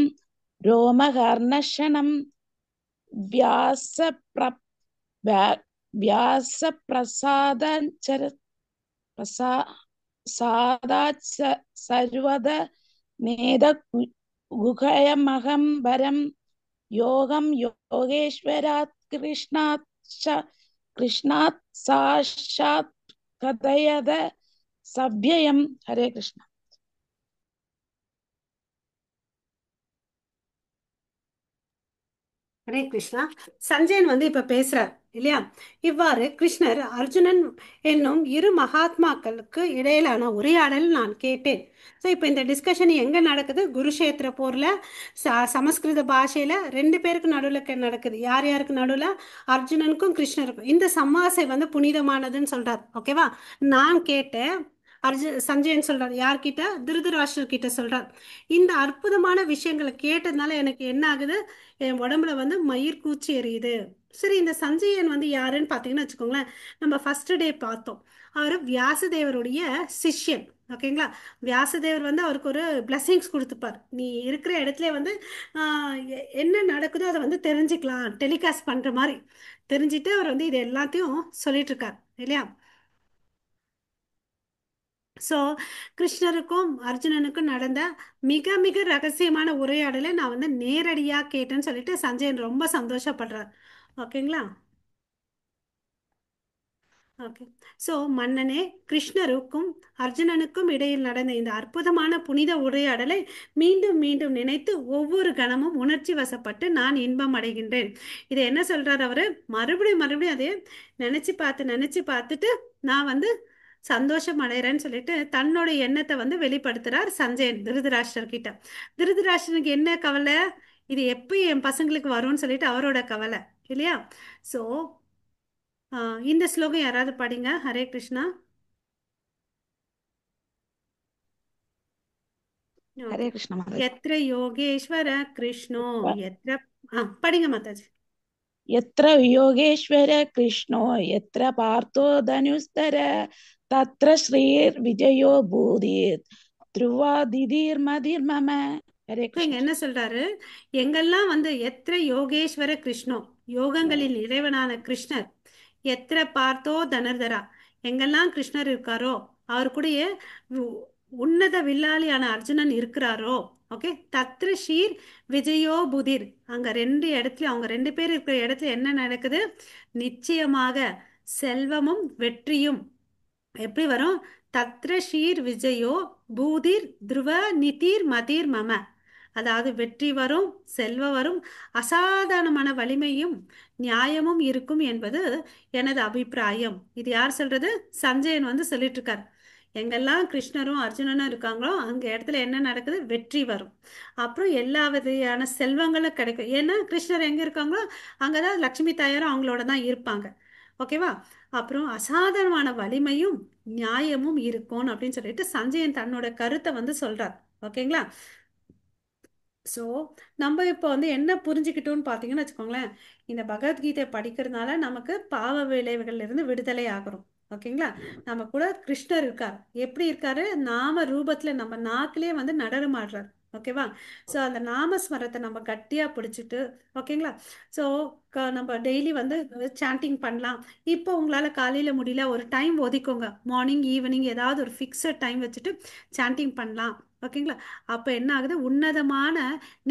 रोमहर्षणं व्यासप्रसादाच्च सर्वद नेद गुहयमहं वरं योगं योगेश्वरात् कृष्णात् साक्षात् कथयद सभ्ययम्। हरे कृष्ण। ஹரே கிருஷ்ணா. சஞ்சயன் வந்து இப்ப பேசுறார் இல்லையா? இவ்வாறு கிருஷ்ணர் அர்ஜுனன் என்னும் இரு மகாத்மாக்களுக்கு இடையிலான உரையாடல் நான் கேட்டேன். ஸோ இப்போ இந்த டிஸ்கஷன் எங்க நடக்குது? குருஷேத்திர போர்ல சமஸ்கிருத பாஷையில 2 பேருக்கு நடுவில் நடக்குது. யார் யாருக்கு நடுவில்? அர்ஜுனனுக்கும் கிருஷ்ணருக்கும். இந்த சம்வாசை வந்து புனிதமானதுன்னு சொல்றார். ஓகேவா? நான் கேட்டேன். சஞ்சயன் சொல்றார் யார்கிட்ட? திருதராஷ்டிரர் கிட்ட சொல்றார். இந்த அற்புதமான விஷயங்களை கேட்டதுனால எனக்கு என்ன ஆகுது? என் உடம்புல வந்து மயிர் கூச்சி எறியுது. சரி, இந்த சஞ்சயன் வந்து யாருன்னு பார்த்தீங்கன்னு வச்சுக்கோங்களேன், நம்ம ஃபர்ஸ்ட் டே பார்த்தோம். அவர் வியாசதேவருடைய சிஷ்யன். ஓகேங்களா? வியாசதேவர் வந்து அவருக்கு ஒரு பிளெஸிங்ஸ் கொடுத்துப்பார். நீ இருக்கிற இடத்துல வந்து என்ன நடக்குதோ அதை வந்து தெரிஞ்சுக்கலாம், டெலிகாஸ்ட் பண்ற மாதிரி தெரிஞ்சுட்டு அவர் வந்து இது எல்லாத்தையும் சொல்லிட்டு இருக்கார் இல்லையா? ஸோ கிருஷ்ணருக்கும் அர்ஜுனனுக்கும் நடந்த மிக மிக ரகசியமான உரையாடலை நான் வந்து நேரடியாக கேட்டேன்னு சொல்லிட்டு சஞ்சயன் ரொம்ப சந்தோஷப்படுறார். ஓகேங்களா? ஓகே. ஸோ மன்னனே, கிருஷ்ணருக்கும் அர்ஜுனனுக்கும் இடையில் நடந்த இந்த அற்புதமான புனித உரையாடலை மீண்டும் மீண்டும் நினைத்து ஒவ்வொரு கணமும் உணர்ச்சி வசப்பட்டு நான் இன்பம் அடைகின்றேன். இதை என்ன சொல்றாரு அவரு? மறுபடியும் மறுபடியும் அதே நினைச்சு பார்த்துட்டு நான் வந்து சந்தோஷம் அடைகிறேன்னு சொல்லிட்டு தன்னோட எண்ணத்தை வந்து வெளிப்படுத்துறார் சஞ்சயன் திருதராஷ்டிரர் கிட்ட. திருதராஷ்டிரனுக்கு என்ன கவலை? இது எப்போ என் பசங்களுக்கு வரும்னு சொல்லிட்டு அவரோட கவலை இல்லையா? ஸோ இந்த ஸ்லோகம் யாராவது படிங்க. ஹரே கிருஷ்ணா. ஹரே ஓகே. கிருஷ்ண மாதாஜி. எத்திர யோகேஸ்வர கிருஷ்ணோ எத்திர படிங்க மாதாஜி. எத்திர யோகேஸ்வர கிருஷ்ணோ எத்திர பார்த்தோ தனுஸ்தர தத்ர ஸ்ரீர் விஜயோ பூதீர் த்ருவாதிதீர் மதிர் மம. ஹரே இப்போ இங்க கிருஷ்ண. என்ன சொல்றாரு? எங்கெல்லாம் வந்து எத்திர யோகேஸ்வர கிருஷ்ணோ, யோகங்களில் இறைவனான கிருஷ்ணர், எத்திர பார்த்தோ தனுர்தரா, எங்கெல்லாம் கிருஷ்ணர் இருக்காரோ அவர் கூடயே உ- உன்னத வில்லாளியான அர்ஜுனன் இருக்கிறாரோ, ஓகே, தத்ர ஷீர் விஜயோ புதிர், அங்க ரெண்டு இடத்துல அவங்க ரெண்டு பேர் இருக்கிற இடத்துல என்ன நடக்குது? நிச்சயமாக செல்வமும் வெற்றியும் எப்படி வரும்? தத்ர ஷீர் விஜயோ பூதிர் துருவ நிதிர் மதிர் மம, அதாவது வெற்றி வரும், செல்வம் வரும், அசாதாரணமான வலிமையும் நியாயமும் இருக்கும் என்பது எனது அபிப்பிராயம். இது யார் சொல்றது? சஞ்சயன் வந்து சொல்லிட்டு இருக்கார். எங்கெல்லாம் கிருஷ்ணரும் அர்ஜுனனும் இருக்காங்களோ அங்க இடத்துல என்ன நடக்குது? வெற்றி வரும். அப்புறம் எல்லா விதையான செல்வங்களும் கிடைக்கும். ஏன்னா கிருஷ்ணர் எங்க இருக்காங்களோ அங்கதான் லட்சுமி தாயாரும் அவங்களோட தான் இருப்பாங்க. ஓகேவா? அப்புறம் அசாதாரணமான வலிமையும் நியாயமும் இருக்கும் அப்படின்னு சொல்லிட்டு சஞ்சயன் தன்னோட கருத்தை வந்து சொல்றார். ஓகேங்களா? ஸோ நம்ம இப்போ வந்து என்ன புரிஞ்சுக்கிட்டோம்னு பார்த்தீங்கன்னு வச்சுக்கோங்களேன், இந்த பகவத்கீதை படிக்கிறதுனால நமக்கு பாவ விளைவுகள்ல இருந்து விடுதலை ஆகிறோம். ஓகேங்களா? நம்ம கூட கிருஷ்ணர் இருக்கார். எப்படி இருக்காரு? நாம ரூபத்துல நம்ம நாக்கிலே வந்து நடனமாடுறார். ஓகேவா? ஸோ அந்த நாமஸ்மரத்தை நம்ம கட்டியா பிடிச்சிட்டு, ஓகேங்களா? ஸோ நம்ம டெய்லி வந்து சாண்டிங் பண்ணலாம். இப்போ உங்களால காலையில முடியல, ஒரு டைம் ஒதுக்கோங்க. மார்னிங் ஈவினிங் ஏதாவது ஒரு ஃபிக்ஸட் டைம் வச்சுட்டு சாண்டிங் பண்ணலாம். ஓகேங்களா? அப்போ என்ன ஆகுது? உன்னதமான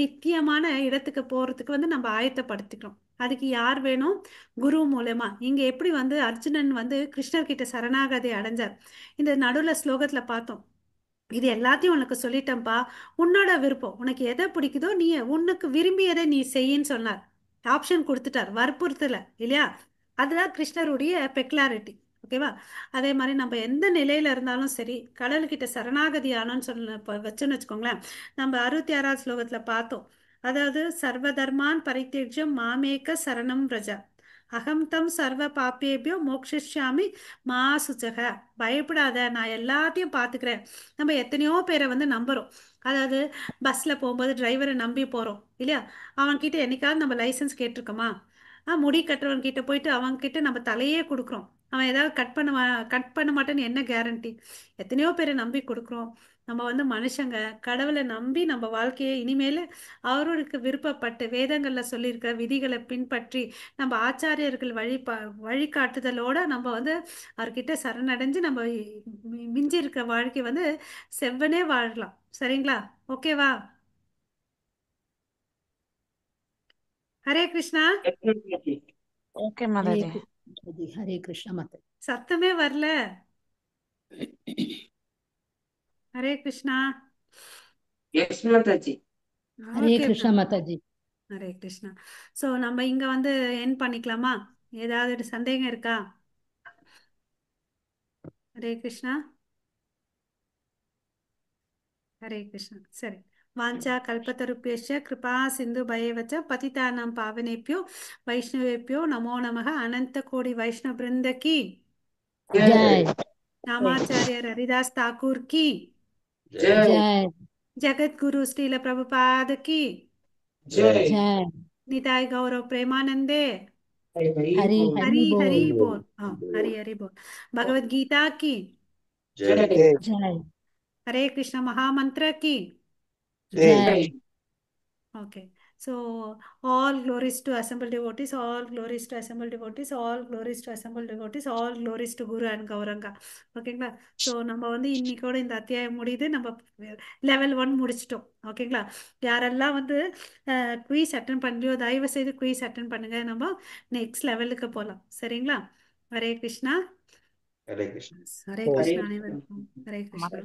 நித்தியமான இடத்துக்கு போறதுக்கு வந்து நம்ம ஆயத்தப்படுத்திக்கிறோம். அதுக்கு யார் வேணும்? குரு மூலமா. இங்க எப்படி வந்து அர்ஜுனன் வந்து கிருஷ்ணர் கிட்ட சரணாகதி அடைஞ்சார். இந்த நடுவுல ஸ்லோகத்துல பார்த்தோம். இது எல்லாத்தையும் உனக்கு சொல்லிட்டேன்ப்பா, உன்னோட விருப்பம், உனக்கு எதை பிடிக்குதோ நீ உனக்கு விரும்பியதை நீ செய்யின்னு சொன்னார். ஆப்ஷன் கொடுத்துட்டார், வற்புறுத்தல இல்லையா? அதுதான் கிருஷ்ணருடைய பெக்குலாரிட்டி. ஓகேவா? அதே மாதிரி நம்ம எந்த நிலையில இருந்தாலும் சரி, கடவுள்கிட்ட சரணாகதி ஆனோன்னு சொல்ல வச்சோன்னு வச்சுக்கோங்களேன். நம்ம 66வது ஸ்லோகத்துல பார்த்தோம். அதாவது சர்வதர்மான் பரித்தியஜ்யம் மாமேக சரணம் பிரஜா அகம் தம் சர்வ பாப்பேபியோ மோக்ஷிஷ்யாமி மா சுச்சக. பயப்படாத, நான் எல்லாத்தையும் பார்த்துக்கிறேன். நம்ம எத்தனையோ பேரை வந்து நம்புறோம். அதாவது பஸ்ல போகும்போது டிரைவரை நம்பி போறோம் இல்லையா? அவன்கிட்ட என்னைக்காவது நம்ம லைசன்ஸ் கேட்டிருக்கோமா? முடி கட்டுறவன் கிட்ட போயிட்டு அவன் கிட்ட நம்ம தலையே கொடுக்குறோம். அவன் ஏதாவது கட் பண்ண மாட்டேன்னு என்ன கேரண்டி? எத்தனையோ பேரை நம்பி கொடுக்குறோம். நம்ம வந்து மனுஷங்க, கடவுளை நம்பி நம்ம வாழ்க்கையை இனிமேல் அவருக்கு விருப்பப்பட்டு வேதங்கள்ல சொல்லியிருக்கிற விதிகளை பின்பற்றி நம்ம ஆச்சாரியர்கள் வழிகாட்டுதலோட நம்ம வந்து அவர்கிட்ட சரணடைஞ்சு நம்ம மிஞ்சி இருக்கிற வாழ்க்கை வந்து செவ்வனே வாழலாம். சரிங்களா? ஓகேவா? ஹரே கிருஷ்ணா. ஓகே हरे மாதாஜி. कृष्ण जी, हरे कृष्ण माता। சத்தமே வரல. ஹரே கிருஷ்ணா. எஸ் மாதாஜி. हरे ஓகே कृष्ण பிரதர். माता जी। ஹரே கிருஷ்ணா. ஸோ நம்ம இங்க வந்து என் பண்ணிக்கலாமா? ஏதாவது சந்தேகம் இருக்கா? ஹரே கிருஷ்ணா. ஹரே கிருஷ்ணா. சரி. வாஞ்சா கல்பத்தருப்பேஷ கிருபா சிந்து பயவச்ச பதிதானாம் பாவனேபியோ வைஷ்ணவேபியோ நமோ நமக அனந்த கோடி வைஷ்ணவ பிருந்த கி जय रामाचार्य हरिदास ठाकुर की ஜெய் जय जगत गुरु श्रील प्रभुपाद की ஜெய். जय। निताय गौरव प्रेमानंदे हरि हरि हरि बोल। हरि बोल। हाँ, हरि हरि बोल। भगवत गीता की ஜெய். जय। ஹரே கிருஷ்ண மகாமந்திர கி. ஜெய். जय Okay, so all glories to assembled devotees, all glories to assembled devotees, all glories to assembled devotees, all glories to Guru and Gauranga. ஓகேங்களா? ஸோ நம்ம வந்து இன்னைக்கோட இந்த அத்தியாயம் முடியுது. நம்ம லெவல் 1 முடிச்சிட்டோம். ஓகேங்களா? யாரெல்லாம் வந்து குயிஸ் அட்டன் பண்ணலையோ தயவு செய்து குயிஸ் அட்டன் பண்ணுங்க. நம்ம நெக்ஸ்ட் லெவலுக்கு போகலாம். சரிங்களா? ஹரே கிருஷ்ணா. ஹரே கிருஷ்ணா. ஹரே ஹரே கிருஷ்ணா அனைவருக்கும் ஹரே கிருஷ்ணா.